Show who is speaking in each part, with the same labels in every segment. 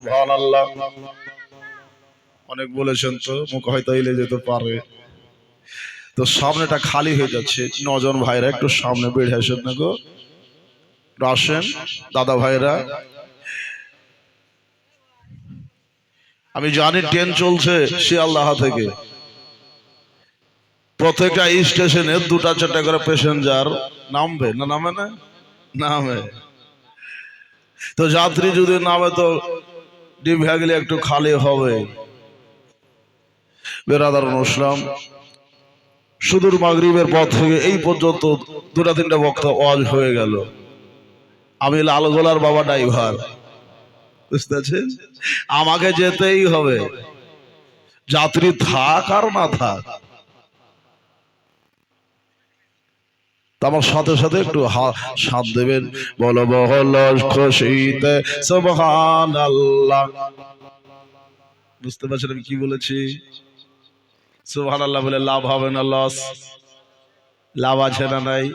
Speaker 1: সুবহানাল্লাহ। অনেক বলেছেন তো, মুখ হয়তো এলে যেতে পারে। তো সামনেটা খালি হয়ে যাচ্ছে, 9 জন ভাইরা একটু সামনে বেড়ে আসেন না গো, আসেন দাদা ভাইরা। আমি জানি ট্রেন চলছে শিয়ালদাহ থেকে, প্রত্যেকটা স্টেশনে 2-4টা করে প্যাসেঞ্জার নামবে না, নামে না? নামে। তো যাত্রী যদি নামে তো ডিভাগুলি একটু খালি হবে। বেরাদার মুসলিম, সুদূর মাগরিবের পর থেকে এই পর্যন্ত 2-3টা বক্তা ওয়াজ হয়ে গেল। আমি লালগোলার বাবা ড্রাইভার, বুঝতে পারছেন? আমাকে যেতেই হবে, যাত্রী থাক আর না থাক। আমার সাথে সাথে একটু সাথ দেবেন, বলো বহল খুশিতে সুবহানাল্লাহ। বুঝতে পারছেন আমি কি বলেছি? সুবহানাল্লাহ বলে লাভ হবে না লস? লাভ আছে না নাই?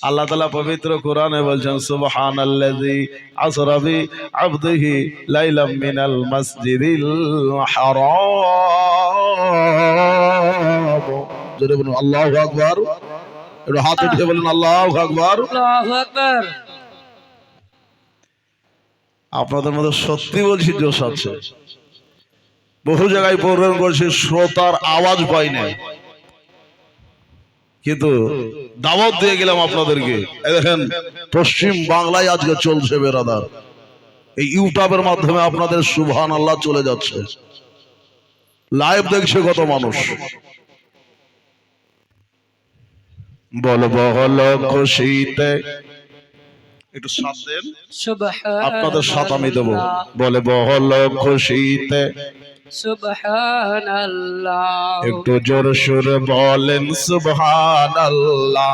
Speaker 1: আল্লাহ তাআলা পবিত্র কোরআনে বলছেন সুবহানাল্লাযী আসরা বি আবদিহি লাইলাম মিনাল মাসজিদিল হারাম। জোরে বলুন আল্লাহু আকবার। একটু হাত উঠিয়ে বলুন আল্লাহু আকবার।
Speaker 2: আল্লাহু আকবার।
Speaker 1: আপনাদের মধ্যে সত্যি বলছি জোশ আছে। বহু জায়গায় প্রোগ্রাম করছি, শ্রোতার আওয়াজ পাই না, কিন্তু দাওয়াত দিয়ে গেলাম আপনাদেরকে। দেখেন পশ্চিম বাংলায় আজকে চলছে বেরাদার, এই ইউটিউবের মাধ্যমে আপনাদের সুবহানাল্লাহ চলে যাচ্ছে, লাইভ দেখছে কত মানুষ। বলবো হলো খুশিতে, একটু সাথ দেন, আপনাদের সাথ আমি দেবো। বলবো হলো খুশিতে
Speaker 2: সুবহানাল্লাহ।
Speaker 1: একটু জোর সুর বলেন সুবহানাল্লাহ,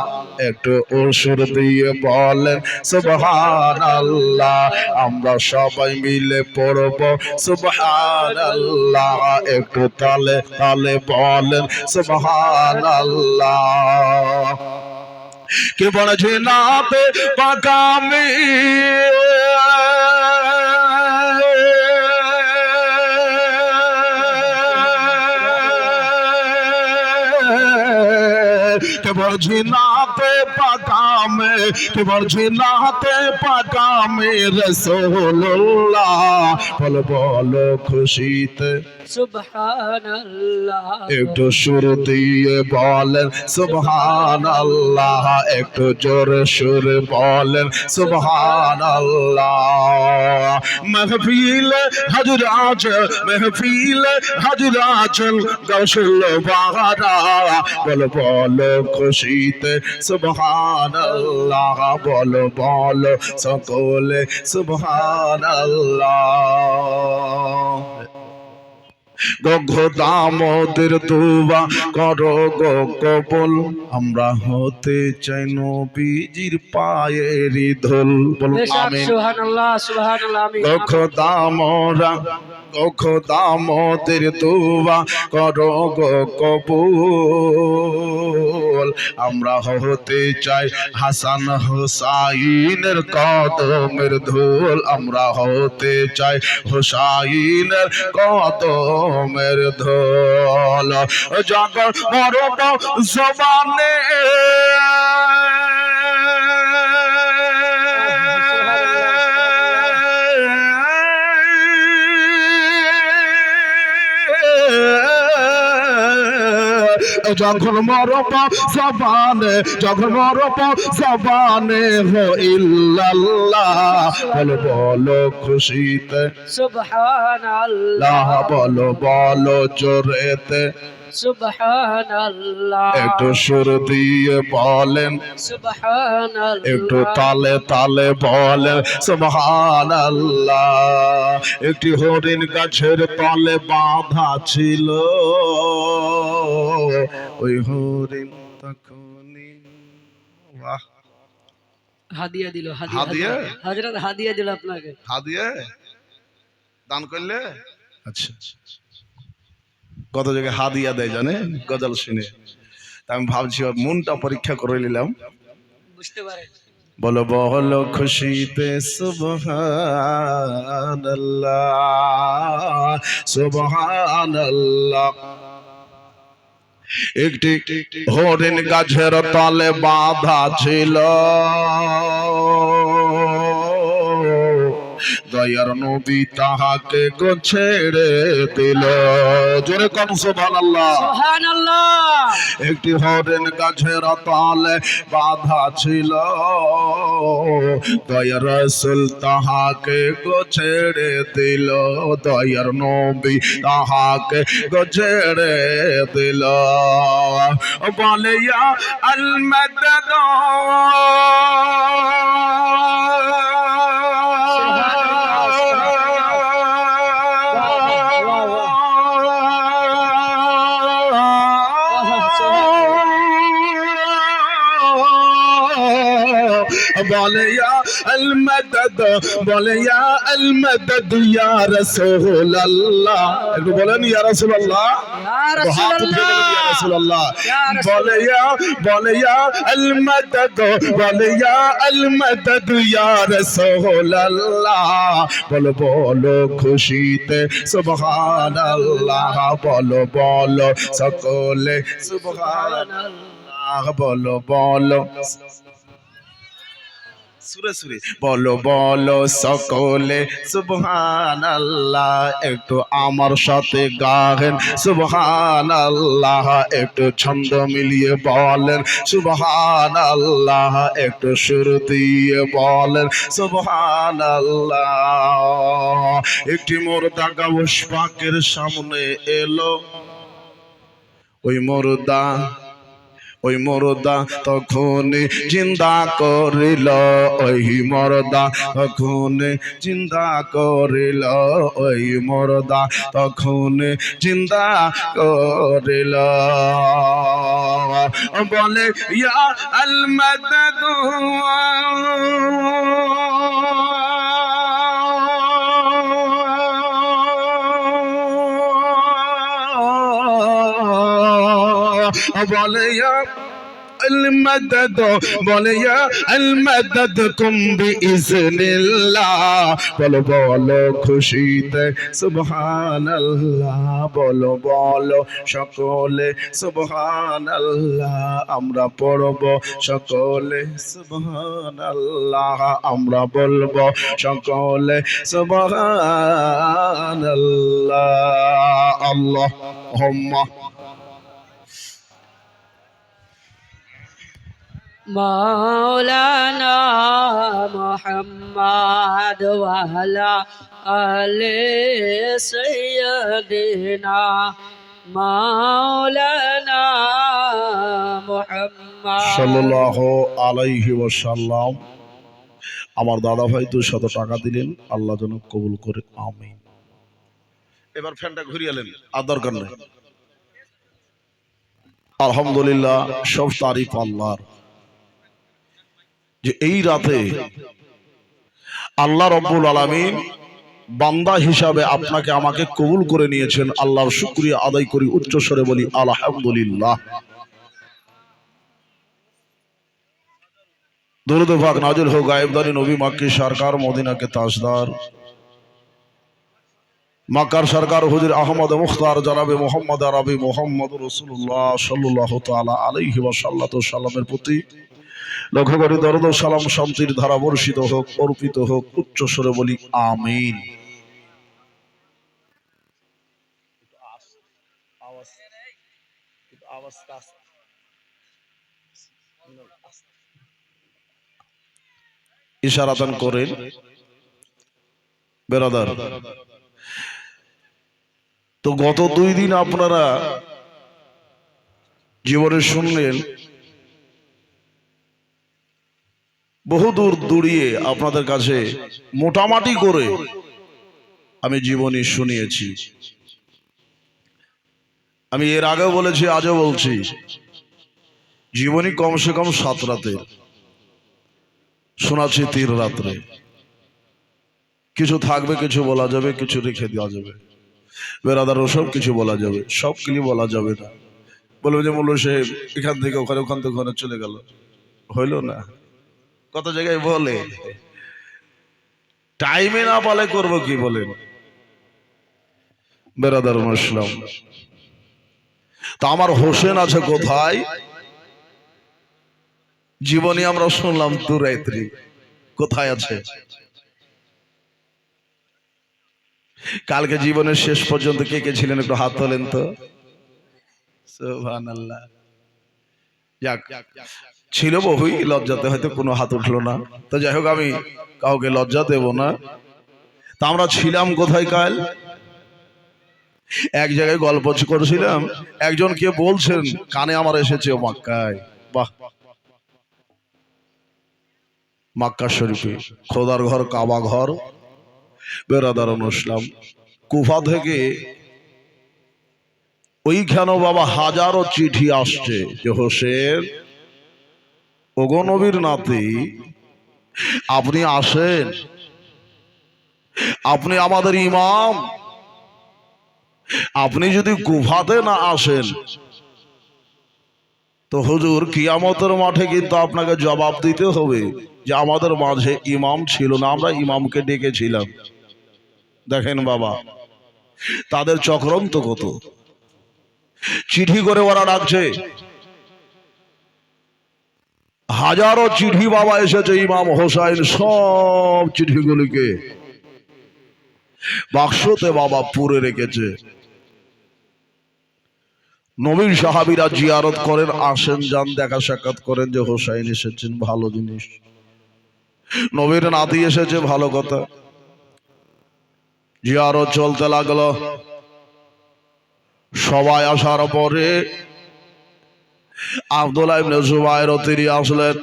Speaker 1: একটু সুর দিয়ে বলেন সুবহানাল্লাহ। আমরা সবাই মিলে পড়ব সুবহানাল্লাহ, একটু তালে তালে বলেন সুবহানাল্লাহ। কে বলেছে নাতে পাকামি, কে বলছি নাতে পাকামে, কে বলছি নাতে পাকামে রাসূলুল্লাহ। বলো বলো খুশিতে
Speaker 2: সুবহানাল্লাহ।
Speaker 1: একটু সুর দিয়ে বলেন সুবহানাল্লাহ, একটু জোরে সুর বলেন সুবহানাল্লাহ। মাহফিলে হাজির আছেন, মাহফিলে হাজির আছেন গাউসুল বাহারা। বলো বলো খুশিতে সুবহানাল্লাহ, বলো বলো সকলে সুবহানাল্লাহ। গগদামদের দুবা করো গো কবুল, আমরা হতে চাই নবীজির পায়েরই ধুল। বলুন আমিন।
Speaker 2: সুবহানাল্লাহ সুবহানাল্লাহ। আমিন।
Speaker 1: গগদামরা গগদামদের দুবা করো গো কবুল, আমরা হতে চাই হাসান হুসাইনের কদমের ধুল, আমরা হতে চাই হুসাইনের কদমের ধুল। যখন মরব জবানে যখন মরব জবানে, যখন মরব জবানে হো ইল্লাল্লাহ। বলো বলো খুশিতে
Speaker 2: সুবহানাল্লাহ।
Speaker 1: বলো বলো জোরেতে
Speaker 2: সুবহানাল্লাহ।
Speaker 1: একটু সুর দিয়ে বলেন
Speaker 2: সুবহানাল্লাহ।
Speaker 1: একটু তালে তালে বলেন সুবহানাল্লাহ। একটি হরিণ গাছের তলে বাঁধা ছিল, ওই হরিণ তখনই বাহ
Speaker 2: হাদিয়া দিল।
Speaker 1: হাদিয়া?
Speaker 2: হযরত হাদিয়া দিল আপনাকে।
Speaker 1: হাদিয়া দান করলে? আচ্ছা, কত জায়গায় হাদিয়া দেয় জানেন গজল শুনে। তা আমি ভাবছি মনটা পরীক্ষা করে নিলাম,
Speaker 2: বুঝতে পারেন
Speaker 1: বলো বলো খুশিতে সুবহানাল্লাহ সুবহানাল্লাহ। একটি হরিণ গাছের তলে বাঁধা ছিল, দয়ার নবী তাহাকে গো ছেড়ে দিল। জোরে কোন সুবহানাল্লাহ।
Speaker 2: সুবহানাল্লাহ।
Speaker 1: একটি হরিণ গাছের তলে বাঁধা ছিল, দয়ার রাসূল তাহাকে গো ছেড়ে দিল, দয়ার নবী তাহাকে গো ছেড়ে দিল। বলে ইয়া আল মাদদ বলে ইয়া আল মাদদ, বলে ইয়া আল মাদদ ইয়া রাসূলুল্লাহ। একটু বলেন ইয়া রাসূলুল্লাহ।
Speaker 2: ইয়া
Speaker 1: হাত উঠিয়ে বলেন ইয়া রাসূলুল্লাহ। বলে ইয়া আল মাদদ, বলে ইয়া আল মাদদ ইয়া রাসূলুল্লাহ। বলো বলো খুশিতে সুবহানাল্লাহ, বলো বলো সকলে সুবহানাল্লাহ, বলো বলো সুরে সুরে বলো বলো সকলে সুবহানাল্লাহ। একটু আমার সাথে গাহেন সুবহানাল্লাহ, একটু ছন্দ মিলিয়ে বলেন সুবহানাল্লাহ, একটু সুর দিয়ে বলেন সুবহানাল্লাহ। একটি মুর্দা গাউস পাকের সামনে এলো, ওই মুর্দা তখন জিন্দা করিল, ওই মুর্দা তখন জিন্দা করিল, ওই মুর্দা তখন জিন্দা করিল। বলে ইয়া আল মাদদ বলে ইয়া আল মাদদ, বলে ইয়া আল মাদদ কুম বিইজনিল্লাহ। বলো বলো খুশিতে সুবহানাল্লাহ, বলো বলো সকলে সুবহানাল্লাহ। আমরা পড়ব সকলে সুবহানাল্লাহ, আমরা বলবো সকলে সুবহানাল্লাহ। আল্লাহুম্মা
Speaker 2: মাওলানা মুহাম্মদ ওয়া আলা আলি সাইয়্যিদিনা মাওলানা মুহাম্মদ
Speaker 1: সাল্লাল্লাহু আলাইহি ওয়াসাল্লাম। আমার দাদা ভাই 200 টাকা দিলেন, আল্লাহ যেন কবুল করে, আমিন। এবার ফ্যানটা ঘুরিয়েলেন, আর দরকার নেই। আলহামদুলিল্লাহ, সব তারিফ আল্লাহর, যে এই রাতে আল্লাহ রব্বুল আলামিন বান্দা হিসাবে আপনাকে আমাকে কবুল করে নিয়েছেন। আল্লাহর শুকরিয়া আদায় করি, উচ্চ স্বরে বলি আলহামদুলিল্লাহ। দরুদ পাক নাজিল হোক গায়েবদারি নবী মাক্কি সরকার মদিনা के ताजदार मक्कार सरकार हुजूर अहमद मुख्तार जनाबे मोहम्मद अरबी मोहम्मद रसूलुल्लाह सल्लल्लाहु ताआला अलैहि ওয়াসাল্লামের প্রতি লক্ষ্য করে দরুদ ও সালাম শান্তির ধারা বর্ষিত হোক, অর্পিত হোক। উচ্চ স্বরে বলি আমিন। ইশারাতান করেন বেরাদার। তো গত 2 দিন আপনারা জীবনে শুনলেন, বহুদূর দূরিয়ে আপনাদের কাছে মোটামুটি করে আমি জীবনী শুনিয়েছি। আমি এর আগেও বলেছি, আজও বলছি, জীবনী কমসে কম 7 রাতের শোনাচ্ছি, 3 রাত্রে। কিছু থাকবে, কিছু বলা যাবে, কিছু রেখে দেওয়া যাবে। বেরাদার সব কিছু বলা যাবে, সব কিছু বলা যাবে না। বলবে যে মোল্লা সাহেব এখান থেকে ওখানে, ওখান থেকে ওখানে চলে গেল, হইল না। কত জায়গায় বলে, টাইমে না পালে করব কি বলেন বেরাদার মুসলিম। তা আমার হোসেন আছে কোথায়? জীবনে আমরা শুনলাম দুরাইত্রী, কোথায় আছে? কালকে জীবনের শেষ পর্যন্ত কে কে ছিলেন একটু হাত তোলেন তো। সুবহানাল্লাহ। যাক, ছিল বহুই, লজ্জাতে হয়তো কোনো হাত উঠলো না। তো যাই হোক, আমি কাউকে লজ্জা দেব না। তা আমরা ছিলাম কোথায় কাল? এক জায়গায় গল্প করছিলাম, একজন কে বলছেন কানে আমার এসেছে মক্কায়। বাহ, মক্কা শরীফে খোদার ঘর, কাবা ঘর। বেরাদার মুসলিম, কুফা থেকে ওইখানে বাবা হাজারো চিঠি আসছে যে হোসেন ওগো নবীর নাতি, আপনি আসেন, আপনি আমাদের ইমাম, আপনি যদি কুফাতে না আসেন তো হুজুর কিয়ামতের মাঠে কিন্তু আপনাকে জবাব দিতে হবে যে আমাদের মাঝে ইমাম ছিল না, আমরা ইমামকে ডেকেছিলাম। দেখেন বাবা, তাদের চক্রান্ত কত। চিঠি করে ওরা ডাকছে, হাজারো চিঠি বাবা এসেছে ইমাম হোসাইন সব চিঠিগুলিকে বাক্সতে বাবা পুরে রেখেছে। নবীর সাহাবীরা জিয়ারত করেন, আসেন, যান, দেখা সাক্ষাৎ করেন যে হোসাইন এসেছেন, ভালো জিনিস। নবীর নাতি এসেছে, ভালো কথা। জিয়ারত চলতে লাগলো। সবাই আসার পরে আব্দুল্লাহ ইবনে জুবায়ের তিনি আসলেন।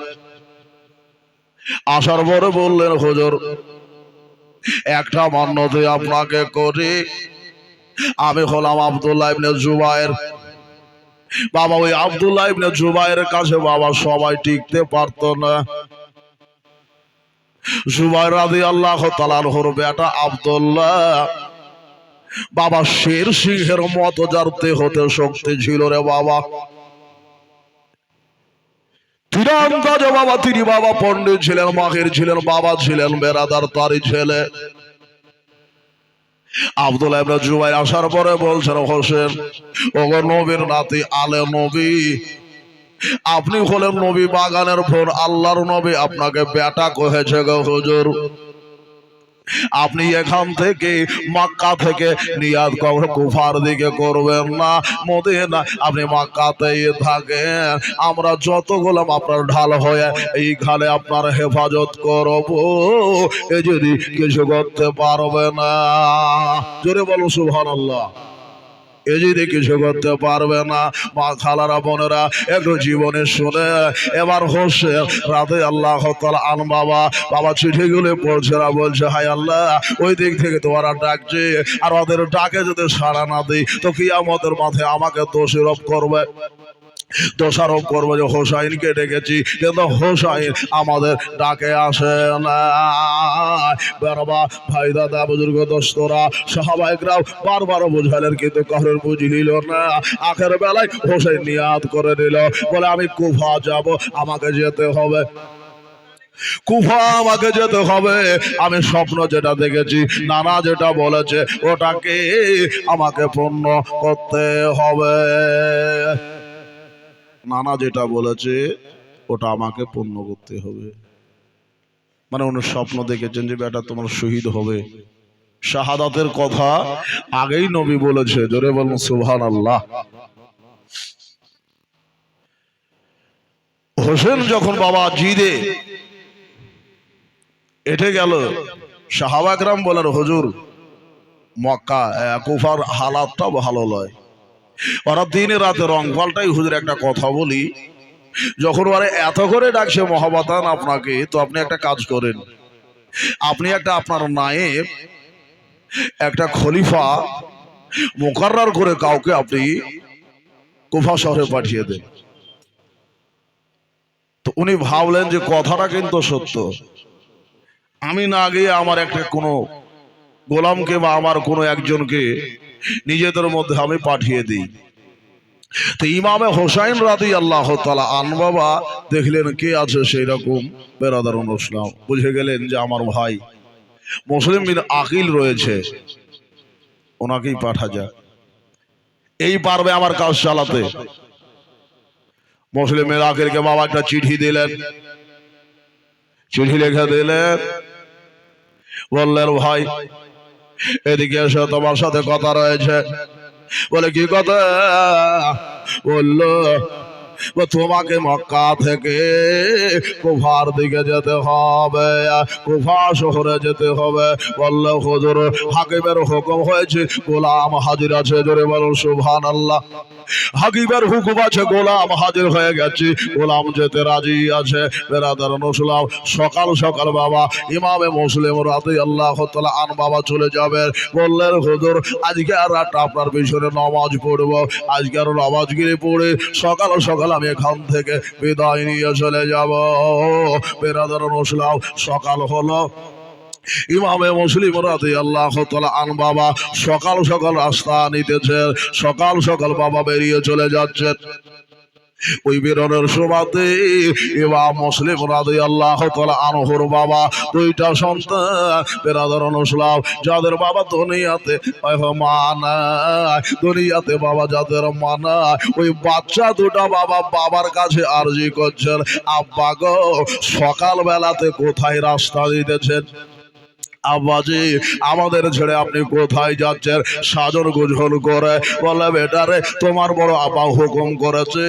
Speaker 1: আসার পরে বললেন, হুজুর একটা মান্যতে আপনাকে করি, আমি হলাম আব্দুল্লাহ ইবনে জুবায়ের। বাবা ওই আব্দুল্লাহ ইবনে জুবায়ের কাছে বাবা সবাই টিকতে পারতো না। জুবায়ের রাদিয়াল্লাহু তাআলা আনহুর বেটা আব্দুল্লাহ বাবা শের সিংহের মতো যার দেহতে শক্তি ছিল রে বাবা, তীরন্দাজ বাবা, তিনি বাবা পণ্ডিত ছিলেন, মাহির ছিলেন, বাবা ছিলেন বেরাদার তারই ছেলে। আব্দুল্লাহ ইবনে জুবায়ের আসার পরে বলছেন, হোসেন ওগো নবীর নাতি, আলে নবী, আপনি হলেন নবী বাগানের ফোন, আল্লাহর নবী আপনাকে বেটা কহেছে গো হুজুর। আপনি এখান থেকে মক্কা থেকে নিয়াত কুফার দিকে করবেন না, মদিনা, আপনি মক্কাতেই থাকেন। আমরা যত গোলাম আপনার ঢাল হয়ে এইখানে আপনার হেফাজত করব, এ যদি কিছু করতে পারবে না। জোরে বলো সুবহানাল্লাহ। এ যদি কিছু করতে পারবে না। মা খালারা বোনেরা একটু জীবনে শুনে এবার হোসেন রাদিয়াল্লাহু তাআলা আন বাবা, বাবা চিঠিগুলো পড়ছে না, বলছে হায় আল্লাহ, ওই দিক থেকে তো ওরা ডাকছে, আর ওদের ডাকে যদি সাড়া না দিই তো কিয়ামতের মাঠে আমাকে দোষারোপ করবে, দোষারোপ করবো যে হোসাইনকে ডেকেছি কিন্তু হোসাইন আমাদের ডাকে আসে না। বাবা, ভাই, দাদা, বুজুর্গ, দোস্তরা, সাহাবায়ে-কেরাম বারবার বুঝালেন কিন্তু কারোর বুঝিল না। আখের বেলায় হোসেন নিয়াত করে নিল, বলে আমি কুফা যাব, আমাকে যেতে হবে, কুফা আমাকে যেতে হবে। আমি স্বপ্ন যেটা দেখেছি, নানা যেটা বলেছে, ওটাকে আমাকে পূর্ণ করতে হবে। নানা যেটা বলেছে ওটা আমাকে পূর্ণ করতে হবে। মানে উনি স্বপ্ন দেখেছেন যে বেটা তোমার শহীদ হবে, শাহাদাতের কথা আগেই নবী বলেছে। জোরে বলুন সুবহানাল্লাহ। হোসেন যখন বাবা জিদে এঠে গেল, সাহাবায়ে-কেরাম বলেন, হুজুর মক্কা কুফার হালাতটা ভালো নয়, ওরা দিনে রাতে রং পাল্টাই। হুজুর একটা কথা বলি, যখন ওরা এত করে ডাকছে মহাবাতান আপনাকে, তো আপনি একটা কাজ করেন, আপনি একটা আপনার নায়েব, একটা খলিফা মুকাররার করে কাউকে আপনি কুফা শহরে পাঠিয়ে দেন। তো উনি ভাবলেন যে কথাটা কিন্তু সত্য, আমি না গিয়ে আমার একটা কোনো গোলামকে বা আমার কোনো একজনকে নিজেদের মধ্যে আমি পাঠিয়ে দিই। তো ইমামে হোসাইন রাদিয়াল্লাহু তাআলা আন বাবা দেখলেন কে আছে সেই রকম বেরাদারুল ইসলাম, বুঝে গেলেন যে আমার ভাই মুসলিম বিন আকিল রয়েছে, ওনাকেই পাঠা যায়, এই পারবে আমার কাজ চালাতে। মুসলিম বিন আকিলকে বাবা একটা চিঠি দিলেন, চিঠি লিখে দিলেন, বললেন ভাই এদিকে এসে তোমার সাথে কথা রয়েছে। বলে কি কথা? বললো তোমাকে মক্কা থেকে কুফার দিকে যেতে হবে, কুফা শহরে যেতে হবে। বললো হুজুর হাকিমের হুকুম হয়েছে, গোলাম হাজির আছে। জোরে বলুন সুবহানাল্লাহ। হাকিমের হুকুম আছে, গোলাম হাজির হয়ে গেছে, গোলাম যেতে রাজি আছে। বেরাদার মুসলিম সকাল সকাল বাবা ইমামে মুসলিম রাদিয়াল্লাহু তাআলা আন বাবা চলে যাবেন। বললেন হুজুর আজকে আর রাতটা আপনার পিছনে নামাজ পড়বো, আজকে আর নামাজ গিয়ে পড়ে সকাল সকাল আমি এখান থেকে বিদায় নিয়ে চলে যাব। বেরাদার মুসলিম সকাল হলো, ইমামে মুসলিম রাদিয়াল্লাহু তাআলা আন বাবা সকাল সকাল রাস্তা নিতেছেন, সকাল সকাল বাবা বেরিয়ে চলে যাচ্ছেন। ওই বেরোনোর সময়তে ইমাম মুসলিম রাদিয়াল্লাহু তাআলা আনহুর বাবা দুইটা সন্তান বেরাদারুল ইসলাম, যাদের বাবা দুনিয়াতে দুনিয়াতে বাবা যাদের মানা, ওই বাচ্চা দুটা বাবা বাবার কাছে আরজি করছেন, আব্বা গো সকাল বেলাতে কোথায় রাস্তা দিতেছেন? আব্বাজি আমাদের ছেড়ে আপনি কোথায় যাচ্ছেন? সাজর গুজল করে বলে বেটারে তোমার বড় আব্বা হুকুম করেছে,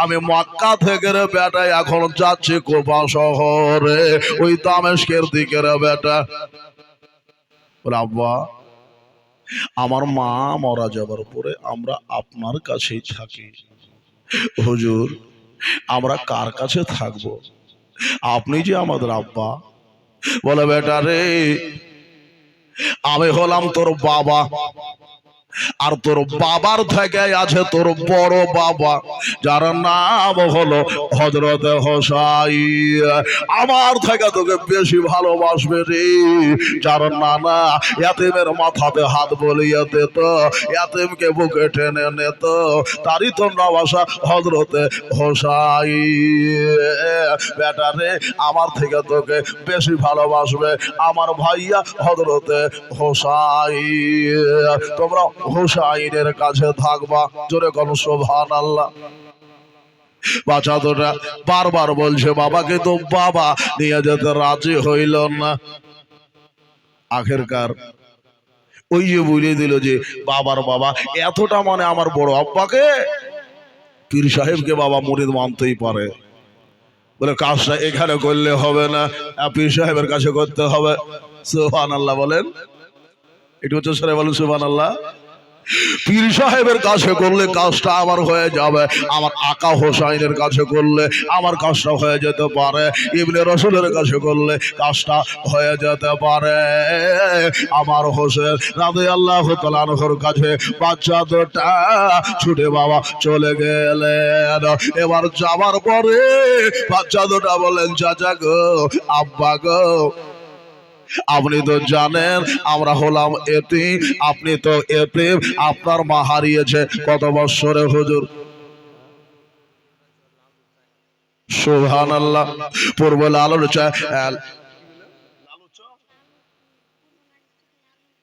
Speaker 1: আমি মক্কা থেকে রে বেটা এখন যাচ্ছি কুফা শহরে, ওই দামেস্কের দিকে রে বেটা। বলে আব্বা আমার মা মারা যাবার পরে আমরা আপনার কাছেই থাকি, হুজুর আমরা কার কাছে থাকবো? আপনি যে আমাদের আব্বা। বলে বেটা রে আমি হলাম তোর বাবা, আর তোর বাবার থেকে আছে তোর বড় বাবা, যার নাম হলো হযরত হোসাইন। আমার থেকে তোকে বেশি ভালোবাসবে রে, যার নানা ইয়াতিমের মাথাতে হাত বলিয়ে দিত, ইয়াতিমকে বুকে টেনে নিত, তারই তো নওয়াসা হযরত হোসাইন। বেটা রে আমার থেকে তোকে বেশি ভালোবাসবে আমার ভাইয়া হযরত হোসাইন। তোমরা হোসাইনের কাছে থাকবা। জোরে কোন সুবহানাল্লাহ। বাচ্চা দুটা বারবার বলছে বাবাকে তো বাবা নিয়ে যেতে রাজি হইল না। আখেরকার ওই যে বলে দিল যে বাবার বাবা এতটা মানে আমার বড় আব্বাকে, পীর সাহেবকে বাবা মুরিদ মানতেই পারে। বলে কাজটা এখানে করলে হবে না, পীর সাহেবের কাছে করতে হবে। সুবহানাল্লাহ বলেন, একটু উচ্চ স্বরে বলেন সুবহানাল্লাহ। পীর সাহেবের কাছে করলে কাজটা আমার হয়ে যাবে, আমার আকা হোসাইনের কাছে করলে আমার কাজটা হয়ে যেতে পারে, ইবনে রসুলের কাছে করলে কাজটা হয়ে যেতে পারে। আমার হোসেন রাদিয়াল্লাহু তাআলা আনহুর কাছে বাচ্চা দুটা ছুটে বাবা চলে গেলেন। এবার যাবার পরে বাচ্চা দুটা বলেন চাচা গো আব্বা গো আপনি তো জানেন আমরা হলাম এতিম, আপনি তো এতিম, আপনার মা হারিয়েছে কত বছরে হুজুর? সুবহানাল্লাহ। পূর্ব লালুচা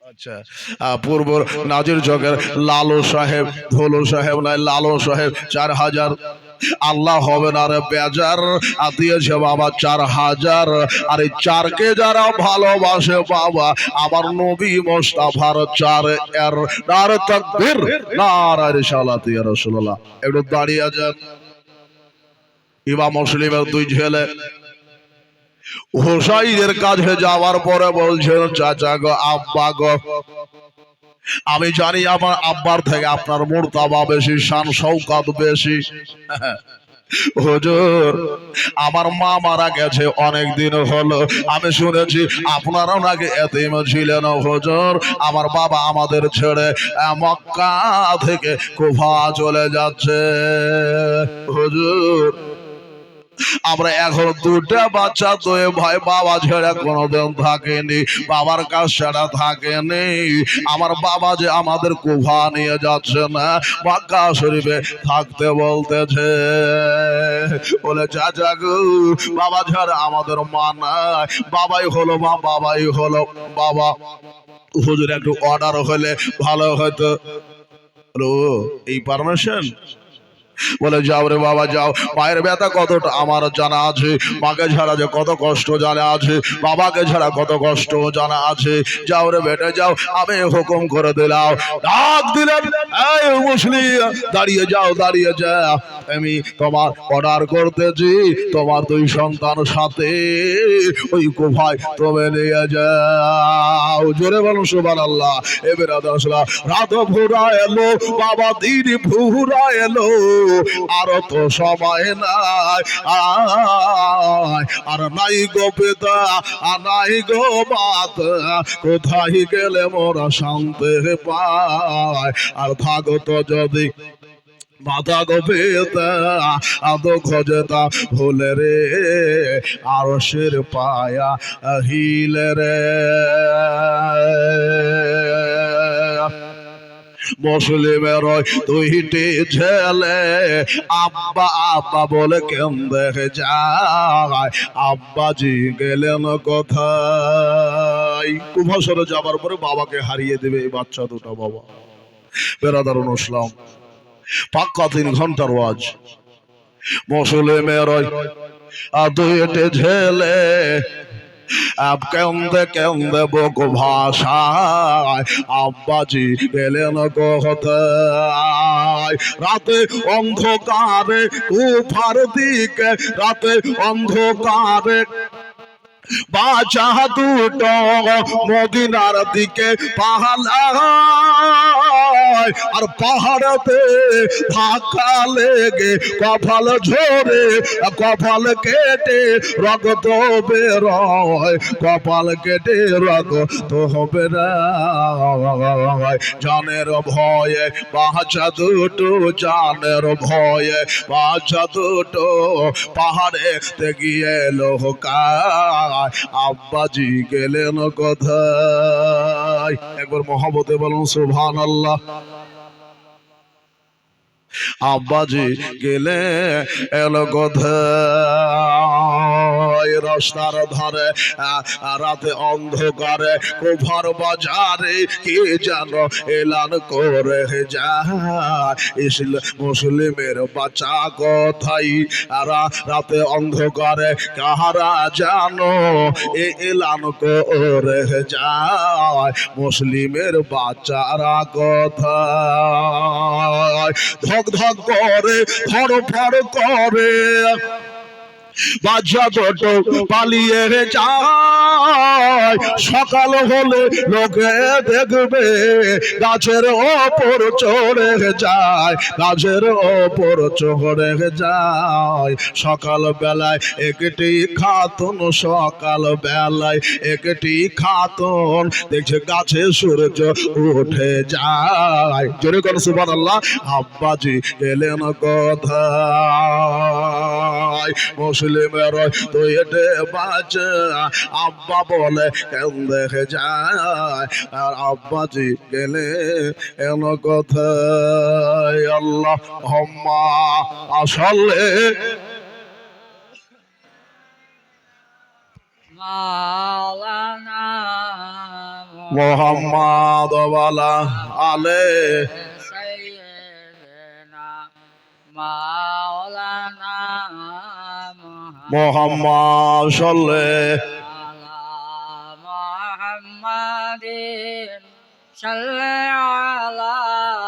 Speaker 1: আচ্ছা পূর্ব নাজির জগের লালু সাহেব, ধুলু সাহেব নয় লালু সাহেব 4000 আল্লাহ হবে না রে বেজার দিয়েছে বাবা 4000। আর এই 4কে যারা ভালোবাসে বাবা আমার নবী মুস্তাফার 4 এর নারে তাকবীর নারে রিসালাত ইয়া রাসূলুল্লাহ। একটু দাঁড়িয়ে যান। ইমাম মুসলিমের দুই ছেলে হোসাইনের কাছে যাওয়ার পরে বলছেন চাচা গো আব্বা গো আমি জানি আমার আব্বার থেকে আপনার মুর্তাবা বেশি, শান শৌকত বেশি। হুজুর আমার মা মারা গেছে অনেক দিন হলো, আমি শুনেছি আপনারাও নাকি এতিম ছিলেন হুজুর। আমার বাবা আমাদের ছেড়ে মক্কা থেকে কুফা চলে যাচ্ছে হুজুর। আমরা এখন দুটা বাচ্চা দুই ভাই বাবা ছেড়ে কোনোদিন থাকেনি, বাবার কাছ ছাড়া থাকেনি। আমার বাবা যে আমাদের কুফা নিয়ে যাচ্ছে না, মক্কা শরীফে থাকতে বলতেছে। বলে চাচা গো, বাবা ছাড়া আমাদের মা নাই, বাবাই হলো মা, বাবাই হলো বাবা। হুজুর একটু অর্ডার হলে ভালো হয়তো। এই পারমিশন? বলে যাও রে বাবা যাও, মায়ের ব্যথা কতটা আমার জানা আছে, মাকে ছাড়া যে কত কষ্ট জানা আছে, বাবাকে ছাড়া কত কষ্ট জানা আছে। যাও রে বেটা যাও, আমি হুকুম করে দিলাম। ডাক দিলেন, এই মুসলিম দাঁড়িয়ে যাও, দাঁড়িয়ে যাও, আমি তোমার অর্ডার করতেছি, তোমার দুই সন্তান সাথে ওই কুফায় তুমি নিয়ে যাও। জোরে বলুন সুবহানাল্লাহ। এবার রাত ভোরা এলো, বাবা দিন ভোরা এলো, আর তো সময় নাই, আর নাই গো পিতা, আর নাই গো মাতা, কোথায় গেলে মোরা শান্তি পায়, আর থাকো তো যদি মাথা গো পিতা, আদো খোঁজতা ভুলে রে, আর শির পায়া হিলে রে। মুসলিমের দুইটি ছেলে আব্বা আব্বা বলে কেন্দে যায়, আব্বাজি গেলেন কোথায়? কুফাসরে যাবার পরে বাবাকে হারিয়ে দেবে এই বাচ্চা দুটো। বাবা বেরাদারুন ইসলাম, পাক্কা 3 ঘন্টার ওয়াজ। মুসলিমের দুইটি ছেলে কেন্দে কেন্দে বুক ভাষায়, আব্বাজি গেলেন কোথায়? রাতে অন্ধকারে কুফার দিকে, রাতে অন্ধকারে বাচ্চা দুটো মদিনার দিকে পাহাড়, আর পাহাড়েতে ধাক্কা লেগে কপাল ঝরে, কপাল কেটে রক্ত বেরোয়, কপাল কেটে রক্ত বেরোয়। জানের ভয়ে বাচ্চা দুটো, জানের ভয়ে বাচ্চা দুটো পাহাড়েতে গিয়ে লোকায়, আব্বাজি গেলেন কোথায়? একবার মহব্বতে বলুন সুবহানাল্লাহ। আব্বাজি গেলে এলো কোথায়? রাস্তার ধারে রাতে অন্ধকারে কুফার বাজারে কে যেন এলান করে যায়, মুসলিমের বাচ্চা কোথায়? রাতে অন্ধকারে কাহারা জানো এলান করে যায়, মুসলিমের বাচ্চারা কোথায়? ধক ধক করে, ফড় করে বাচ্চা দুটো পালিয়ে যায়। সকাল হলে লোকে দেখবে গাছের ওপর চড়ে যায়, গাছের ওপর চড়ে যায়। সকাল বেলায় একটি খাতুন, সকাল বেলায় একটি খাতুন দেখছে গাছে সূর্য উঠে যায়। জোরে করে সুবহানাল্লাহ। আব্বাজি এলেন কোথায়? মুসলিমের দুইটে বাচ্চা আব্বা বলে কেন্দে যায়, আর আব্বাজি গেলে এন কোথায়? আল্লাহুম্মা সাল্লি
Speaker 2: মাওলানা
Speaker 1: মুহাম্মাদ ওয়ালা আলাইহি
Speaker 2: সাইয়্যিদিনা মাওলানা
Speaker 1: মুহাম্মাদ সাল্লি
Speaker 2: আলা মুহাম্মাদিন সাল্লি আলা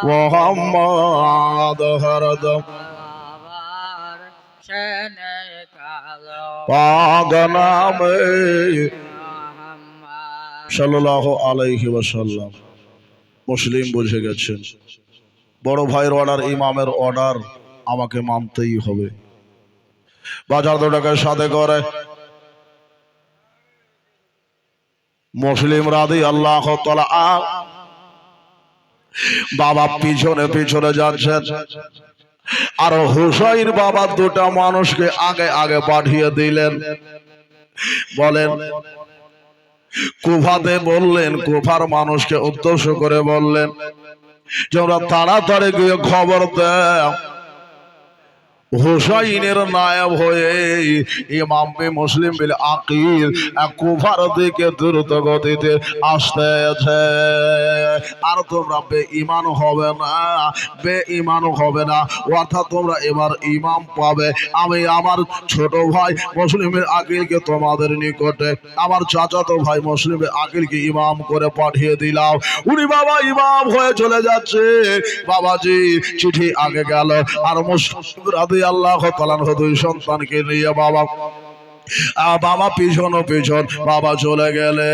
Speaker 1: মুহাম্মাদ হরদম
Speaker 2: বাবার সেনে কালো
Speaker 1: পাক নামে
Speaker 2: মুহাম্মদ।
Speaker 1: সাল্লাল্লাহু আলাইহি ওয়াসাল্লাম। মুসলিম বুঝে গেছেন, বড় ভাইয়ের অর্ডার, ইমামের অর্ডার আমাকে মানতেই হবে। বাজার দুটাকে সাথে করে মুসলিম রাদিয়াল্লাহু তাআলা বাবা পিছনে পিছনে যাচ্ছেন। আর হুসাইন বাবা দুটা মানুষকে আগে আগে পাঠিয়ে দিলেন। বলেন, কুফাতে বললেন, কুফার মানুষকে উদ্দেশ্য করে বললেন যে ওরা তাড়াতাড়ি গিয়ে খবর দেয় হুসাইনের নায়েব হয়ে ইমাম মুসলিম বিন আকিল কুফার দিকে দ্রুত গতিতে আসতেছে। আর তোমরা বেঈমান হবে না, বেঈমান হবে না, অর্থাৎ তোমরা এবার ইমাম পাবে। আমি আমার ছোট ভাই মুসলিমের আকিলকে তোমাদের নিকটে, আমার চাচাতো ভাই মুসলিমের আকিলকে ইমাম করে পাঠিয়ে দিলাম। উনি বাবা ইমাম হয়ে চলে যাচ্ছে। বাবাজি চিঠি আগে গেল, আর মুসলিম রাদিয়াল্লাহু তাআলা দুই সন্তানকে নিয়ে বাবা বাবা পিছন পিছন বাবা চলে গেলে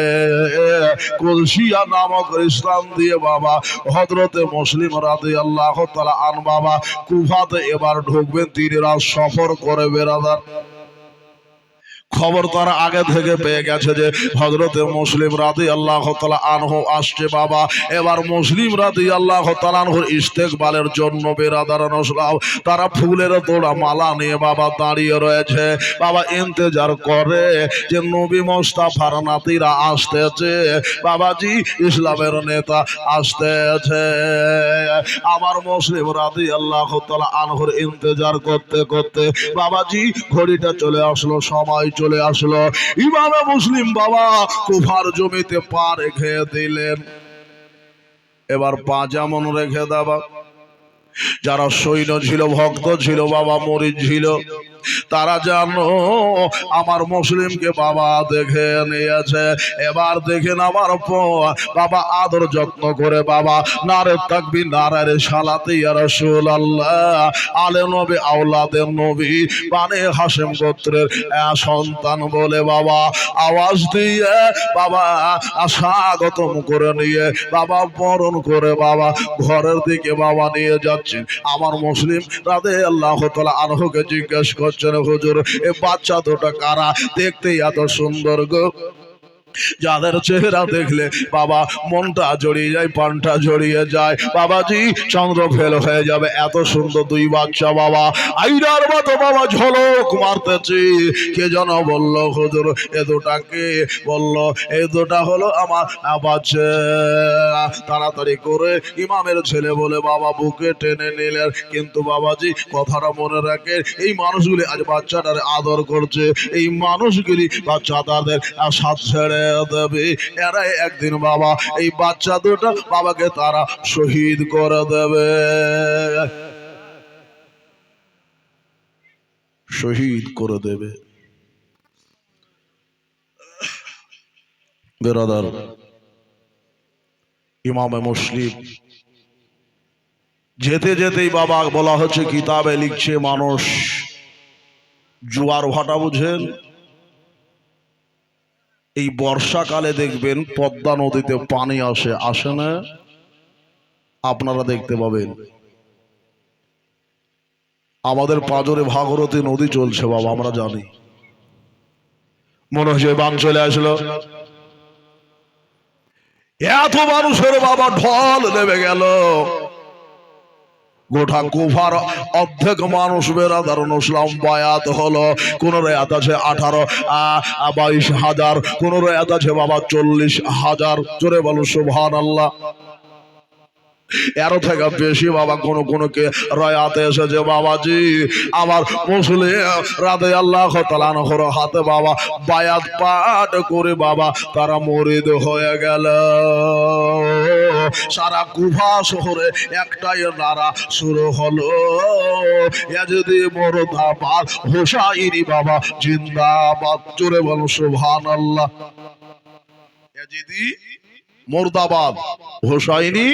Speaker 1: কুলসিয়া নামক স্থান দিয়ে বাবা হযরতে মুসলিম রাদিয়াল্লাহু তাআলা আন বাবা কুফাতে এবার ঢুকবেন। তিনি রাত সফর করে বেরাদার। খবর তারা আগে থেকে পেয়ে গেছে যে হযরতে মুসলিম রাদিয়াল্লাহু তাআলা আনহু আসছে বাবা। এবার মুসলিম রাদিয়াল্লাহু তাআলা আনহুর ইস্তেকবালের জন্য বেরাদার নসলাও তারা ফুলের তোড়া মালা নিয়ে বাবা দাঁড়িয়ে রয়েছে বাবা, ইন্তজার করে যে নবী মুস্তাফার নাতিরা আসতেছে, বাবাজি ইসলামের নেতা আসতেছে। আমার মুসলিম রাদিয়াল্লাহু তাআলা আনহুর ইন্তজার করতে করতে বাবাজি ঘড়িটা চলে আসলো, সময় চলে আসলো। ইমামে মুসলিম বাবা কুফার জমিতে পা রেখে দিলেন। এবার পা যেমন রেখে দেবা, যারা সৈন্য ছিল, ভক্ত ছিল বাবা, মরিদ ছিল, তারা জানো আমার মুসলিমকে বাবা দেখে নিয়েছে। এবার দেখেন আমার বাবা আদর যত্ন করে বাবা নারে তাকবীর নারে রিসালাতে ইয়া রাসূলুল্লাহ, আলে নবী আওলাদের নবী বানে হাশেম গোত্রের সন্তান বলে বাবা আওয়াজ দিয়ে বাবা স্বাগতম করে নিয়ে বাবা বরণ করে বাবা ঘরের দিকে বাবা নিয়ে যাচ্ছেন। আমার মুসলিম রাদিয়াল্লাহু তাআলা আনহুকে জিজ্ঞেস করছেন, হুজুর এ বাচ্চা দুটো কারা? দেখতে এত সুন্দর গো, যাদের চেহারা দেখলে বাবা মনটা জড়িয়ে যায়, প্রাণটা জড়িয়ে যায়, বাবাজি চন্দ্র ফেল হয়ে যাবে, এত সুন্দর দুই বাচ্চা বাবা আইরার মতো বাবা ঝলক মারতেছি। কে যেন বলল, হুজুর এ দুটাকে বলল এই দুটা হলো আমার বাচ্চা। তাড়াতাড়ি করে ইমামের ছেলে বলে বাবা বুকে টেনে নিলেন। কিন্তু বাবাজি কথাটা মনে রাখে, এই মানুষগুলি আজ বাচ্চাটার আদর করছে, এই মানুষগুলি বাচ্চা তাদের সাথ ছেড়ে দেবে। এরাই একদিন বাবা এই বাচ্চা দুটো বাবাকে তারা শহীদ করে দেবে, শহীদ করে দেবে। বেরাদার, ইমামে মুসলিম যেতে যেতেই বাবা বলা হচ্ছে কিতাবে লিখছে মানুষ জোয়ার ভাটা বুঝেন, এই বর্ষাকালে দেখবেন পদ্মা নদীতে পানি আসে, আসে না? আপনারা দেখতে পাবেন আমাদের পাজরে ভাগীরথী নদী চলছে বাবা, আমরা জানি। মনে হচ্ছে বান চলে আসলো, এত মানুষের বাবা ঢল নেমে গেল। গোটা কুফার অর্ধেক মানুষ বেরাদার মুসলিম বায়াত হলো। কোন রায়াত আছে 22,000, কোন রায়াত আছে বাবা 40,000। জোরে বলো সুবহানাল্লাহ। এর থেকে বেশি বাবা কোন কে রায়াতে এসেছে বাবাজি আমার মুসলিম রাদিয়াল্লাহু তাআলা আনহুর হাতে বাবা বায়াত পাঠ করে বাবা তারা মুরিদ হয়ে গেল। সারা কুফা শহরে একটাই নারা শুরু হলো, ইয়াজিদি মুরদাবাদ, হুসাইনি বাবা জিন্দাবাদ। জোরে বলো সুবহানাল্লাহ। ইয়াজিদি মুরদাবাদ, হুসাইনি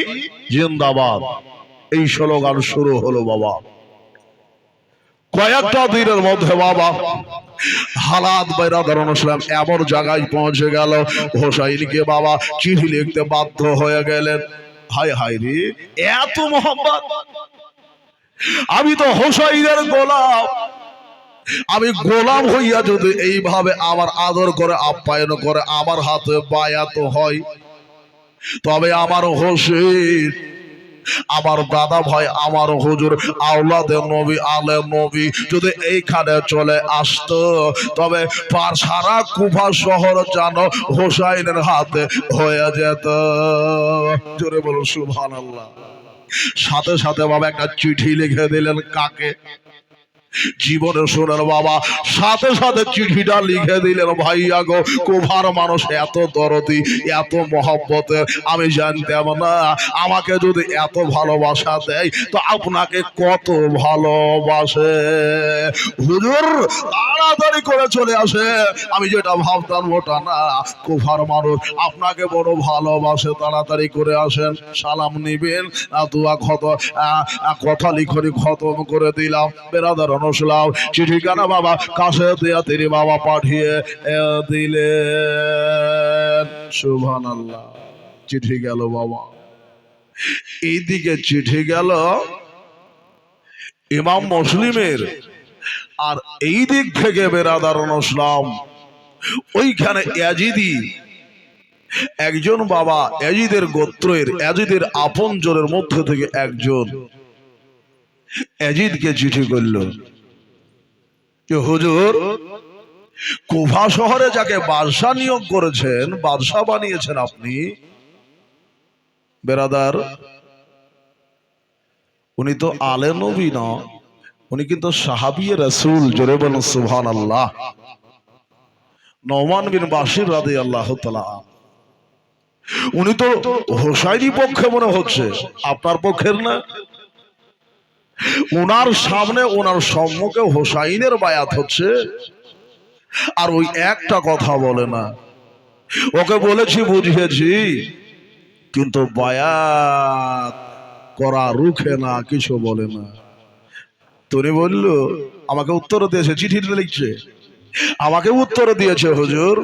Speaker 1: জিন্দাবাদ, এই স্লোগান শুরু হলো বাবা। কয়েকটা দিনের মধ্যে বাবা হালাত বেরাদার মুসলিম এমন জায়গায় পৌঁছে গেল, হুসাইনকে বাবা চিঠি লিখতে বাধ্য হয়ে গেলেন। হায় হায় রে, এত মোহাম্মত! আমি তো হুসাইনের গোলাম, আমি গোলাম হইয়া যদি এইভাবে আমার আদর করে আপ্যায়ন করে আমার হাতে বায়াত হয়, তবে আমার হোসেন আমার দাদা ভাই আমার হুজুর আওলাদে নবী আলে নবী যদি এইখানে চলে আসতো তবে সারা কুফা শহর যেন হোসাইনের হাতে হয়ে যেত। জোরে বলুন সুবহানাল্লাহ। সাথে সাথে বাবা একটা চিঠি লিখে দিলেন। কাকে? জীবনে শোনেন বাবা, সাথে সাথে চিঠিটা লিখে দিলেন। ভাইয়া গো, কুফার মানুষ এত দরদি, এত মহব্বতের আমি জানতাম না। আমাকে যদি এত ভালোবাসা দেয় তো আপনাকে কত ভালোবাসে। হুজুর তাড়াতাড়ি করে চলে আসে। আমি যেটা ভাবতাম ওটা না, কুফার মানুষ আপনাকে বড় ভালোবাসে। তাড়াতাড়ি করে আসেন, সালাম নিবেন, দোয়া কথা লিখনি খতম করে দিলাম। বেরাদার অনুসলাম চিঠিখানা বাবা কাছে দিয়া তিনি বাবা পাঠিয়ে দিলেন। সুবহানাল্লাহ। চিঠি গেল বাবা, এইদিকে চিঠি গেল ইমাম মুসলিমের, আর এই দিক থেকে বেরাদার অনুসলাম ওইখানে ইয়াজিদি একজন বাবা, ইয়াজিদের গোত্রের, ইয়াজিদের আপনজনের মধ্যে থেকে একজন ইয়াজিদকে চিঠি করল যে হুজুর, কুফা শহরে যাকে বাদশা নিয়োগ করেছেন, বাদশা বানিয়েছেন আপনি, বেরাদার উনি তো আলে নবী না, উনি কিন্তু সাহাবী রাসূল। জোরে বলুন সুবহানাল্লাহ। নোমান বিন বাশির রাদিয়াল্লাহু তাআলা, উনি তো হোসাইনি পক্ষে মনে হচ্ছে, আপনার পক্ষের না। ওনার সামনে, ওনার সম্মুখে হোসাইনের বায়াত হচ্ছে, আর ওই একটা কথা বলে না। ওকে বলেছি, বুঝিয়েছি, কিন্তু বায়াত করা রুখে না, কিছু বলে না। তুমি বললো, আমাকে উত্তর দিয়েছে, চিঠিটা লিখছে, আমাকে উত্তর দিয়েছে হুজুর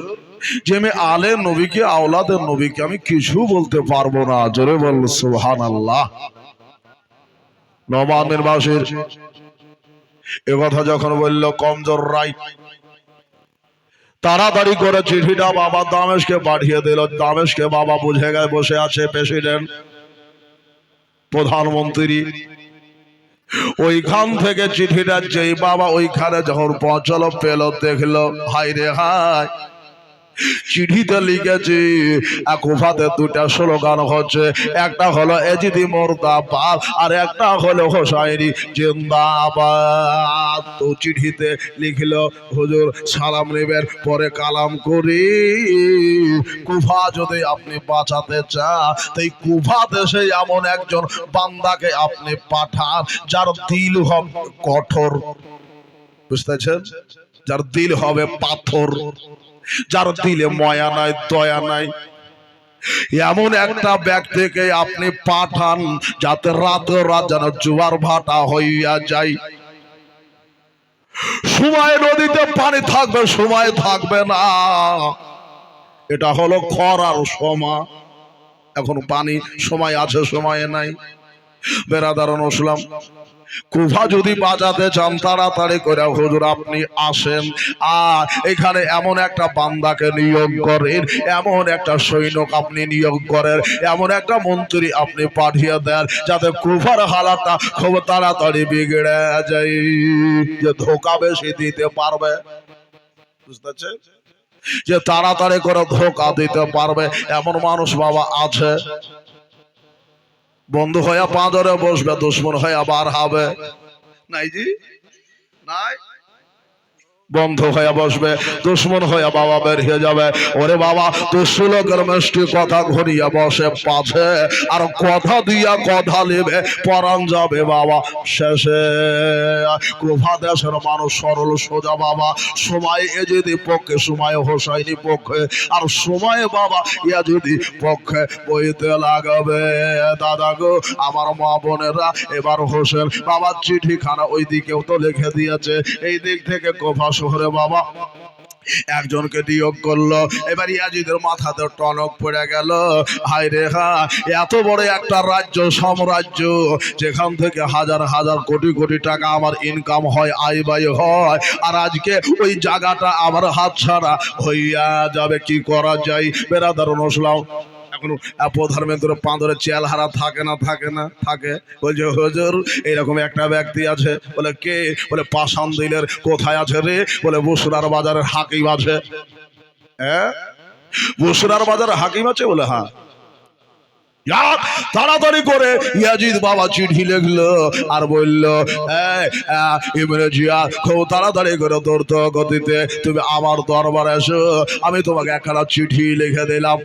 Speaker 1: যে আমি আলে নবীকে, আওলাদের নবীকে আমি কিছু বলতে পারবো না। জোরে বল সুবহানাল্লাহ। নোমান বিন বাশির এ কথা যখন বলল, কমজোর রাই তাড়াতাড়ি করে চিঠিটা বাবা দামেশকে পাঠিয়ে দিল। দামেশকে বাবা বুঝে গেছে বসে আছে প্রেসিডেন্ট, প্রধানমন্ত্রী। ওইখান থেকে চিঠিটা যেই বাবা ওইখানে যখন পৌঁছলো, পেল, দেখলো, হাই রে হাই, চিঠিতে লিখেছি কুফাতে দুটা স্লোগান হচ্ছে, একটা হলো এজিদি মুর্দাবাদ, আর একটা হলো হোসাইনি জিন্দাবাদ। তো চিঠিতে লিখলো, হুজুর সালাম নেবেন, পরে কালাম করি, কুফা যদি আপনি বাঁচাতে চান তাই কুফা দেশে এমন একজন বান্দাকে আপনি পাঠান যার দিল হবে কঠোর, বুঝতেছেন, যার দিল হবে পাথর, যার দিলে মায়া নাই, দয়া নাই, এমন একটা ব্যক্তিকে আপনি পাঠান যাতে রাতে রাত যেন জোয়ার ভাটা হইয়া যায়। সময় নদীতে পানি থাকবে, সময় থাকবে না। এটা হলো খরার সময়, এখন পানি সময় আছে, সময় নাই। বেরাদার অনুসলাম, কুফা যদি বাজাতে চান তাড়াতাড়ি করে হুজুর আপনি আসেন, আর এখানে এমন একটা বান্দাকে নিয়োগ করেন, এমন একটা সৈনিক আপনি নিয়োগ করেন, এমন একটা মন্ত্রী আপনি পাঠিয়ে দেন যাতে কুফার হালাতটা খুব তাড়াতাড়ি বিগড়ে যায়, যে ধোকা বেশি দিতে পারবে, বুঝতেছেন, যে তাড়াতাড়ি করে ধোকা দিতে পারবে এমন মানুষ বাবা আছে। বন্ধু হইয়া পাঁজরে বসবে, দুশ্মন হইয়া বার হবে, নাই জি নাই, বন্ধু হইয়া বসবে, দুশ্মন হইয়া বাবা বের হয়ে যাবে। ওরে বাবা, দুষ্টু লোকের মিষ্টি কথা ঘুরিয়া বসে পাছে, আর কথা দিয়া কথা নেবে, পরাণ যাবে বাবা শেষে। কুফা দেশের মানুষ সরল সোজা বাবা, সময় এজিদি পক্ষে, সময় হোসাইনি পক্ষে, আর সময় বাবা ইয়াজিদি পক্ষে বইতে লাগবে। দাদা গো, আমার মা বোনেরা, এবার হোসেন বাবার চিঠিখানা ওই দিকেও তো লিখে দিয়েছে, এই দিক থেকে কুফা শহরে বাবা একজনকে নিয়োগ করলো। এবার ইয়াজিদের মাথাতে টনক পড়ে গেল, হায় রে হা, এত বড় একটা রাজ্য, সাম্রাজ্য, যেখান থেকে হাজার হাজার কোটি কোটি টাকা আমার ইনকাম হয়, আয় ব্যয় হয়, আর আজকে ওই জায়গাটা আমার হাত ছাড়া হইয়া যাবে, কি করা যায়? বেরাদার অনুসলাম, কোনো প্রধানমন্ত্রী পাঁদরে চেলহারা থাকে না থাকে না থাকে। বলছে হুজুর এরকম একটা ব্যক্তি আছে। বলে কে? বলে পাষাণ দিলের কোথায় আছে রে? বলে বসুরার বাজারের হাকিম আছে। হ্যাঁ, বসুরার বাজারে হাকিম আছে? বলে হ্যাঁ। তাড়াতাড়ি করে ইয়াজিদ বাবা চিঠি লিখলো আর বলল, ইবনে জিয়াদ খুব তাড়াতাড়ি করে দ্রুত গতিতে তুমি আমার দরবারে এসো, আমি তোমাকে একখানা চিঠি লিখে দিলাম।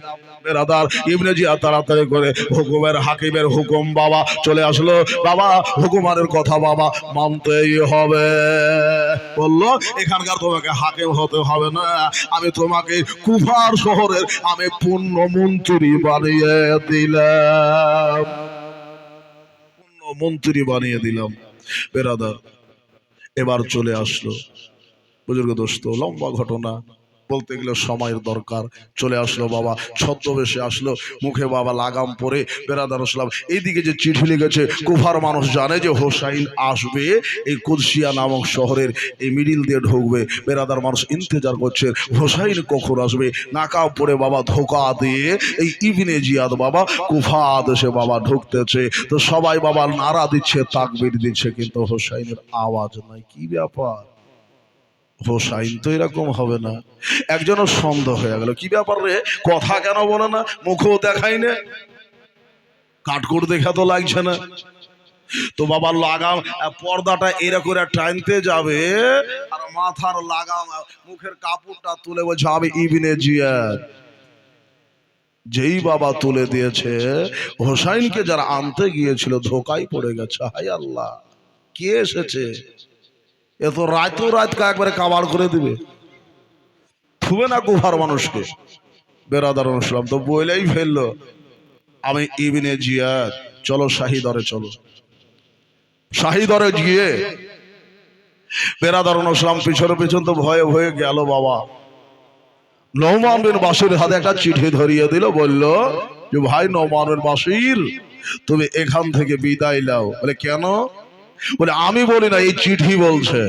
Speaker 1: বেরাদার ইবনে জিয়াদ তাড়াতাড়ি করে হুকুমের হাকিমের হুকুম বাবা চলে আসলো। বাবা হুকুমানের কথা বাবা মানতেই হবে। বললো এখানকার তোমাকে হাকিম হতে হবে না, আমি তোমাকে কুফার শহরের আমি পূর্ণ মন্ত্রী বানিয়ে দিলাম, পূর্ণ মন্ত্রী বানিয়ে দিলাম। বেরাদার এবার চলে আসলো বুজুর্গ দোস্ত, লম্বা ঘটনা বলতে গেলে সময়ের দরকার। চলে আসলো বাবা, ছদ্মবেশে আসলো, মুখে বাবা লাগাম পরে। বেরাদার আসলাম এইদিকে যে চিঠি লিখেছে, কুফার মানুষ জানে যে হোসাইন আসবে এই কুদসিয়া নামক শহরের এই মিডিল দিয়ে ঢুকবে। বেরাদার মানুষ ইন্তজার করছে হোসাইন কখন আসবে। নাকাব পরে বাবা ধোকা দিয়ে এই ইবনে জিয়াদ বাবা কুফা দেশে বাবা ঢুকতেছে। তো সবাই বাবা নারা দিচ্ছে, তাকবীর দিচ্ছে, কিন্তু হোসাইনের আওয়াজ নাই। কি ব্যাপার? হোসাইন তো এরকম হবে না। একজনের সন্দেহ হয়ে গেল, কি ব্যাপার রে, কথা কেন বলে না, মুখও দেখাই না, কাঠকুট দেখা তো লাগছে না। তো বাবার লাগাম পর্দাটা এরকম টানতে যাবে আর মাথার লাগাম মুখের কাপড়টা তুলে বলছে আমি ইবনে জিয়াদ। যেই বাবা তুলে দিয়েছে, হোসাইনকে যারা আনতে গিয়েছিল ধোকায় পড়ে গেছে। হায় আল্লাহ, কে এসেছে? এত রাতও রাতকে একবারে কাবার করে দিবে, থুবে না কুফার মানুষকে। বেরাদার ইসলাম তো বলেই ফেললো আমি ইবনে জিয়াদ, চলো শাহিদরে চলো। শাহিদরে গিয়ে বেরাদার ইসলাম পিছনে পিছন তো ভয়ে ভয়ে গেল বাবা। নওমান বিন বাশির হাতে একটা চিঠি ধরিয়ে দিল, বলল যে ভাই নওমান বিন বাশির তুমি এখান থেকে বিদায় নাও। বলে কেন? বলে আমি বলি না, এই চিঠি বলছে,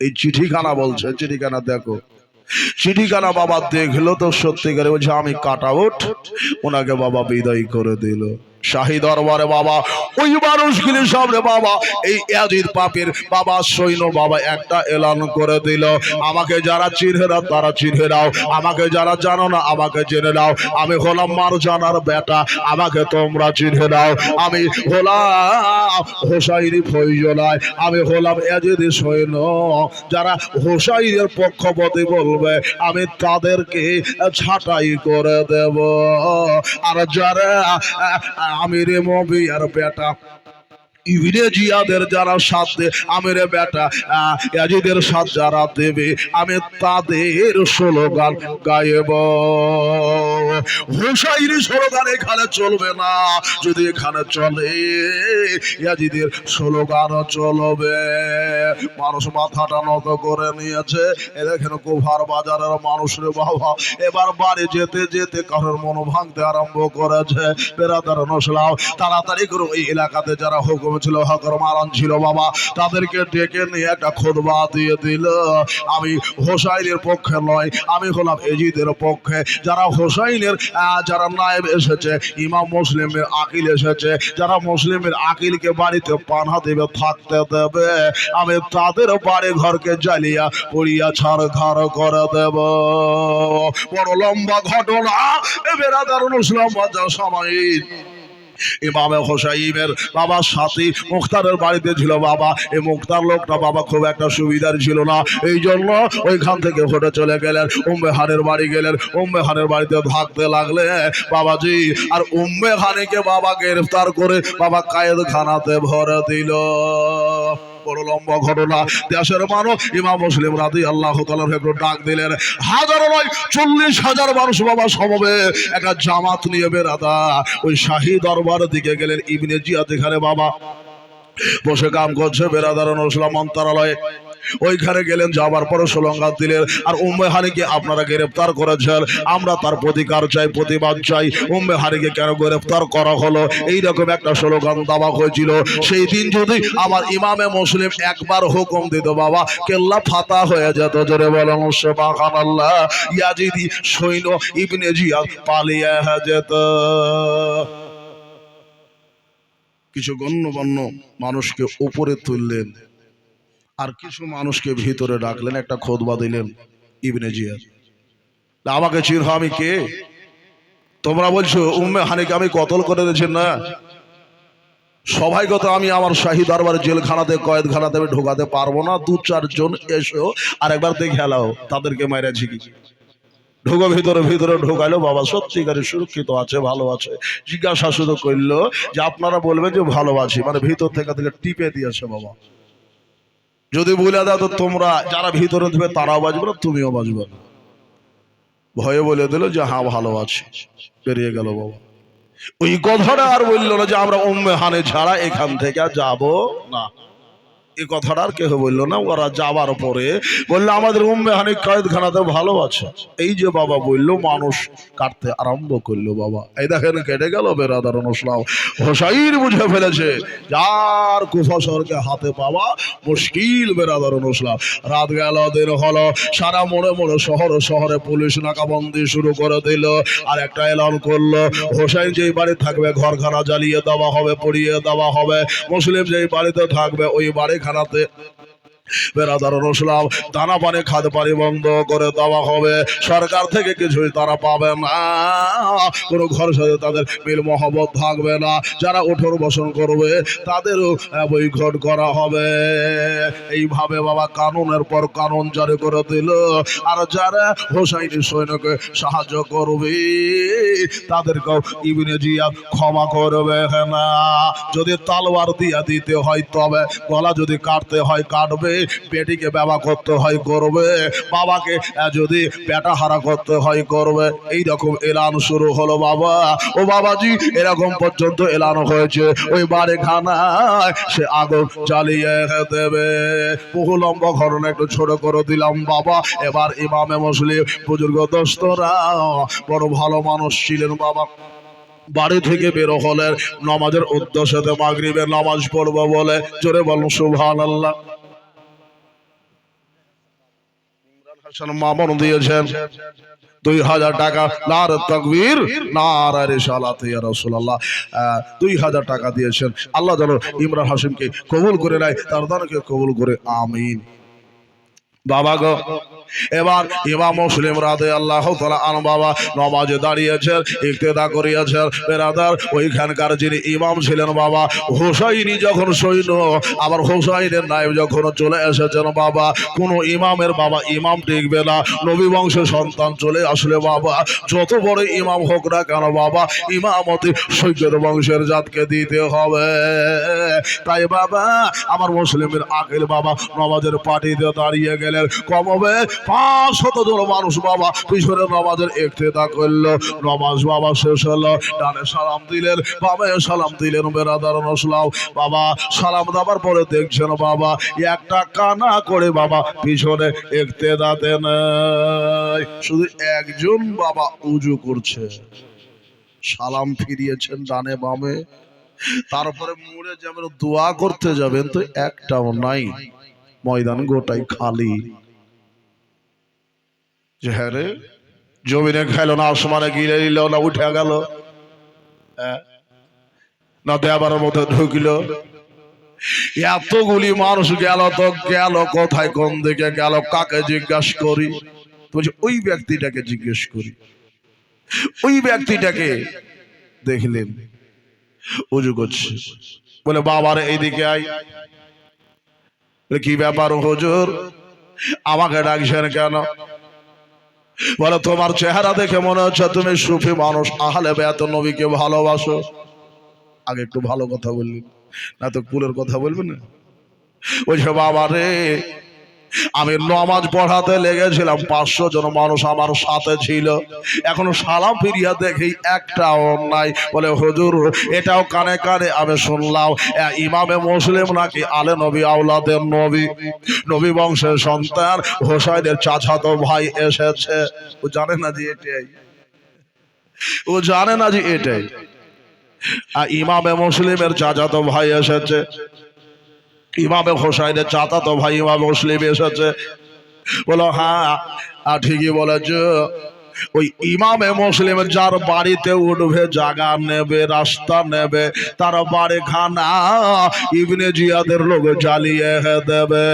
Speaker 1: এই চিঠিখানা বলছে। চিঠিখানা দেখো। চিঠিখানা বাবা দেখলো তো সত্যিকারে বলছে আমি কাট আউট। ওনাকে বাবা বিদায় করে দিল। শাহী দরবারে বাবা ওই মানুষগুলি সামনে বাবা এই ইয়াজিদ পাপীর বাবা সৈন্য বাবা একটা এলান করে দিল, আমাকে যারা চিনে নাও তারা চিনে নাও, আমাকে যারা জানো না আমাকে জেনে নাও। আমি হলাম মারজানার বেটা, আমাকে তোমরা চিনে নাও। আমি হলাম হোসাইনি ফৈজলায়, আমি হলাম ইয়াজিদের সৈন্য। যারা হোসাইনের পক্ষপাতী বলবে আমি তাদেরকে ছাঁটাই করে দেব। আর যারা আমিরে মুআবিয়ার বেটা ইবনে জিয়াদের যারা সাথে আমিরে বেটা ইয়াজিদের সাথ যারা দেবে আমি তাদের স্লোগান গাইব। হোসাইনি স্লোগান এখানে চলবে না, যদি এখানে চলে ইয়াজিদের স্লোগান চলবে। মানুষ মাথাটা নত করে নিয়েছে। এ দেখেন কুফার বাজারের মানুষের বাবা এবার বাড়ি যেতে যেতে কারোর মন ভাঙতে আরম্ভ করেছে। বেরাদার নসলাম তাড়াতাড়ি করে ওই এলাকাতে যারা হুকুম ছিল, হকর মারান ছিল বাবা, তাদেরকে ডেকে নিয়ে একটা খুতবা দিয়ে দিল। আমি হোসাইনের পক্ষে নয়, আমি হলাম ইয়াজিদের পক্ষে। যারা হোসাইনের যারা নায়েব এসেছে, ইমাম মুসলিমের আকিল এসেছে, যারা মুসলিমের আকিলকে বাড়িতে পানা দেবে, থাকতে দেবে, আমি তাদের বাড়ি ঘরকে জ্বালিয়া পুড়িয়া ছাড়খাড় করে দেব। বড় লম্বা ঘটনা। বেরাদার ইসলাম বাজার সময় ইমামে হোসাইনের বাবা সাথী মুখতারের বাড়িতে ছিল বাবা। এই মুখতার লোকটা বাবা খুব একটা সুবিধার ছিল না, এই জন্য ওইখান থেকে হেঁটে চলে গেলেন, উম্মে হানের বাড়ি গেলেন। উম্মে হানের বাড়িতে থাকতে লাগলে বাবাজি। আর উম্মে হানিকে বাবা গ্রেফতার করে বাবা কায়েদখানাতে ভরে দিল। বড় লম্বা ঘটনা। দেশের মানুষ ইমাম মুসলিম রাদিয়াল্লাহু তাআলা একটু ডাক দিলেন। হাজারো নয় 40,000 মানুষ বাবা সমবেত একটা জামাত নিয়ে বেরাদা ওই শাহী দরবার দিকে গেলেন। ইবনে জিয়াদ এখানে বাবা বসে কাম করছে বেরাদার নসলাম মন্ত্রালয়ে। ওইখানে গেলেন, যাওয়ার পরে স্লোগান দিলেন, আর উম্মে হানিকে আপনারা গ্রেফতার করেছেন, আমরা তার প্রতিকার চাই, প্রতিবাদ চাই। উম্মে হানিকে কেন গ্রেফতার করা হলো, এইরকম একটা স্লোগান দেওয়া হয়েছিল। সেই দিন যদি আমার ইমামে মুসলিম একবার হুকুম দিত বাবা, কেল্লা ফাতা হয়ে যেত। জোরে বলেন সুবহানাল্লাহ। ইয়াজিদি সৈন্য ইবনে জিয়াদ পালিয়ে যেত। কিছু গণ্যমান্য মানুষকে উপরে তুললেন, আর কিছু মানুষকে ভিতরে ডাকলেন, একটা খুতবা দিলেন ইবনে জিয়াদ। আমাকে চিনহ, আমি কে? তোমরা বলছো উম্মে হানিকে আমি কতল করে দিয়েছেন না, সবাইকে তো আমি আমার শাহী দরবার জেলখানাতে কয়েদখানাতে আমি ঢোকাতে পারবো না। দু চারজন এসো আর একবার দেখে এলাও তাদেরকে মেরেছি কি। ঢোকো ভিতরে, ভিতরে ঢোকাইলো বাবা, সত্যিকারে সুরক্ষিত আছে, ভালো আছে। জিজ্ঞাসা শুধু করলো যে আপনারা বলবেন যে ভালো আছি, মানে ভিতর থেকে টিপে দিয়েছে বাবা। যদি বলে দাও তো তোমরা যারা ভিতরে দেবে তারাও বাঁচবে না, তুমিও বাঁচবে না। ভয়ে বলে দিল যে হ্যাঁ ভালো আছে, বেরিয়ে গেল বাবা। ওই কথাটা আর বললো না যে আমরা উম্মে হানি ছাড়া এখান থেকে যাব না। এই কথাটা আর কেউ বললো না। ওরা যাবার পরে বললো আমাদের উম্মে হানি কয়েদখানাতে ভালো আছে। এই যে বাবা বললো, মানুষ কাটতে আরম্ভ করলো বাবা। এই দেখেন কেটে গেল বেরাদার নসলাম। হোসাইন বুঝে ফেলেছে যার কুফাসরকে হাতে পাওয়া মুশকিল বেরাদার নসলাম। রাত গেল, দিন হলো, সারা মোড়ে মোড়ে শহরে শহরে পুলিশ নাকাবন্দি শুরু করে দিল। আর একটা এলান করলো, হোসাইন যেই বাড়ি থাকবে ঘরখানা জ্বালিয়ে দেওয়া হবে, পুড়িয়ে দেওয়া হবে। মুসলিম যেই বাড়িতে থাকবে ওই বাড়ি খানাতে বেরাদার নসলাম দানা পানি খাদ্য পানি বন্ধ করে দেওয়া হবে। সরকার থেকে কিছুই তারা পাবে না, কোনো ঘরের সাথে তাদের মিল মহব্বত থাকবে না। যারা উঠোন বসন করবে তাদেরও বয়কট করা হবে। এইভাবে বাবা কানুনের পর কানুন জারি করে দিল। আর যারা হোসাইনি সৈন্যকে সাহায্য করবে তাদেরকেও ইবনে জিয়াদ ক্ষমা করবে না। যদি তালওয়ার দিয়া দিতে হয় তবে, গলা যদি কাটতে হয় কাটবে, বেটিকে ব্যবহার করতে হয় করবে, বাবাকে যদি বেটা হারা করতে হয় করবে। এইরকম এলান শুরু হলো বাবা। ও বাবাজি, এরকম পর্যন্ত এলান হয়েছে ওই বাড়ি খানায় সে আগুন জ্বালিয়ে দেবে। বহু লম্বা ঘটনা একটু ছোট করে দিলাম বাবা। এবার ইমামে মুসলিম বুজুর্গ দোস্তরা বড় ভালো মানুষ ছিলেন বাবা। বাড়ি থেকে বেরো হলেন নামাজের উদ্দেশ্যে, মাগরিবের নামাজ পড়বো বলে। জোরে বলুন সুবহানাল্লাহ। মামুন দিয়েছেন 2000 টাকা। নারে তাকবীর, নারে রিসালাত ইয়া রাসূলুল্লাহ। 2000 টাকা দিয়েছেন। আল্লাহ যেন ইমরান হাশিমকে কবুল করে নেয়, তার দানকে কবুল করে, আমিন। বাবা গো, এবার ইমাম মুসলিম রাদিয়াল্লাহু তাআলা আন বাবা নামাজে দাঁড়িয়েছেন, ইক্তেদা করিয়েছেন। বেরাদার ওইখানকার যিনি ইমাম ছিলেন বাবা, হোসাইনি যখন সৈন্য, আবার হোসাইনের নায়েব যখন চলে এসেছেন বাবা, কোন ইমামের বাবা ইমাম টিকবে না। নবী বংশের সন্তান চলে আসলে বাবা যত বড় ইমাম হোক না কেন বাবা, ইমামতি সৈয়দ বংশের জাতকে দিতে হবে। তাই বাবা আমার মুসলিমের আকিল বাবা নামাজের পাটিতে দাঁড়িয়ে গেলেন। কমবে 500 জন মানুষ বাবা পিছনে নামাজের ইক্তেদা করলো। নামাজ বাবা শেষ হলো, ডানে সালাম দিলেন, বামে সালাম দিলেন। বেরাদার নসলাম বাবা সালাম দেওয়ার পরে দেখছেন বাবা একটা কানা করে বাবা পিছনে ইক্তেদাতে নাই। শুধু একজন বাবা উজু করছে, সালাম ফিরিয়েছেন ডানে বামে। তারপরে মুড়ে যেমন দোয়া করতে যাবেন তো একটাও নাই, ময়দান গোটাই খালি। যে হ্যাঁ রে, জমিনে খেলো না, আসমানে গিলে নিল না, উঠে গেল না, দেবার মধ্যে ঢুকলো। এতগুলি মানুষ গেল তো গেল কোথায়, কোন দিকে গেল, কাকে জিজ্ঞাস করি? বলছি ওই ব্যক্তিটাকে জিজ্ঞেস করি। ওই ব্যক্তিটাকে দেখলেন উজু করছে, বলে বাবার এইদিকে আয়। কি ব্যাপার হুজুর, আমাকে ডাকছেন কেন? বলে তোমার চেহারা দেখে মনে হচ্ছে তুমি সুফি মানুষ, আহলে বেত নবীকে ভালোবাসো। আগে একটু ভালো কথা বললি, না তো কুলের কথা বলবে না। বলছে বাবা রে, আমি নামাজ পড়াতে লেগেছিলাম, 500 জন মানুষ আমার সাথে ছিল। এখন সালাম ফিরিয়া দেখি একটাও নাই। বলে হুজুর এটাও কানে কানে আমি শুনলাম, ইমামে মুসলিম নাকি আলে নবী আওলাদের নবী, নবী বংশের সন্তান হোসাইনের চাচাতো ভাই এসেছে। ও জানে না যে এটাই, ও জানে না যে এটাই ইমামে মুসলিমের চাচাতো ভাই এসেছে, ইমামে হোসাইনের চাচাতো ভাই ইমাম মুসলিম এসেছে। বলো হ্যাঁ ঠিকই বলেছ। ওই ইমামে মুসলিম যার বাড়িতে উঠবে, জায়গা নেবে, রাস্তা নেবে, তার বাড়ি খানা ইবনে জিয়াদের লোক জ্বালিয়ে দেবে।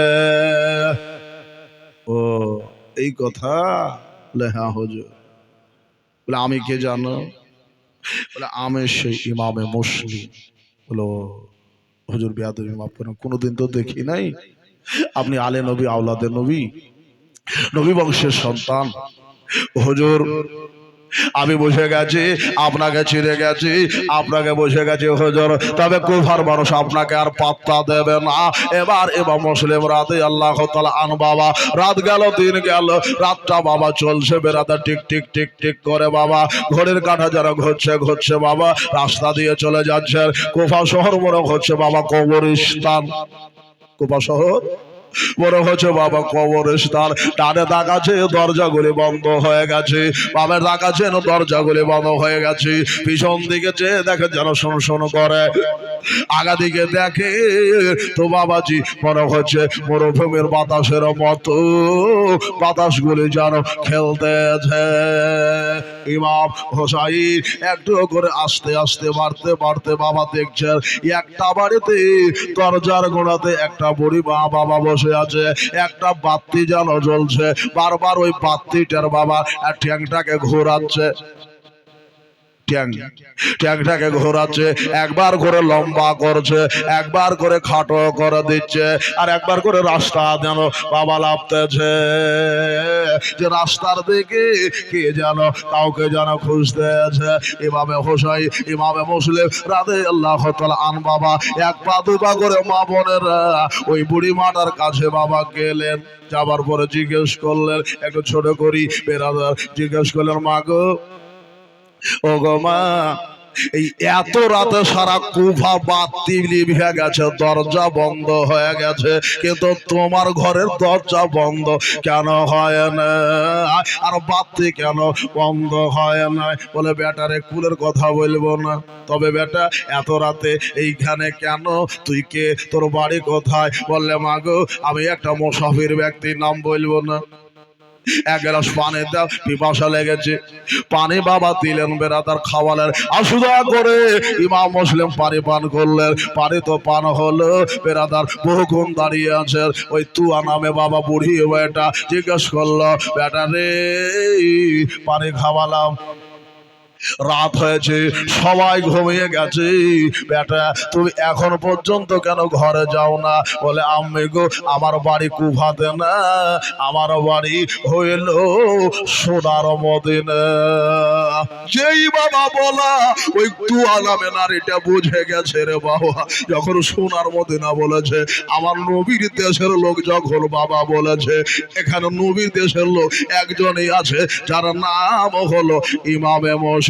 Speaker 1: ও এই কথা? বলে হ্যাঁ হুজুর। বলে আমি কে জানো? বলে আমি সেই ইমামে মুসলিম। বলো হুজুর বেয়াদবি মাফ করেন, কোনোদিন তো দেখি নাই আপনি আলে নবী আওলাদের নবী, নবী বংশের সন্তান। হুজুর আমি বুঝে গেছি, আপনাকে চিনে গেছি, আপনাকে বুঝে গেছি হুজুর, তবে কুফার মানুষ আপনাকে আর পাত্তা দেবে না। এবার মুসলিম রাতে আল্লাহ তাআলা আন বাবা, রাত গেল, দিন গেল, রাতটা বাবা চলছে বেড়াতে টিক টিক টিক টিক করে বাবা, ঘড়ির কাঁটা যারা ঘুরছে ঘুরছে বাবা, রাস্তা দিয়ে চলে যাচ্ছে। কুফা শহর মনে হচ্ছে বাবা কবরস্থান। কুফা শহর মনে হচ্ছে বাবা কবরস্থান। ডানে তাকাচ্ছে দরজাগুলি বন্ধ হয়ে গেছে, বামে তাকাচ্ছেন দরজাগুলি বন্ধ হয়ে গেছে, পিছন দিকে চেয়ে দেখে যেন শোন শোন করে, আগা দিকে দেখে তো বাবাজি মনে হচ্ছে মরুভূমির বাতাসের মতো বাতাসগুলি যেন খেলতেছে। ইমাম হোসাইন একটু করে আস্তে আস্তে বাড়তে বাড়তে বাবা দেখছেন একটা বাড়িতে দরজার গোড়াতে একটা বুড়ি মা বাবা বসে আছে, একটা বাতি যেন জ্বলছে, বারবার ওই বাতিটার বাবা ঠ্যাংটাকে ঘোরাচ্ছে, ট্যাংটাকে ঘোরাচ্ছে, একবার করে লম্বা করছে, একবার করে খাটো করে দিচ্ছে, আর একবার করে রাস্তা যেন বাবা লাপতেছে, যে রাস্তার দিকে কে যেন কাউকে যেন খুঁজতে আছে। ইমামে হোসাইন ইমামে মুসলিম রাদিয়াল্লাহু তাআলা আন বাবা এক পা দু পা করে মা বোনেরা ওই বুড়ি মাটার কাছে বাবা গেলেন। যাবার পরে জিজ্ঞেস করলেন, একটু ছোট করি বেরাদার, জিজ্ঞেস করলেন মা গো, ও গো মা, এই এত রাতে সারা কুফা বাতি নিভে গেছে, দরজা বন্ধ হয়ে গেছে, কিন্তু তোমার ঘরের দরজা বন্ধ কেন হয় না, আর বাতি কেন বন্ধ হয় না? বলে বেটারে কুলের কথা বলবো না, তবে বেটা এত রাতে এইখানে কেন, তুই কে, তোর বাড়ি কোথায়? বললে মা গো আমি একটা মুসাফির ব্যক্তির নাম বলবো না, এক গ্লাস পানি দাও, পিপাসা লেগেছে। পানি বাবা দিলেন, বেরাদার খাওয়ালেন, আসুদা করে ইমাম মুসলিম পানি পান করলেন। পানি তো পান হলো, বেরাদার বহুক্ষণ দাঁড়িয়ে আছে। ওই তুয়া নামে বাবা বুড়ি বেটা জিজ্ঞেস করলো, বেটা রে পানি খাওয়ালাম, রাত হয়েছে, সবাই ঘুমিয়ে গেছে, বেটা তুমি এখন পর্যন্ত কেন ঘরে যাও না? বলে আম্মি গো আমার বাড়ি কুফাতে না, আমার বাড়ি হইল সোনার মদিনা। যেই বাবা বলা ওই তুয়া নামে নারীটা বুঝে গেছে রে বাবা, যখন সোনার মদিনা বলেছে, আমার নবীর দেশের লোক যখন বাবা বলেছে, এখানে নবীর দেশের লোক একজনই আছে যার নাম হলো ইমামে মুসলিম।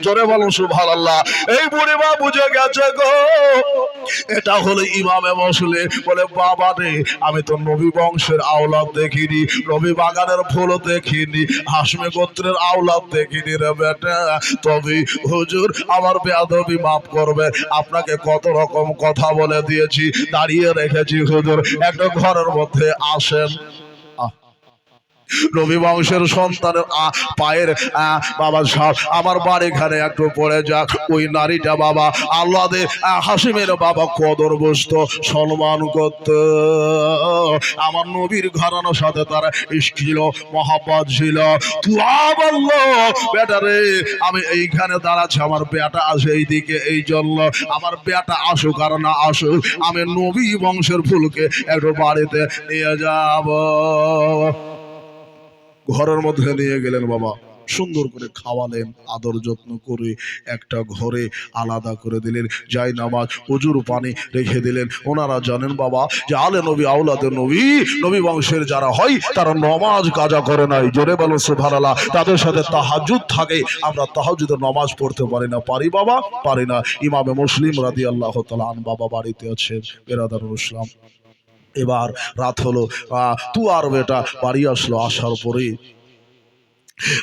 Speaker 1: জোরে বলুন সুবহানাল্লাহ। এই বুড়ি মা বুঝে গেছে গো, এটা হলো ইমামে মুসলিম। বলে বাবা রে আমি তো নবী বংশের আওলাদ দেখিনি, নবী বাগানের ফুল দেখিনি, হাশমি গোত্রের আওলাদ দেখিনি রে বেটা, তবে হুজুর আমার বেয়াদবি মাফ করবে, আপনাকে কত রকম কথা বলে দিয়েছি, দাঁড়িয়ে রেখেছি হুজুর, একটা ঘরের মধ্যে আসেন। নবী বংশের সন্তানের পায়ের বাবা সব আমার বাড়িখানে একটু পড়ে যাক। ওই নারীটা বাবা আল্লাহদের হাসিমের বাবা কদর বসত, সম্মান করত, আমার নবীর ঘরানোর সাথে তার ইশক ছিল, মহাব্বত ছিল। তুয়া বলল বেটা রে আমি এইখানে দাঁড়াচ্ছি, আমার বেটা আসে এইদিকে, এই জন্য আমার বেটা আসুক আর না আসুক আমি নবী বংশের ফুলকে একটু বাড়িতে নিয়ে যাব। ঘরের মধ্যে নিয়ে গেলেন বাবা, সুন্দর করে খাওয়ালেন, আদর যত্ন করে একটা ঘরে আলাদা করে দিলেন, যাই নামাজ উজুর পানি রেখে দিলেন। ওনারা জানেন বাবা যে আলে নবী আওলাদে নবী, নবী বংশের যারা হয় তারা নামাজ কাজা করে নাই, জোরে বলো সুবহানাল্লাহ। তাদের সাথে তাহাজ্জুদ থাকে, আমরা তাহাজ্জুদের নামাজ পড়তে পারি না, পারি বাবা? পারি না। ইমামে মুসলিম রাদিয়াল্লাহু তাআলা আন বাবা বাড়িতে আছেন, বেরাদারুল ইসলাম। এবার রাত হলো, তুয়ার বেটা বাড়ি আসলো, আসার পরে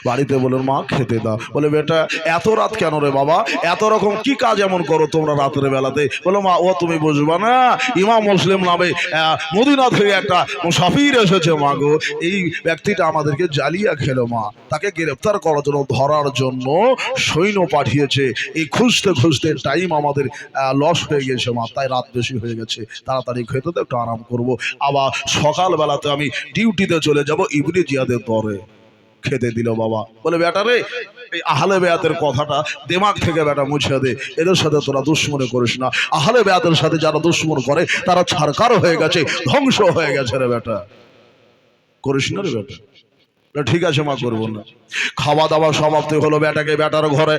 Speaker 1: বাড়িতে বললেন মা খেতে দাও। বলে বেটা এত রাত কেন রে বাবা, এত রকম কি কাজ এমন করো তোমরা রাতের বেলাতে? বলো মা ও তুমি বুঝবা না, ইমাম মুসলিম নামে মদিনা থেকে একটা মুসাফির এসেছে মা গো, এই ব্যক্তিটা আমাদেরকে জ্বালিয়া খেলো মা, তাকে গ্রেফতার করার জন্য ধরার জন্য সৈন্য পাঠিয়েছে, এই খুঁজতে খুঁজতে টাইম আমাদের লস হয়ে গেছে মা, তাই রাত বেশি হয়ে গেছে, তাড়াতাড়ি খেতে তো একটু আরাম করবো, আবার সকালবেলাতে আমি ডিউটিতে চলে যাব ইবনে জিয়াদের দরে। খেতে দিল বাবা। বলে বেটা রে, এই আহলে বেয়াতের কথাটা দিমাগ থেকে বেটা মুছে দে, এদের সাথে তোরা দুশ্মনী করিস না, আহলে বেয়াতের সাথে যারা দুশ্মন করে তারা ছারকার হয়ে গেছে, ধ্বংস হয়ে গেছে রে বেটা, করিস না রে বেটা। ঠিক আছে মা, করবো না। খাওয়া দাওয়া সমাপ্তি হলো, বেটাকে বেটার ঘরে,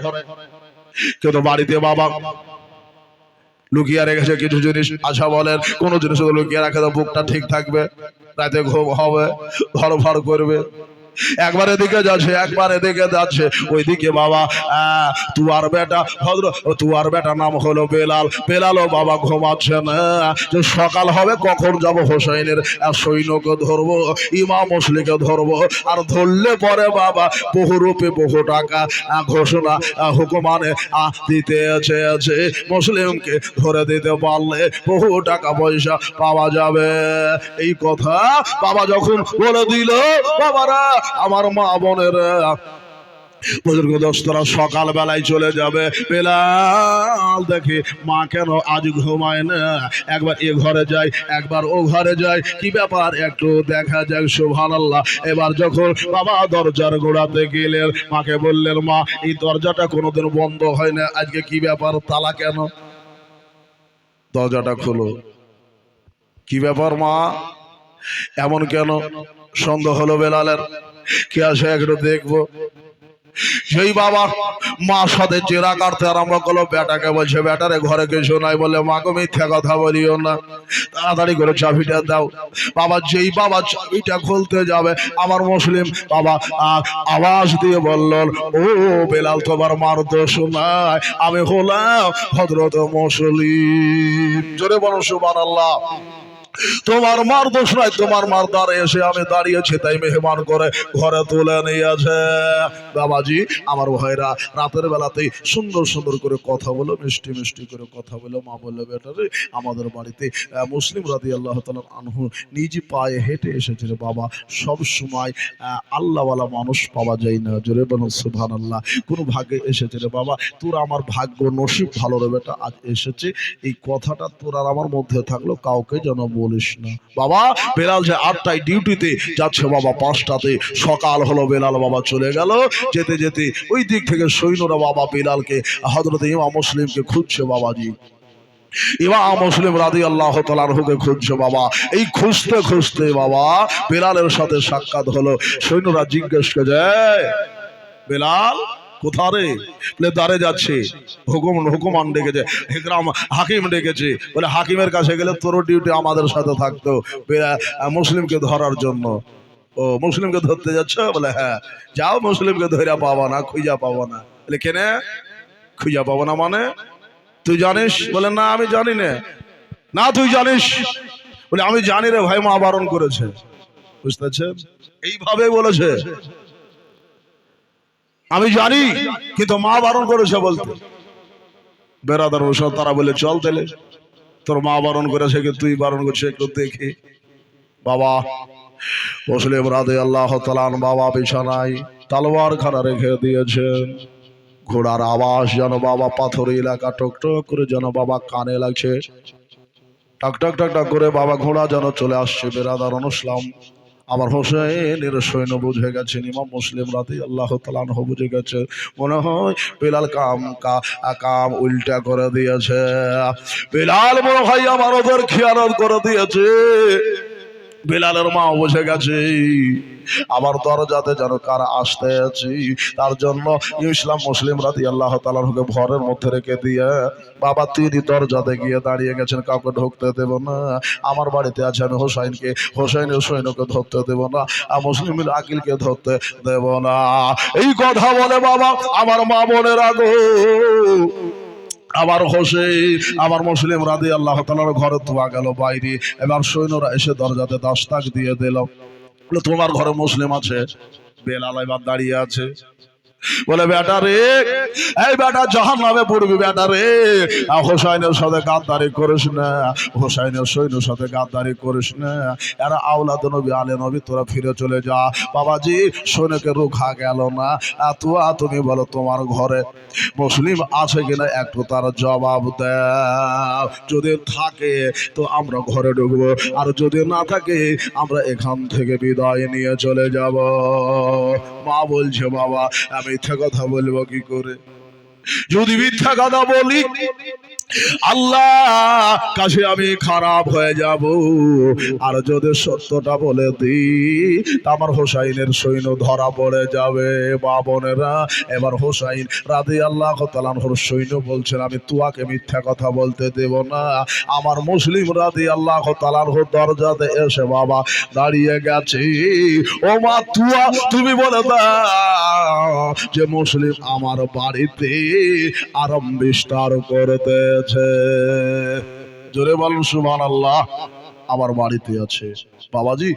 Speaker 1: কিন্তু বাড়িতে বাবা লুকিয়ে রেখেছে কিছু জিনিস। আশা বলেন কোন জিনিস লুকিয়ে রাখে তো বুকটা ঠিক থাকবে, রাতে ঘুম হবে, ধরফড় করবে, একবার এদিকে যাচ্ছে একবার এদিকে যাচ্ছে, ওইদিকে বাবা তুয়ার বেটা ভদ্র, তুয়ার বেটা নাম হলো বেলাল, বেলালও বাবা ঘুমাচ্ছে না, যে সকাল হবে কখন যাব হোসাইনের সৈন্যকে ধরবো, ইমাম মুসলিমকে ধরবো, আর ধরলে পরে বাবা বহু রূপে বহু টাকা ঘোষণা হুকুমানে দিতে আছে, মুসলিমকে ধরে দিতে পারলে বহু টাকা পয়সা পাওয়া যাবে। এই কথা বাবা যখন বলে দিল, বাবারা আমার মা বোনের বুজুর্গ দোস্তরা সকাল বেলায় চলে যাবে। বেলাল দেখে মা কেন আজ ঘুমায় না, একবার এ ঘরে যায় একবার ও ঘরে যায়, কি ব্যাপার একটু দেখা যাক, সুবহানাল্লাহ। এবার যখন বাবা দরজার গোড়াতে গেলেন, মাকে বললেন মা এই দরজাটা কোনোদিন বন্ধ হয় না, আজকে কি ব্যাপার, তালা কেন? দরজাটা খোলো। কি ব্যাপার মা, এমন কেন? সন্দেহ হলো বেলালের, কে আসে একটু দেখবো। সেই বাবা মা সাথে চেরা কাটতে আরম্ভ করলো, বেটাকে বলছে বেটারে ঘরে কিছু নাই, বলে মাকে মিথ্যা কথা বলিও না, তাড়াতাড়ি করে চাবিটা দাও। বাবা যেই বাবা চাবিটা খুলতে যাবে, আমার মুসলিম বাবা আওয়াজ দিয়ে বললেন, ও বেলাল তোমার মার দোষ নাই, আমি হলাম হযরত মুসলিম, জোরে বলো সুবহানাল্লাহ। তোমার মার দোষ নাই, তোমার মার দ্বারে এসে আমি দাঁড়িয়েছি, তাই মেহমান করে ঘরে তুলে নিয়েছে। বাবাজি আমার ভাইরা রাতের বেলাতেই সুন্দর সুন্দর করে কথা বলো, মিষ্টি মিষ্টি করে কথা বলো। মা বললো বেটা রে, আমাদের বাড়িতে মুসলিম রাদিয়াল্লাহু তাআলা আনহু নিজ পায়ে হেঁটে এসেছে রে বাবা, সব সময় আল্লাহওয়ালা মানুষ পাওয়া যায় না, জোরে বলো সুবহানাল্লাহ। কোন ভাগ্যে এসেছে রে বাবা, তোর আমার ভাগ্য নসিব ভালো রে বেটা, আজ এসেছে। এই কথাটা তোর আর আমার মধ্যে থাকলো, কাউকে যেন বলিস না। বাবা বেলাল যে 8টায় ডিউটিতে যাচ্ছে বাবা, 5টাতে সকাল হলো, বেলাল বাবা চলে গেল। যেতে যেতে ওই দিক থেকে সৈন্যরা বাবা বেলালকে হযরত ইমাম মুসলিমকে খুঁজছে বাবাজি, ইমাম মুসলিম রাদিয়াল্লাহু তাআলা আনহুকে খুঁজছে বাবা। এই খুঁজতে খুঁজতে বাবা বেলালের সাথে সাক্ষাৎ হলো। সৈন্যরা জিজ্ঞেস করে, বেলাল কোথারে? বলে দাঁড়ে যাচ্ছে, হুকুমান ডেকেছে, হেকরাম হাকিম ডেকেছে। বলে হাকিমের কাছে গেলে তোর ডিউটি আমাদের সাথে থাকতো, মুসলিমকে ধরার জন্য। ও মুসলিমকে ধরতে যাচ্ছ? বলে হ্যাঁ। যাও, মুসলিমকে ধরে পাবা না, খুঁজা পাবো না। বলে কেনে খুঁজা পাবো না মানে? তুই জানিস? বলে না আমি জানি না। না তুই জানিস? বলে আমি জানি রে ভাই, মা বারণ করেছে। বুঝতে পারছেন? এইভাবে বলেছে, আমি জানি কিন্তু মা বারণ করেছে বলতে। বেরাদার ওসব তারা বলে চল তাহলে, তোর মা বারণ করেছে কি তুই বারণ করছিস, একটু দেখি। বাবা মুসলিম রাদিয়াল্লাহু তাআলা আনহু বাবা বিছানায় তলোয়ার খানা রেখে দিয়েছেন। ঘোড়ার আওয়াজ যেন বাবা পাথর এলাকা টকটক করে যেন বাবা কানে লাগছে, টক টক টক টক করে বাবা ঘোড়া যেন চলে আসছে। বেরাদার ইসলাম আমার হোসেনের সৈন্য বুঝে গেছেন, ইমাম মুসলিম রাদিয়াল্লাহু তাআলা আনহু বুঝে গেছে, মনে হয় বেলাল কাম উল্টা করে দিয়েছে। বেলাল মনে হয় আমার ওদের খেয়ানত করে দিয়েছে। বেলালের মা বুঝে গেছে, আমার দরজাতে যেন কারা আসতে আছি, তার জন্য ইসলাম মুসলিম রাদিয়াল্লাহু তাআলা আনহুকে ঘরের মধ্যে রেখে দিয়ে বাবা তিনি দরজাতে গিয়ে দাঁড়িয়ে গেছেন, কাউকে ঢুকতে দেব না। আমার বাড়িতে আছে, আমি হোসাইনকে ধরতে দেব না, আর মুসলিমের আকিলকে ধরতে দেব না। এই কথা বলে বাবা আমার মা বোনের আগো, আমার হোসেন আমার মুসলিম রাদিয়াল্লাহু তাআলার ঘরে ধোয়া গেল বাইরে। এবার সৈন্যরা এসে দরজাতে দাস্তাক দিয়ে দিল, বলে তোমার ঘরে মুসলিম আছে। বেলাল এবার দাঁড়িয়ে আছে, বলে বেটা রে, এই বেটা জাহান্নামে পড়বি বেটা রে, হোসাইনের সাথে গাদ্দারি করিস না, হোসাইনের সৈন্যের সাথে গাদ্দারি করিস না, এরা আওলাদ নবী আলে নবী, তোরা ফিরে চলে যা। বাবাজি সৈন্যকে রোখা গেল না। তুমি বলো তোমার ঘরে মুসলিম আছে কিনা একটু তার জবাব দাও। যদি থাকে তো আমরা ঘরে ঢুকবো, আর যদি না থাকে আমরা এখান থেকে বিদায় নিয়ে চলে যাব। মা বলছে বাবা আমি মিথ্যা কথা বলবো কি করে? যদি মিথ্যা কথা বলি আল্লাহ কাছে আমি খারাপ হয়ে যাব, আর যদি সত্যটা বলে দিই তা আমার হোসাইনের সৈন্য ধরা পড়ে যাবে। বাবনেরা এবার হোসাইন রাদিয়াল্লাহু তাআলা আনহুর সৈন্য বলছেন আমি তুয়াকে মিথ্যা কথা বলতে দেব না। আমার মুসলিম রাদিয়াল্লাহু তাআলা আনহুর দরজাতে এসে বাবা দাঁড়িয়ে গেছে। ও মা তুয়া তুমি বলে দাও যে মুসলিম আমার বাড়িতে আরাম বিস্তার করতেছে। জোরে বলুন সুবহানাল্লাহ। আমার বাড়িতে আছে বাবাজি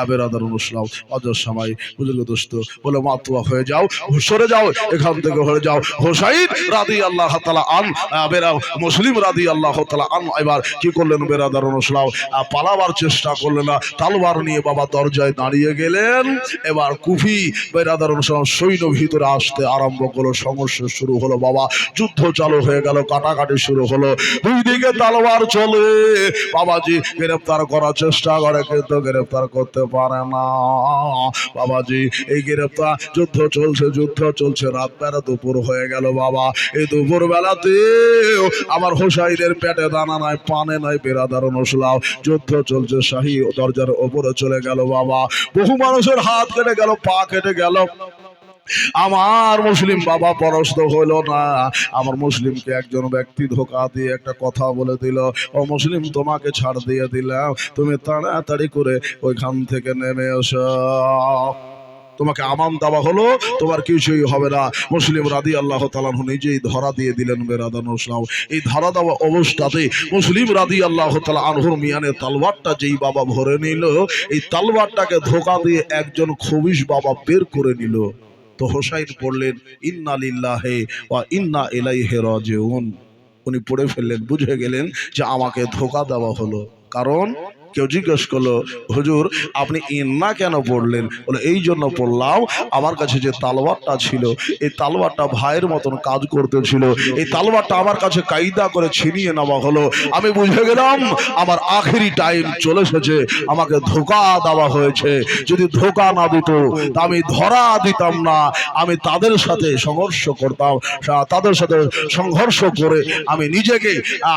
Speaker 1: বেরাদার অনুষ্ঠান অজর সময় বুজুর্গ দোস্ত বলে মা তুয়া হয়ে যাও, সরে যাও এখান থেকে, হয়ে যাও। হোসাইন রাদিয়াল্লাহু তাআলা আন বেরা মুসলিম রাদিয়াল্লাহু তাআলা আন এবার কি করলেন বেরাদার অনুষ্ঠান, পালাবার চেষ্টা করলেন না, তলোয়ার নিয়ে বাবা দরজায় দাঁড়িয়ে গেলেন। এবার কুফি বেরাদার অনুষ্ঠান সৈন্য ভিতরে আসতে আরম্ভ করলো, সমস্যা শুরু হলো বাবা, যুদ্ধ চালু হয়ে গেল, কাটাকাটি শুরু হলো, দুই দিকে তলোয়ার চলে। বাবাজি গ্রেফতার করার চেষ্টা করে কিন্তু গ্রেফতার করতে পারে না। বাবাজি এই গ্রেফতার যুদ্ধ চলছে রাত বেলা দুপুর হয়ে গেল বাবা। এই দুপুর বেলাতে আমার হোসাইনের পেটে দানা নাই, পানে নাই, বেরাদার নসলাও যুদ্ধ চলছে, শাহী দরজার ওপরে চলে গেল বাবা। বহু মানুষের হাত কেটে গেল, পা কেটে গেল, আমার মুসলিম বাবা পরাস্ত হইল না। আমার মুসলিমকে একজন ব্যক্তি ধোকা দিয়ে একটা কথা বলে দিল, ও মুসলিম তোমাকে ছাড় দিয়ে দিলাম, তুমি তাড়াতাড়ি করে ওইখান থেকে নেমে এসো, তোমাকে আমান দেওয়া হলো, তোমার কিছুই হবে না। মুসলিম রাদিয়াল্লাহু তাআলা আনহু নিজেই ধরা দিয়ে দিলেন বেরাদার ইসলাম। এই ধরা দেওয়া অবস্থাতে মুসলিম রাদিয়াল্লাহু তাআলা আনহুর মিয়ানের তলোয়ারটা যেই বাবা ভরে নিল, এই তলোয়ারটাকে ধোকা দিয়ে একজন খবিশ বাবা বের করে নিল। তো হোসাইন পড়লেন ইন্না লিল্লাহি ওয়া ইন্না ইলাইহি রাজিউন। উনি পড়ে ফেললেন, বুঝে গেলেন যে আমাকে ধোকা দেওয়া হলো। কারণ কেউ জিজ্ঞেস করলো হুজুর আপনি ইন্না কেন পড়লেন? বলে এই জন্য পড়লাম, আমার কাছে যে তালোয়ারটা ছিল এই তালোয়ারটা ভাইয়ের মতন কাজ করতেছিল, এই তালোয়ারটা আমার কাছে কায়দা করে ছিনিয়ে নেওয়া হলো। আমি বুঝে গেলাম আমার আখেরি টাইম চলে এসেছে, আমাকে ধোকা দেওয়া হয়েছে। যদি ধোকা না দিত তা আমি ধরা দিতাম না, আমি তাদের সাথে সংঘর্ষ করতাম, তাদের সাথে সংঘর্ষ করে আমি নিজেকে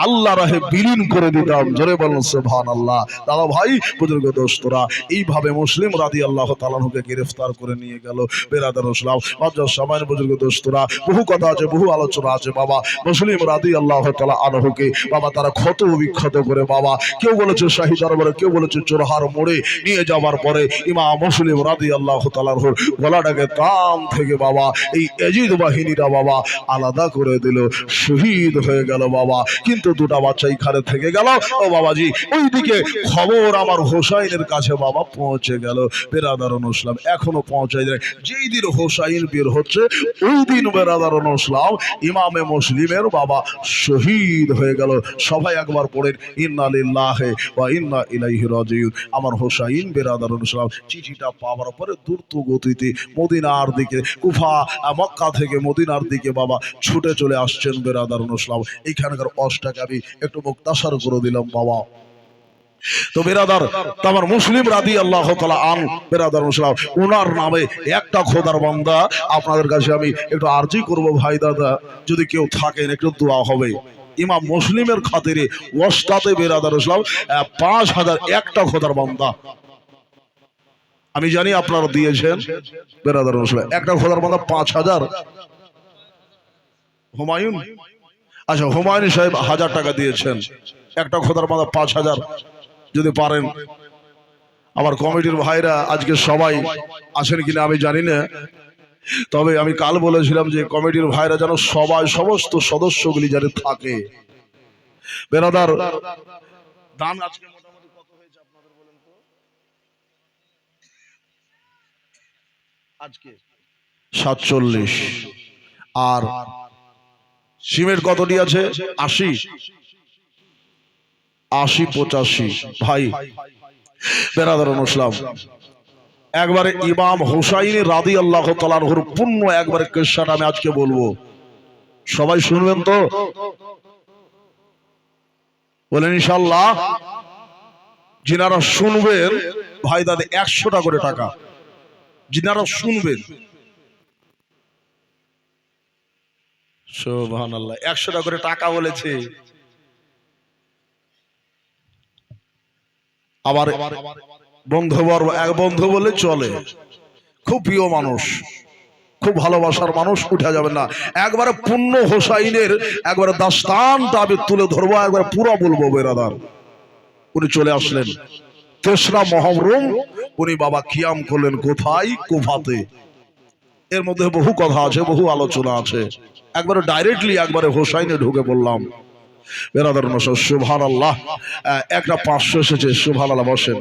Speaker 1: আল্লাহ রাহে বিলীন করে দিতাম। জোরে বলুন সুবহানাল্লাহ। দাদা ভাই বুজুর্গ দোস্তরা, এইভাবে মুসলিম রাদিয়াল্লাহু তাআলা আনহুকে গ্রেফতার করে নিয়ে গেল বেরাদার ইসলাম। বাজার সময় বুজুর্গ দোস্তরা বহু কথা আছে, বহু আলোচনা আছে বাবা। মুসলিম রাদিয়াল্লাহু তাআলা আনহুকে বাবা তারা ক্ষত বিক্ষত করে বাবা, কেউ বলেছে শাহী দরবারে, কেউ বলেছে চোরহার মোড়ে নিয়ে যাওয়ার পরে ইমাম মুসলিম রাদিয়াল্লাহু তাআলা আনহুর গলাটাকে কান থেকে বাবা এই এজিদ বাহিনীরা বাবা আলাদা করে দিল, শহীদ হয়ে গেল বাবা। কিন্তু দুটা বাচ্চা এখানে থেকে গেল। ও বাবাজি ওইদিকে খবর আমার হোসাইনের কাছে বাবা পৌঁছে গেল বেরাদার ইসলাম, এখনো পৌঁছায় যায়। যেই দিন হোসাইন বের হচ্ছে ওই দিন বেরাদার ইসলাম ইমামে মুসলিমের বাবা শহীদ হয়ে গেল। সবাই একবার পড়েন ইন্না লিল্লাহি ওয়া ইন্না ইলাইহি রাজিউন। আমার হোসাইন বেরাদার ইসলাম চিঠিটা পাওয়ার পরে দ্রুত গতিতে মদিনার দিকে, কুফা মক্কা থেকে মদিনার দিকে বাবা ছুটে চলে আসছেন বেরাদার ইসলাম। এইখানকার অষ্টাকে আমি একটু মুক্তাসার করে দিলাম বাবা। তো বেরাদার আমার মুসলিম রাদিয়াল্লাহু তাআলা আন বেরাদার মুসলিম ওনার নামে একটা খোদার বান্দা আপনাদের কাছে আমি একটু আরজি করব ভাই দাদা, যদি কেউ থাকেন একটু দোয়া হবে। ইমাম মুসলিমের খাতিরে ওস্তাদে বেরাদার ইসলাম 5000 একটা খোদার বান্দা আমি জানি আপনারা দিয়েছেন বেরাদার মুসলিম। একটা খোদার মাথা 5,000। হুমায়ুন, আচ্ছা হুমায়ুন সাহেব 1,000 টাকা দিয়েছেন। একটা খোদার মাথা 5,000 যদি পারেন। আমার কমিটির ভাইরা আজকে সবাই আছেন কিনা আমি জানি না, তবে আমি কাল বলেছিলাম যে কমিটির ভাইরা যেন সবাই সমস্ত সদস্যগুলি যেন থাকে। বেরাদার দান আজকে মোটামুটি কত হয়েছে আপনাদের বলেন তো? আজকে 47। আর সিমেন্ট কতটি আছে? 80। 80 85 ভাই বেরাদার মুসলিম। একবারে ইমাম হুসাইন রাদিয়াল্লাহু তাআলা আনহুর পূর্ণ একবারে কিসসাটা আমি আজকে বলবো, সবাই শুনবেন তো? বলেন ইনশাআল্লাহ। যিনারা শুনবেন ভাই দাদা 100টা করে টাকা, যিনারা শুনবেন। সুবহানাল্লাহ, 100টা করে টাকা বলেছে। আবার বন্ধুবর্গ, এক বন্ধু বলে চলে, খুব প্রিয় মানুষ, খুব ভালোবাসার মানুষ, উঠা যাবে না। একবারে পূর্ণ হোসাইনের একবারে দাস্তানটা আমি তুলে ধরবো, একবারে পুরো বলবো বেরাদার। উনি চলে আসলেন 3রা মুহররম, উনি বাবা কিয়াম করলেন কোথায়? কুফাতে। এর মধ্যে বহু কথা আছে, বহু আলোচনা আছে। একবারে ডাইরেক্টলি একবারে হোসাইনে ঢুকে বললাম বেরাদার নসর। সুবহানাল্লাহ। একটা 500 এসেছে। সুবহানাল্লাহ। বসেন,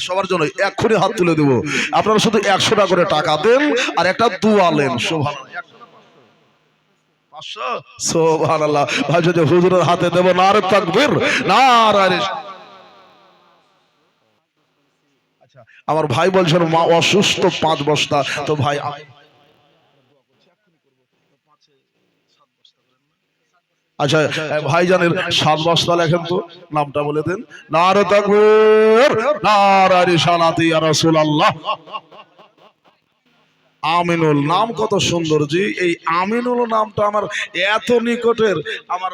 Speaker 1: সবার জন্য এক্ষুনি হাত তুলে দেব। আপনারা শুধু 100টা করে টাকা দেন আর একটা দোয়া নেন। সুবহানাল্লাহ। 500। সুবহানাল্লাহ। ভাই যদি হুজুরের হাতে দেব, নারে তাকবীর, নারে। আচ্ছা, আমার ভাই বলছেন মা অসুস্থ, 5 বস্তা। তো ভাই আচ্ছা ভাইজানের 7 বস্তা লেখেন তো, নামটা বলে দেন। নারে তাকবীর, নারে রিসালাতি ইয়া রাসূলুল্লাহ। আমিনুল নাম কত সুন্দর জি। এই আমিনুল নামটা আমার এত নিকটের। আমার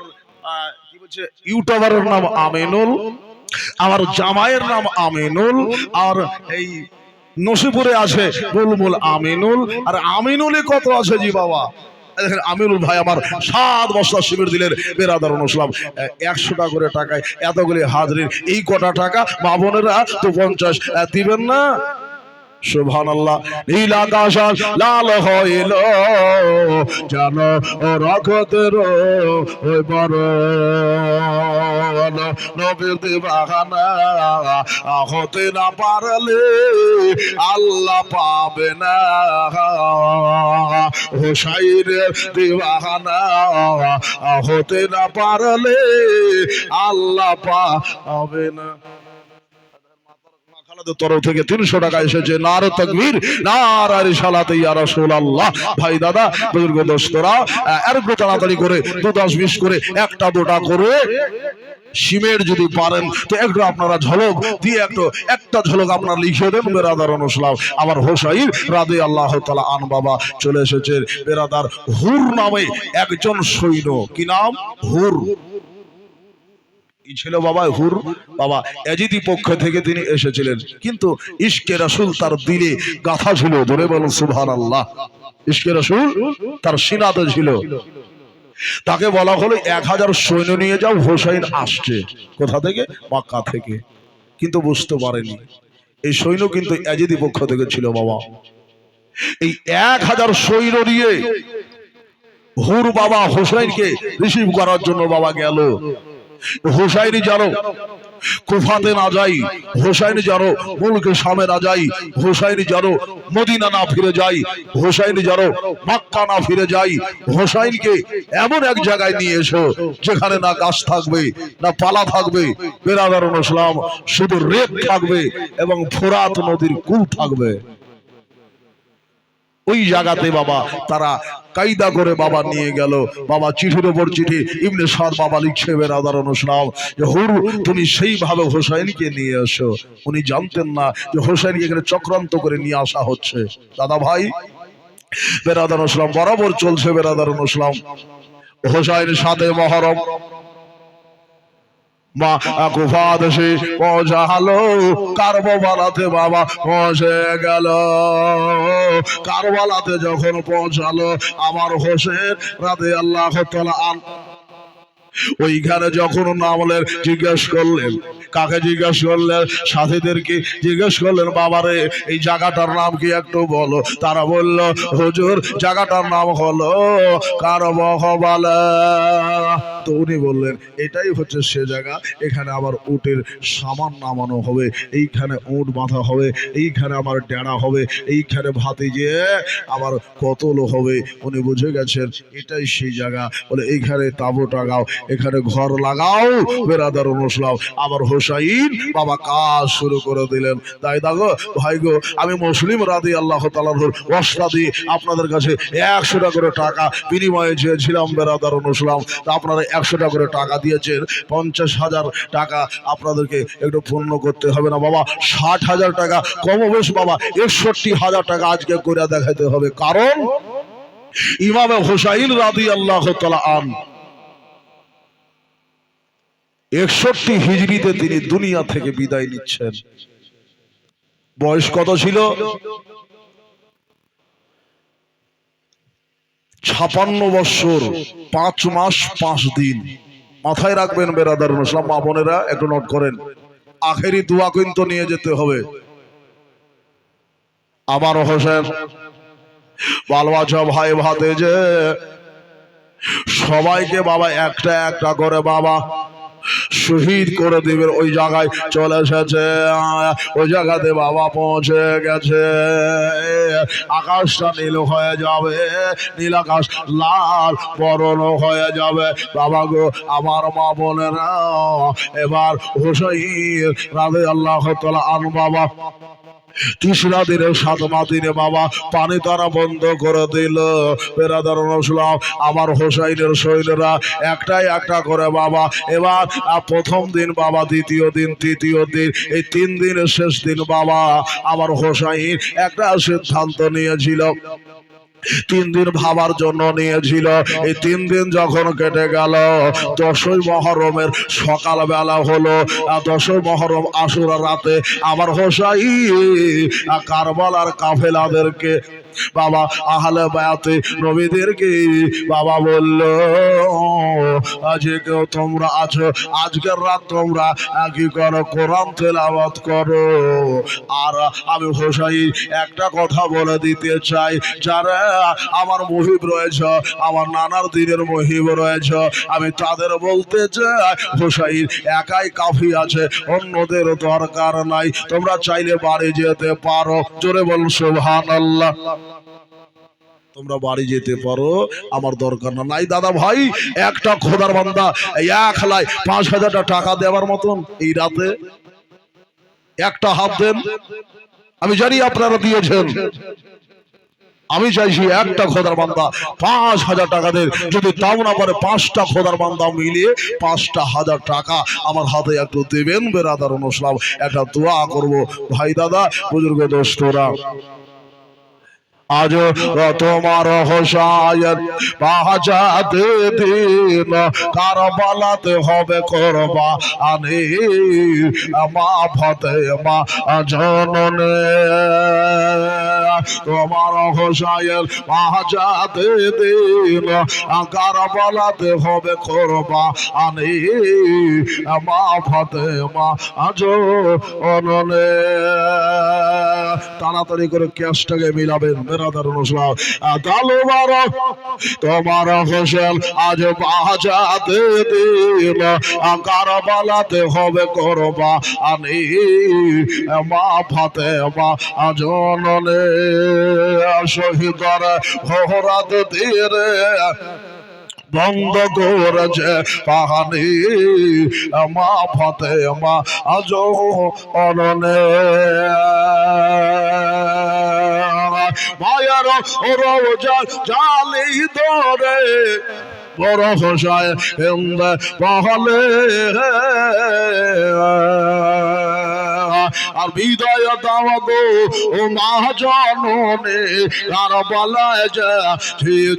Speaker 1: কি বলছে, ইউটিউবারের নাম আমিনুল, আমার জামাইয়ের নাম আমিনুল, আর এই নসিপুরে আছে বুলবুল আমিনুল, আর আমিনুলই কত আছে জি বাবা। দেখেন আমিনুল ভাই আমার 7 বস্তা শিবির দিলেন বেরাদার মুসলিম। 100টা করে টাকায় এতগুলি হাজরির, এই কটা টাকা মা বোনেরা তো 50 দিবেন না? সুবহানাল্লাহ। নীল আকাশ লাল হইল যেন রক্তের ওই বরণ, নবীর দিবানা হতে না পারলে আল্লাহ পাবে না, হুসাইনের দিবানা হতে না পারলে আল্লাহ পাবে না। তরফ থেকে 300 টাকা এসেছে। নারে তাকবীর, নারে রিসালাতি ইয়া রাসূলুল্লাহ। ভাই দাদা বুজুর্গ দোস্তরা, একটু তাড়াতাড়ি করে 2-10-20 করে, একটা দুটা করে সিমের যদি পারেন তো একটু আপনারা ঝলক দিয়ে একটা ঝলক আপনারা লিখে দেন বেরাদার মুসলিম। আমার হোসাইন রাদিয়াল্লাহু তাআলা আন বাবা চলে এসেছেন। বেরাদার হুর নামে একজন সৈন্য, কি নাম? হুর ছিল বাবা। হুর বাবা এজিদি পক্ষ থেকে তিনি এসেছিলেন, কিন্তু ইশকে রাসূল তার দিলে গাথা ছিল। ধরে বলুন সুবহানাল্লাহ। ইশকে রাসূল তার সিনাতে ছিল। তাকে বলা হলো 1000 সৈন্য নিয়ে যাও, হোসাইন আসছে। কোথা থেকে? মক্কা থেকে। কিন্তু বুঝতে পারেনি এই সৈন্য কিন্তু এজিদি পক্ষ থেকে ছিল বাবা। এই 1000 সৈন্য নিয়ে হুর বাবা হোসাইনকে রিসিভ করার জন্য বাবা গেল। হোসাইনি জানো কুফাতে না যাই, হোসাইনি জানো মুলকে শামে না যাই, হোসাইনি জানো মদিনা না ফিরে যাই, হোসাইনি জানো মক্কা না ফিরে যাই, হোসাইনকে এমন এক জায়গায় নিয়ে এসো যেখানে না গাছ থাকবে, না পালা থাকবে, বেরাদার মুসলিম, শুধু রেত থাকবে এবং ফোরাত নদীর কূল থাকবে। ওই জায়গাতে বাবা তারা কায়দা করে বাবা নিয়ে গেল। বাবা চিঠির উপর চিঠি ইবনে সাদ বাবা লিখছে বেরাদার মুসলিম যে হুর তুমি সেইভাবে হোসাইনকে নিয়ে এসো। উনি জানতেন না যে হোসাইনকে এখানে চক্রান্ত করে নিয়ে আসা হচ্ছে। দাদা ভাই বেরাদার মুসলিম বরাবর চলছে বেরাদার মুসলিম। হোসাইন 7 মুহররম মা কুফা দেশে পৌঁছালো, কারবালাতে বাবা পৌঁছে গেল। কারবালাতে যখন পৌঁছালো আমার হোসেন রাদিয়াল্লাহু তাআলা আনহু ওইখানে যখন নামলেন, জিজ্ঞেস করলেন, কাকে জিজ্ঞেস করলেন? সাথীদেরকে জিজ্ঞেস করলেন, বাবারে এই জায়গাটার নাম কি একটু বলো। তারা বলল, হুজুর জায়গাটার নাম হলো কারবালা। তো উনি বললেন, এটাই হচ্ছে সে জায়গা, এখানে আবার উটের সামান নামানো হবে, এইখানে উট বাঁধা হবে, এইখানে আমার ডেরা হবে, এইখানে ভাতিজে আবার কতল হবে। উনি বুঝে গেছেন এটাই সেই জায়গা। বলে এইখানে তাঁবু টাঙাও, এখানে ঘর লাগাও বেরাদার মুসলাম। আবার হোসাইন বাবা কাজ শুরু করে দিলেন। তাই দেখো ভাই গো, আমি মুসলিম রাদিয়াল্লাহু তাআলার ওয়াস্তাদি আপনাদের কাছে 100 টাকা করে টাকা বিনিময়ে চেয়েছিলাম বেরাদার মুসলাম। তা আপনারা 100 টাকা করে টাকা দিয়েছেন, 50,000 টাকা আপনাদেরকে একটু পূর্ণ করতে হবে না বাবা? 60,000 টাকা কমবেশ বাবা, 61,000 টাকা আজকে করে দেখাতে হবে। কারণ ইমামে হোসাইন রাদিয়াল্লাহু তাআলা আনহু 61 হিজরিতে তিনি দুনিয়া থেকে বিদায় নিচ্ছেন। বয়স কত ছিল? 56 বৎসর 5 মাস 5 দিন। মাথায় রাখবেন বেরাদার মুসলিম মা বোনেরা, একটু নোট করেন। আখেরি দোয়া কিন্তু নিয়ে যেতে হবে। আমার হোসেন বালবাচা ভাই ভাতে যে সবাইকে বাবা একটা একটা করে বাবা শহীদ করে দিবেন। ওই জায়গায় চলে এসেছে, ওই জায়গাতে বাবা পৌঁছে গেছে। আকাশটা নীল হয়ে যাবে, নীল আকাশ লাল বরণ হয়ে যাবে। বাবা গো আমার মা বোনেরা, এবার হোসাইন রাদিয়াল্লাহু তাআলা আনহু বাবা 3রা দিনে 7মা দিনে বাবা পানি তারা বন্ধ করে দিল। বেরাদার মুসলিম আমার হোসাইনের সৈন্যরা একটাই একটা করে বাবা এবার প্রথম দিন বাবা, দ্বিতীয় দিন, তৃতীয় দিন, এই 3 দিনের শেষ দিন বাবা আমার হোসাইন একটা সিদ্ধান্ত নিয়েছিল। 3 দিন ভাবার জন্য নিয়েছিল। এই 3 দিন যখন কেটে গেল, 10ই মুহররমের সকাল বেলা হলো। 10ই মুহররম আশুরা রাতে আমার হোসাইন কারবালার কাফেলাদেরকে বাবা আহলে বায়াতে নবীদেরকে বাবা বলল, আজকে তোমরা আছো, আজকের রাত তোমরা কি করো? কোরআন তেলাওয়াত করো। আর আমি হোসাইন একটা কথা বলে দিতে চাই, যারা আমার মুহিব রয়েছে, আমার নানার দিনের মুহিব রয়েছে, আমি তাদের বলতে চাই হোসাইন একাই কাফি আছে, অন্যদের দরকার নাই। তোমরা চাইলে বাড়ি যেতে পারো। জোরে বল সুবহানাল্লাহ। তোমরা বাড়ি যেতে পারো, আমার দরকার নাই। দাদা ভাই, একটা খোদার বান্দা এক হালায় 5,000 টাকা দেওয়ার মতন এই রাতে একটা হাত দেন। আমি জানি আপনারা দিয়েছেন, আমি চাইছি একটা খোদার বান্দা 5,000 টাকা দেন। যদি তাও না পারে 5টা খোদার বান্দা মিলিয়ে 5,000 টাকা আমার হাতে একটু দেবেন বেরাদার মুসলিম। একটা দোয়া করব ভাই দাদা বুজুর্গ দোস্তরা। আজ তোমার হোসাইন বাজাতে দিন কারবালাতে হবে কোরবানি, মা ফাতেমা জননে। তোমার হোসাইন বাজাতে দিন কারবালাতে হবে কোরবানি, মা ফাতেমা জননে। তাড়াতাড়ি করে ক্যাশটাকে মিলাবেন বেরাদার মুসলিম। তোমার হোসেন আজ বাজাতে দিন কারবালাতে হবে কোরবানি, মা ফাতেমা জননে। শহীদর ভোরাত দিয়ে বন্ধ করেছে পাহানি, মা ফাতেমা জননে। মায়ের রোজা জালি ধরে বড় হোসাইন পহলে আর বিদায় দাও গো ও মা জননী কারবালায় যে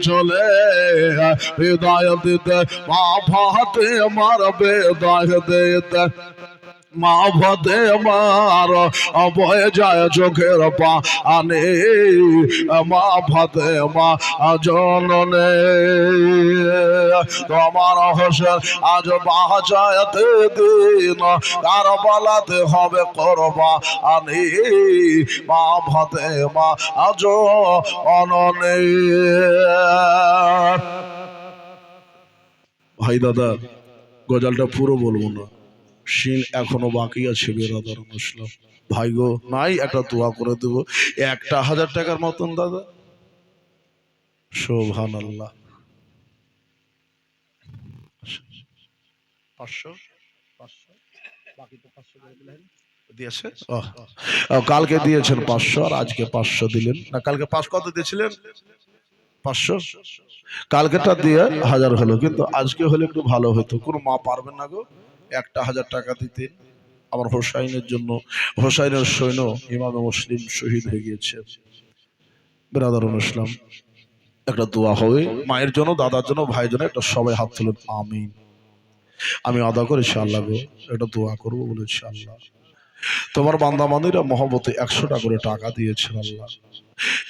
Speaker 1: চলে বিদায় দিতে মা ফাতেমার বিদায় দিতে মা ভাতে আমার বয়ে যায় চোখের পানি মা ভাতে মা জননে তোমার হোসেন আজ বাঁচাতে দিন কারবালাতে হবে করবা আনি মা ভাতে মা আজ অননে। ভাই দাদা গজলটা পুরো বলবো না, শিন এখনো বাকি আছে বেরাদার মুসলিম ভাই গো, নাই একটা দোয়া করে দেব 1000 টাকার মতন দাদা। সুবহানাল্লাহ। 500 বাকি তো 500 দিয়েছে। কালকে দিয়েছেন 500 আর আজকে 500 দিলেন না, কালকে 5 কত দিয়েছিলেন 500, কালকেটা দিয়ে 1000 হলো, কিন্তু আজকে হলে একটু ভালো হতো। কোনো মা পারবেন না গো 1000 টাকা দিতে? আমার হোসাইনের জন্য, হোসাইনের সৈন্য ইমামে মুসলিম শহীদ হয়ে গিয়েছে। ব্রাদারুল ইসলাম একটা দোয়া হবে মায়ের জন্য, দাদার জন্য, ভাইয়ের জন্য, একটা সবাই হাত তুলুন আমিন। আমি আদা করেছি আল্লাহ গো, এটা দোয়া করবো বলেছি আল্লাহ। তোমার বান্দা বান্দিরা মহব্বতে 100 টাকা করে টাকা দিয়েছেন আল্লাহ।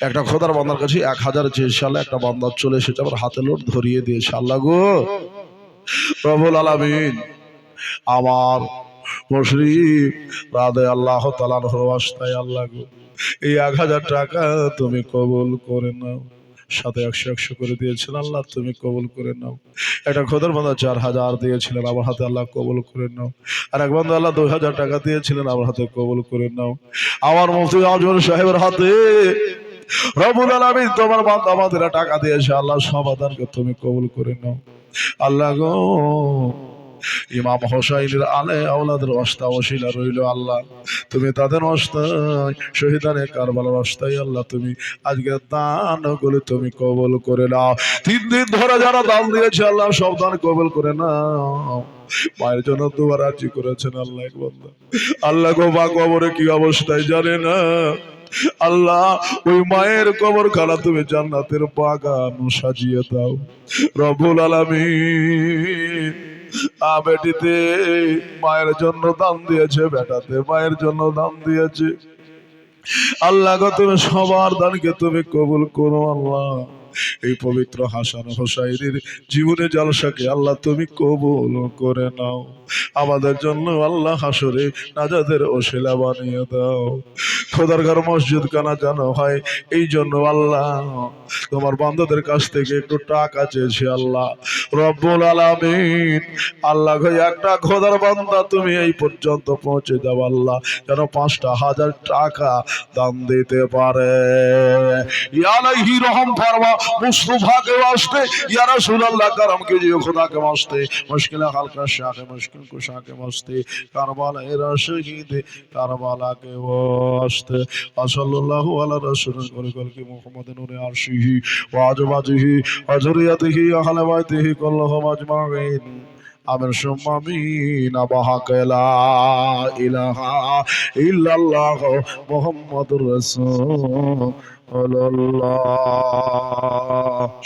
Speaker 1: একটা খোদার বান্দার কাছে 1000 যে সালে একটা বান্দার চলে এসেছে, আমার হাতে লোট ধরিয়ে দিয়েছে আল্লাহ গো রব্বুল আলামিন। আমার মুশরিক রাদে আল্লাহ তাআলার ওয়াস্তায় আল্লাহ গো এই 1000 টাকা তুমি কবুল করে নাও। সাথে 100 করে দিয়েছেন আল্লাহ, তুমি কবুল করে নাও। একটা খোদার বান্দা 4000 দিয়েছিলেন, আমার হাতে আল্লাহ কবুল করে নাও। আর এক বান্দা আল্লাহ 2000 টাকা দিয়েছিলেন, আমার হাতে কবুল করে নাও। আমার মুফতি আজমল সাহেবের হাতে রব্বুল আলামিন তোমার বান্দা আমাদের টাকা দিয়েছে আল্লাহ, সমাধানকে তুমি কবুল করে নাও আল্লাহ গো। ইমাম হোসাইনের আলে আওলাদের ওয়াস্তা ওসিলা রইল আল্লাহ, তুমি তাদের ওয়াস্তায় শহীদানে কারবালার ওয়াস্তায় আল্লাহ তুমি আজকে দানগুলো তুমি কবুল করে নাও। 3 দিন ধরে যারা দান দিয়েছে আল্লাহ সব দান কবুল করে নাও। মায়ের জন্য দুবার আরজি করেছেন আল্লাহ এক বান্দা, আল্লাহ গো মা কবরে কি অবস্থায় জানে না আল্লাহ, ওই মায়ের কবর খানা তুমি জান্নাতের বাগান সাজিয়ে দাও রব্বুল আলামিন। বেটিতে মায়ের জন্য দাম দিয়েছে, বেটাতে মায়ের জন্য দাম দিয়েছে আল্লাহ গো, তুমি সবার দানকে তুমি কবুল করো আল্লাহ। এই পবিত্র হাসান হোসাইনের জীবনে জলসাকে আল্লাহ তুমি কবুল করে নাও। আমাদের জন্য আল্লাহ হাসরে নাজাতের ওসিলা বানিয়ে দাও। খোদার ঘর মসজিদ কানা জানো হয়, এই জন্য আল্লাহ তোমার বান্দাদের কাছ থেকে একটু টাকা চেয়েছি আল্লাহ রব্বুল আলামিন। আল্লাহ গো একটা খোদার বান্দা তুমি এই পর্যন্ত পৌঁছে দাও আল্লাহ, যেন 5,000 টাকা দান দিতে পারে। ইয়া আলাইহি রহম ফরমা मुस्तफा के वास्ते या रसूल अल्लाह करम कीजिए खुदा के वास्ते, मुश्किल हल का शाह मुश्किल कुशा के वास्ते, करबला शहीद करबला के वास्ते, सल्लल्लाहु अला रसूल की मुहम्मद नूर अर्शिही व अजवाजिही व जुरियतिही अहले बैतिही कुल्लुहुम अजमाइन आमिन सुम्मा आमीन। बहक ला इलाहा इल्लल्लाह मुहम्मदुर रसूल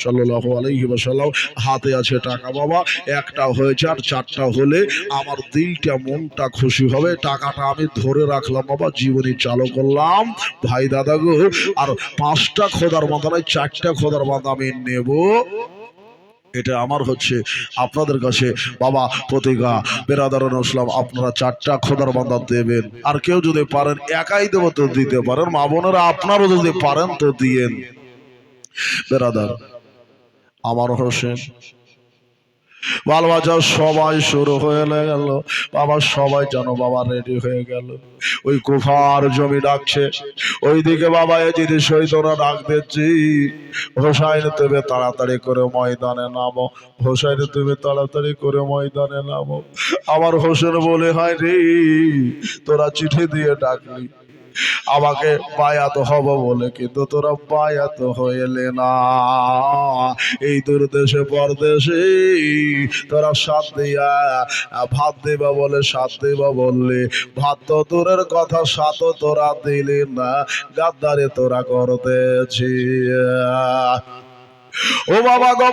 Speaker 1: সাল্লাল্লাহু আলাইহি ওয়াসাল্লাম। হাতে আছে টাকা বাবা, একটা হয়েছে আর 4টা হলে আমার দিলটা মনটা খুশি হবে। টাকাটা আমি ধরে রাখলাম বাবা, জীবনী চালু করলাম ভাই দাদা গো। আর 5টা খোদার মাথায় 4টা খোদার মাথা আমি নেব, এটা আমার হচ্ছে আপনাদের কাছে বাবা প্রতিজ্ঞা। বেরাদারুল ইসলাম আপনারা 4টা খোদার বান্দা দেবেন, আর কেউ যদি পারেন একাই দেব তো দিতে পারেন, মা বোনেরা আপনারও যদি পারেন তো দিয়েন। বেরাদার আমার হোসেন বাল বাচ্চা সবাই শুরু হয়ে গেল বাবা, সবাই যেন বাবা রেডি হয়ে গেল। ওই কুফার জমি ডাকছে, ওইদিকে বাবা এজিদি শহীদরা ডাক দিচ্ছি, হোসাইন তুমি তাড়াতাড়ি করে ময়দানে নামো, হোসাইন তুমি তাড়াতাড়ি করে ময়দানে নামো। আমার হোসেন বলে হয় রে তোরা চিঠি দিয়ে ডাকলি, আমাকে বায়াত হব বলে, কিন্তু তোরা বায়াত হইলে না। এই দূরদেশে পরদেশে তোরা সাথ দিয়া ভাত দেবা বলে সাথ দেবা বললে, ভাত তো দূরের কথা, সাথও তোরা দিলি না, গাদ্দারে তোরা করতেছি। ও বাবা গো,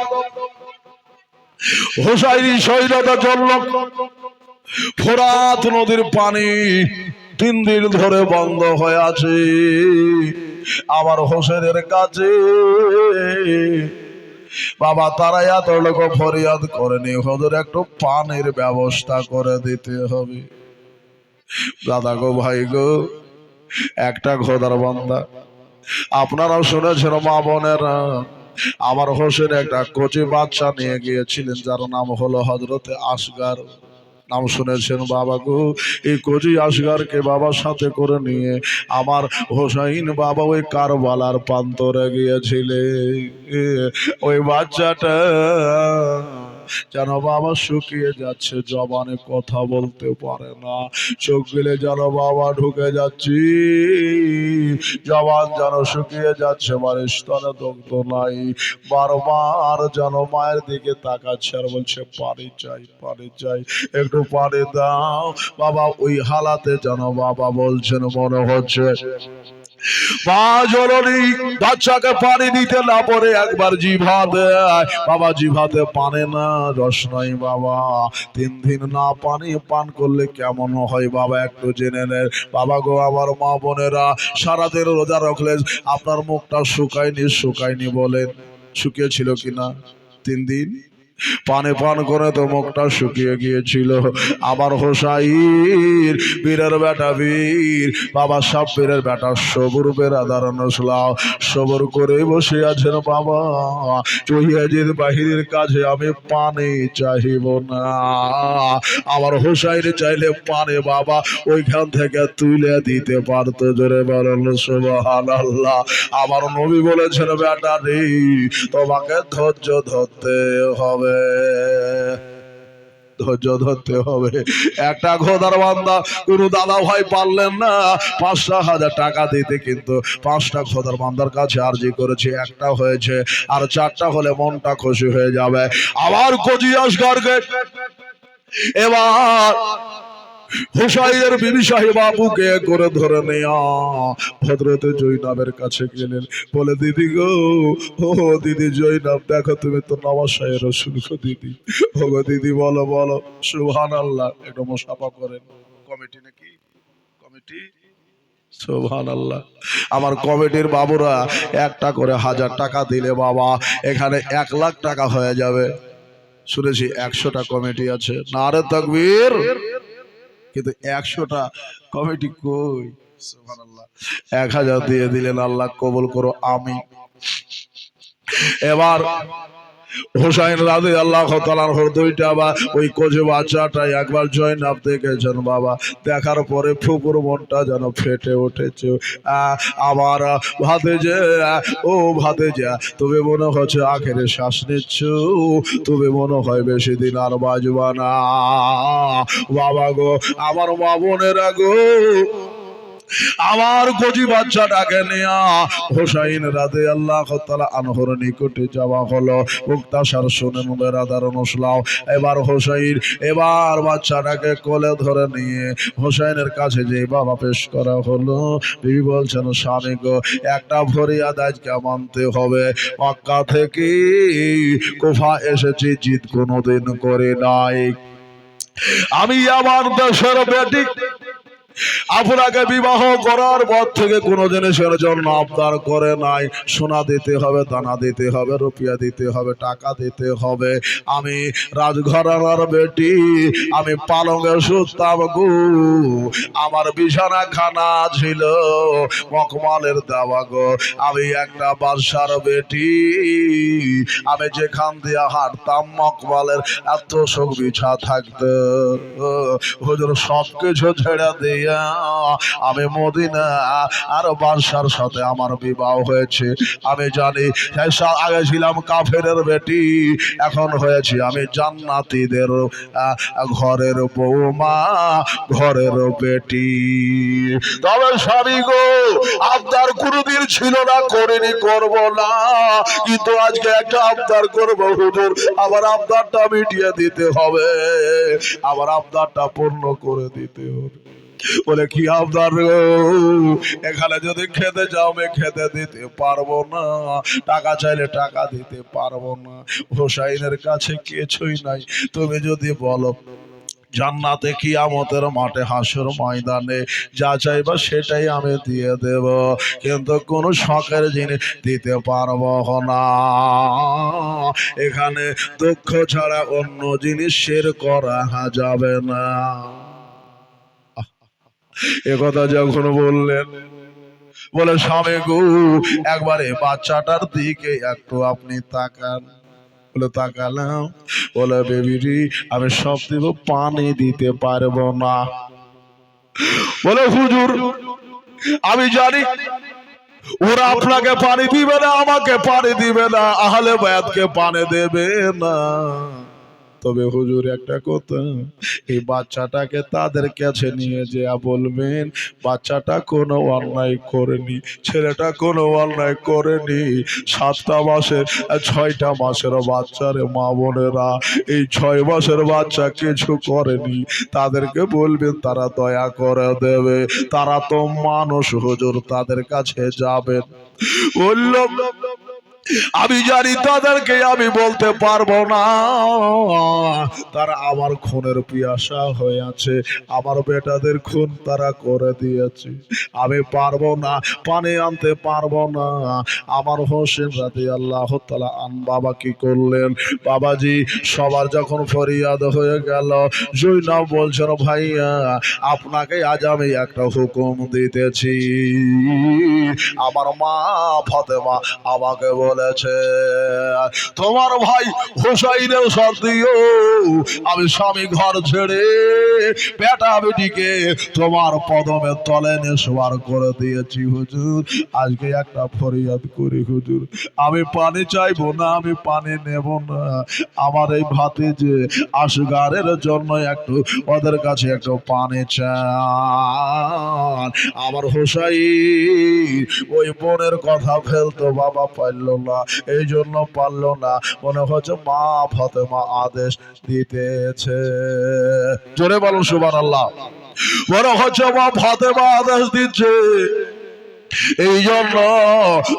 Speaker 1: হোসাইনি শহীদতা চলল। ফোরাত নদীর পানি 3 দিন ধরে বন্ধ হয়ে আছে। আমার হোসেনের কাছে বাবা তারা এত লোক ফরিয়াদ করেনি, হুজুর একটু পানির ব্যবস্থা করে দিতে হবে। দাদা গো, ভাই গো, একটা খোদার বান্দা, আপনারাও শুনেছেন মা বোনেরা, আমার হোসেন একটা কচি বাচ্চা নিয়ে গিয়েছিলেন, যার নাম হলো হযরতে আসগার। নাম শুনেছেন বাবা গো। এই কচি আসগারকে বাবার সাথে করে নিয়ে আমার হোসাইন বাবা ওই কারবালার প্রান্তরে গিয়েছিলেন। ওই বাচ্চাটা যেন বাবা শুকিয়ে যাচ্ছে, জবানে কথা বলতে পারে না, চোখ গেলে যেন বাবা ঢুকে যাচ্ছি, জবান যেন শুকিয়ে যাচ্ছে, মানে স্তনে দগ্ধ নাই, বারবার যেন মায়ের দিকে তাকাচ্ছে আর বলছে পানি চাই, পানি চাই, একটু পানি দাও বাবা। ওই হালাতে যেন বাবা বলছেন, মনে হচ্ছে মা জননী বাচ্চাকে পানি দিতে না পারে একবার জিভা দেয়, বাবা জিভাতে পানে না, রস নাই বাবা। 3 দিন না পানি পান করলে কেমন হয় বাবা একটু জেনে নেন। বাবা গো, আমার মা বোনেরা, সারাদিন রোজা রাখলে আপনার মুখটা শুকায়নি বলেন, শুকিয়েছিল কিনা? 3 দিন পানি পান করে তো মুখটা শুকিয়ে গিয়েছিল। আমার হোসাইন বীরের বেটা, বীর বাবা, সব বীরের বেটা, সবুর বেরাদার নসলাও সবর করে বসে আছেন বাবা। চহিয়াজির বাহিরের কাছে আমি পানি চাহিব না, আমার হোসাইন চাইলে পানি বাবা ওইখান থেকে তুলে দিতে পারতো। জোরে বলেন সুবহানাল্লাহ। আমার নবী বলেছেন, বেটা রে, তোমাকে ধৈর্য ধরতে হবে, ধৈর্য ধরতে হবে। একটা খোদার বান্দা কোন দাদা ভাই পারলেন না 5,000 টাকা দিতে, কিন্তু 5টা খোদার বান্দার কাছে আরজি করেছে, একটা হয়েছে, আর 4টা হলে মনটা খুশি হয়ে যাবে। আবার কজি আসগারকে এবার হুসাইনের বিবি সাহেবা বুকে করে ধরে নেয়া হযরতে জৈনবের কাছে গেলেন, বলে দিদি গো, ও দিদি জৈনব, দেখো তুমি তো নওয়াসায় রসুল গো দিদি, ও গো দিদি, বলো বলো সুবহানাল্লাহ। একটু মুসাফা করেন। কমিটি নাকি? কমিটি? সুবহানাল্লাহ। আমার কমিটির বাবুরা একটা করে 1000 টাকা দিলে বাবা এখানে 1 লাখ টাকা হয়ে যাবে। শুনেছি 100টা কমিটি আছে, নারে তাকবীর। কিন্তু 100টা কমিটি কই? সুবহানাল্লাহ। 1000 দিয়ে দিলেন, আল্লাহ কবুল করো, আমি। এবার হুসাইন রাদিয়াল্লাহু তাআলা আনহুর 2টা বা ওই কোজে বাচ্চাটাই একবার জয়নাব দেখেছেন বাবা, দেখার পরে ফুপুর মনটা যেন ফেটে উঠেছে। আমার ভাতিজা, ও ভাতিজা, তুমি মনে হচ্ছে আখেরে শ্বাস নিচ্ছ, তুমি মনে হয় বেশি দিন আর বাঁচবা না। বাবা গো, আমার মা বোনেরা গো, আমার গজি বাচ্চাটাকে নিয়ে হোসাইন রাদিয়াল্লাহু তাআলা আনহুর নিকটে যাওয়া হলো। মুক্তাসার শুনে বেরাদার নসলাও, এবার হোসাইন এবার বাচ্চাটাকে কোলে ধরে নিয়ে হোসাইনের কাছে যে বাবা পেশ করা হলো। বিবি বলছেন, স্বামী গো, একটা ফরিয়াদ আজকে মানতে হবে, মক্কা থেকে কুফা এসেছি, জিদ কোনোদিন করে নাই। আমি আমার দেশের বেটি, আপনাকে বিবাহ করার পর থেকে কোনো জিনিসের জন্য আবদার করে নাই। সোনা দিতে হবে, দানা দিতে হবে, রুপিয়া দিতে হবে, টাকা দিতে হবে। আমি রাজঘরানার বেটি, আমি পালঙ্গে শুতাম গো, আমার বিছানা খানা ছিল মকমালের দেওয়া গো। আমি একটা বাদশার বেটি, আমি যেখান দিয়ে হাঁটতাম মকমালের এত সুখ বিছা থাকতো, হুজুর সব কিছু ছেড়ে দিয়ে নিয়ে আমি মদিনা আর বাদশার সাথে আমার বিবাহ হয়েছে। আমি জানি আগে ছিলাম কাফেরের বেটি, এখন হয়েছি আমি জান্নাতীদের ঘরের বৌমা, ঘরের বেটি। তবে স্বামী গো, আবদার কোনদিন ছিল না, করিনি, করব না, কিন্তু আজকে একটা আবদার করবো হুজুর, আমার আবদারটা মিটিয়ে দিতে হবে, আমার আবদারটা পূর্ণ করে দিতে হবে। বলে কি আবদার গো? এখানে যদি খেতে যাও আমি খেতে দিতে পারবো না, টাকা চাইলে টাকা দিতে পারবো না, হোসাইনের কাছে কিছুই নাই, তুমি যদি বলো জান্নাতে কিয়ামতের মাঠে হাসর ময়দানে যা চাইবা সেটাই আমি দিয়ে দেব, কিন্তু কোন শখের জিনিস দিতে পারবো না। এখানে দুঃখ ছাড়া অন্য জিনিস শের করা যাবে না। একথা যখন বললেন, বলে স্বামী গো, একবারে বাচ্চাটার দিকে একটু আপনি তাকান। বলে তাকালাম। বলে বেবিরি, আমি সব দিব, পানি দিতে পারবো না। বলে হুজুর, আমি জানি ওরা আপনাকে পানি দিবে না, আমাকে পানি দিবে না, আহলে বায়াতকে পানি দেবে না। তবে হুজুর একটা কথা, এই বাচ্চাটাকে তাদের কাছে নিয়ে যে বলবেন বাচ্চাটা কোনো অন্যায় করেনি, ছেলেটা কোনো অন্যায় করেনি, 7টা মাসের 6টা মাসের বাচ্চার মা বোনেরা, এই 6 মাসের বাচ্চা কিছু করেনি, তাদেরকে বলবেন তারা দয়া করে দেবে, তারা তো মানুষ হুজুর, তাদের কাছে যাবেন। বলল আমি জানি তাদেরকে আমি বলতে পারবো না, তারা আমার খুনের পিয়াসা হয়ে আছে, আমার বেটাদের খুন তারা করে দিয়েছে, আমি পারবো না, পানি আনতে পারবো না। আমার হোসেন রাদিয়াল্লাহু তাআলা আন বাবা কি করলেন, বাবাজি সবার যখন ফরিয়াদ হয়ে গেল, জৈনব বলছেন ভাইয়া আপনাকে আজ আমি একটা হুকুম দিতেছি। আমার মা ফাতেমা আমাকে বলেছে তোমার ভাই হোসাইনের সাথেও আমি স্বামী ঘর ছেড়ে বেটা বেটিকে তোমার পদমের তলে নেশোয়ার করে দিয়েছি হুজুর। আজকে একটা ফরিয়াদ করি হুজুর, আমি পানি চাইবো না, আমি পানি নেব না, আমার এই ভাতিজে আসগারের জন্য একটু ওদের কাছে একটু পানি চান। আমার হোসাই ওই বোনের কথা ফেলতো বাবা পারল না, এই জন্য পারল না, মনে হচ্ছে মা ফাতেমা আদেশ দিতেছে। জোরে বলুন সুবহানাল্লাহ। মনে হচ্ছে মা ফাতেমা আদেশ দিচ্ছে, এই জন্য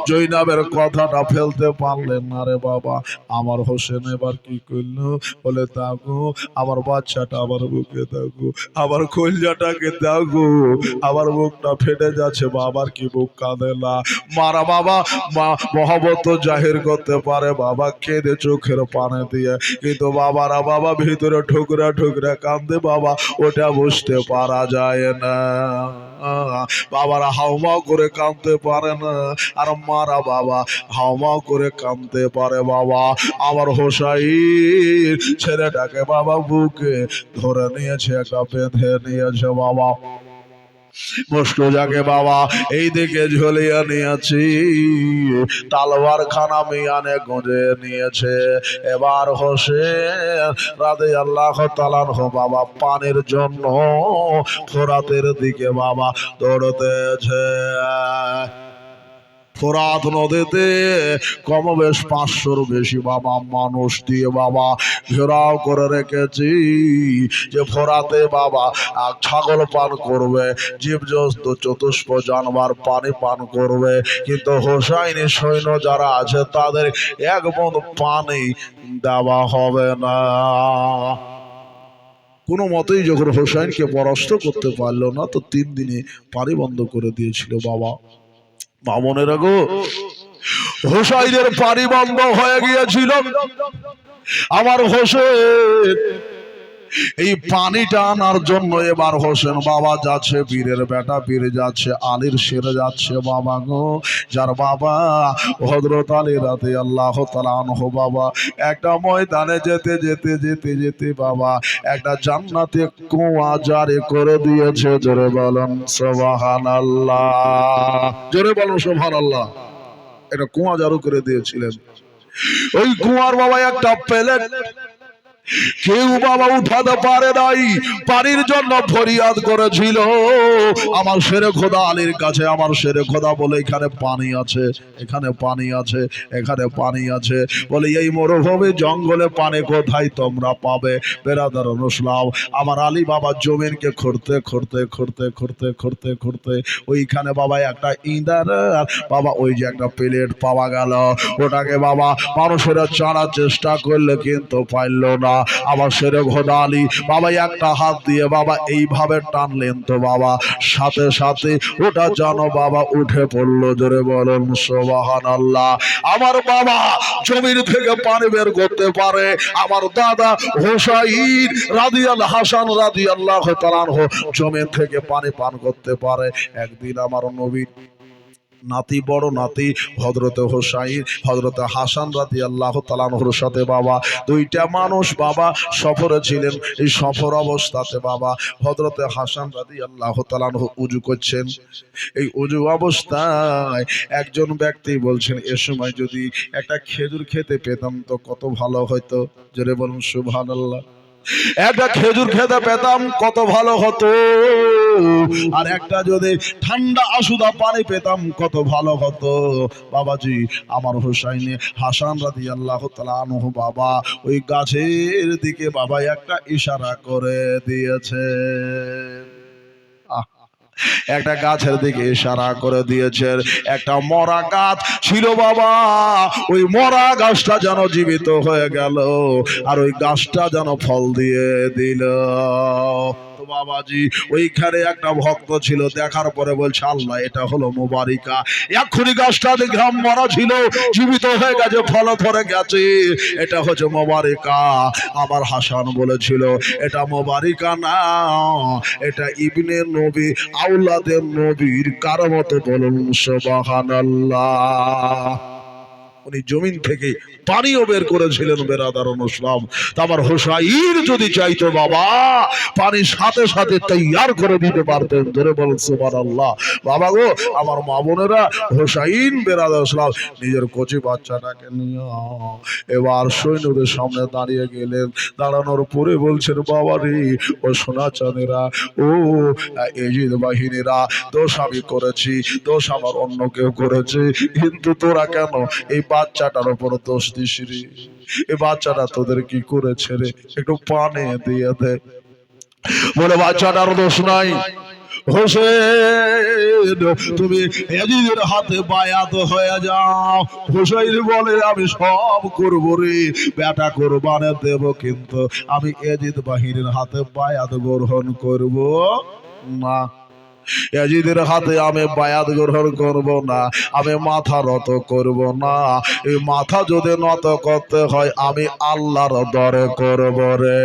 Speaker 1: জৈনবের কথাটা ফেলতে পারলেন না রে বাবা। আমার হোসেন এবার কি করলো, বলে তাগো আমার বাচ্চাটা আমার বুকে দাগো, আমার কলজাটাকে দাগো, আমার বুকটা ফেটে যাচ্ছে, বাবার কি বুক কাঁদে না। মারা বাবা মা মহব্বত জাহির করতে পারে বাবা কেঁদে চোখের পানি দিয়ে, কিন্তু বাবারা বাবা ভিতরে ঠুকরা ঠুকরা কান্দে বাবা, ওটা বুঝতে পারা যায় না। বাবারা হাউমাউ করে কাঁদতে পারে না, আর মারা বাবা হাউমাউ করে কাঁদতে পারে বাবা। আমার হোসাই ছেলেটাকে বাবা বুকে ধরে নিয়েছে, একটা বেঁধে নিয়েছে বাবা, মুস্কুজাকে বাবা এই দিকে ঝুলিয়ে নিয়েছি, তালবার খানা মিয়ানে গুঁজে নিয়েছে। এবার হোসেন রাদিয়াল্লাহু তাআলা আনহু বাবা পানির জন্য ফোরাতের দিকে বাবা দৌড়তেছে। ফোরাত নদীতে কমবেশ 500-র বেশি বাবা মানুষ দিয়ে বাবা ঘেরাও করে রেখেছি, যে ফোরাতে বাবা ছাগল পান করবে, জীবজন্তু চতুষ্প জানোয়ার পানি পান করবে, কিন্তু হোসাইনি সৈন্য যারা আছে তাদের এক বন্ধ পানি দেওয়া হবে না। কোনো মতেই যখন হোসাইনকে পরাস্ত করতে পারলো না, তো 3 দিনে পানি বন্ধ করে দিয়েছিল বাবা। বামনেরা গো, হোসাইনের পানি বন্ধ হয়ে গিয়েছিল। আমার হোসেন এই পানিটা আনার জন্য এবার হোসেন বাবা যাচ্ছে, পীরের বেটা পীর যাচ্ছে, আলীর সেরে যাচ্ছে বাবা গো। যার বাবা হযরত আলী রাদিয়াল্লাহু তাআলা আনহু বাবা একটা ময়দানে যেতে যেতে যেতে যেতে বাবা একটা জান্নাতে কুয়া জারি করে দিয়েছে। জোরে বলেন সুবহানাল্লাহ, জোরে বলেন সুবহানাল্লাহ। এটা কুয়া জারি করে দিয়েছিলেন। ওই কুয়ার বাবা একটা প্লেট কেউ বাবা উঠাতে পারে নাই, পানির জন্য ফরিয়াদ করেছিল আমার শেরে খোদা আলীর কাছে। আমার শেরে খোদা বলে এখানে পানি আছে, এখানে পানি আছে, এখানে পানি আছে। বলে এই মরুভূমি জঙ্গলে পানি কোথায় তোমরা পাবে? বেরাদার ইসলাম, আমার আলী বাবা জমিনকে খুঁড়তে খুঁড়তে খুঁড়তে খুঁড়তে খুঁড়তে খুঁড়তে ওইখানে বাবা একটা ইঁদার বাবা ওই যে একটা প্লেট পাওয়া গেল। ওটাকে বাবা মানুষেরা চাড়ার চেষ্টা করলে কিন্তু পাইল না। আমার শেরে খোদা আলী বাবা একটা হাত দিয়ে বাবা এইভাবে টানলেন তো বাবা সাথে সাথে ওটা যেন বাবা উঠে পড়লো। জোরে বলেন সুবহানাল্লাহ। আমার বাবা জমির থেকে পানি বের করতে পারে, আমার দাদা হোসাইন রাদিয়াল্লাহু হাসান রাদিয়াল্লাহু তাআলা আনহু জমিন থেকে পানি পান করতে পারে। একদিন আমার নবী নাতি, বড় নাতি হযরতে হোসাইন হযরতে হাসান রাদিয়াল্লাহু তাআলা আনহুর সাথে বাবা দুইটা মানুষ বাবা সফরে ছিলেন। এই সফর অবস্থাতে বাবা হযরতে হাসান রাদিয়াল্লাহু তাআলা আনহু উযু করছেন। এই উযু অবস্থায় একজন ব্যক্তি বলছেন, এ সময় যদি একটা খেজুর খেতে পেতাম তো কত ভালো হতো। জোরে বলুন সুবহানাল্লাহ। একটা খেজুর খেতে পেতাম কত ভালো হতো, আর একটা যদি ঠান্ডা আশুদা পানি পেতাম কত ভালো হতো। বাবাজি আমার হোসাইনে হাসান রাদিয়াল্লাহু তাআলা আনহু বাবা ওই গাছের দিকে বাবা একটা ইশারা করে দিয়েছে। একটা গাছের দিকে ইশারা করে দিয়েছেন। একটা মরা গাছ ছিল বাবা, ওই মরা গাছটা যেন জীবিত হয়ে গেল, আর ওই গাছটা যেন ফল দিয়ে দিল। বাবাজি ওইখানে একটা ভক্ত ছিল, দেখার পরে বলছে আল্লাহ এটা হলো মুবারিকা। এক্ষুনি গাছটা দেখলাম মরা ছিল, জীবিত হয়ে গেছে, ফল ধরে গেছে, এটা হচ্ছে মুবারিকা। আমার হাসান বলেছিল এটা মুবারিকা না, এটা ইবনে নবী আওলাদের নবীর কারামত। বলুন সুবহানাল্লাহ। উনি জমিন থেকে পানিও বের করেছিলেন। বেরাদার ইসলাম, আমার হোসাইন যদি চাইতো বাবা পানি সাথে সাথে তৈয়ার করে দিতে পারতেন। ধরে বলুন সুবহানাল্লাহ। বাবা গো আমার মা বোনেরা, হোসাইন বেরাদার ইসলাম নিজের কচি বাচ্চাটাকে নিয়ে এবার সৈন্যদের সামনে দাঁড়িয়ে গেলেন। দাঁড়ানোর পরে বলছেন বাবা রে ও সোনা চাঁদেরা, ও এজিদ বাহিনীরা, দোষ আমি করেছি, দোষ আমার অন্য কেউ করেছে, কিন্তু তোরা কেন এই বাচ্চাটার উপর দোষ দিস রে? এই বাচ্চাটা তোদের কি করেছে রে? একটু পানি দিয়ে দে। বলে বাচ্চাটার দোষ নাই হোসেন, তুমি এজিদের হাতে বায়াত হয়ে যাও। হোসেন বলে আমি সব করব রে বেটা, কোরবানে দেব, কিন্তু আমি এজিদ বাহিনীর হাতে বায়াত গ্রহণ করব না। ইয়াজিদের হাতে আমি বায়াত গ্রহণ করব না, আমি মাথা নত করব না। এই মাথা যদি নত করতে হয় আমি আল্লাহর দরে করব রে।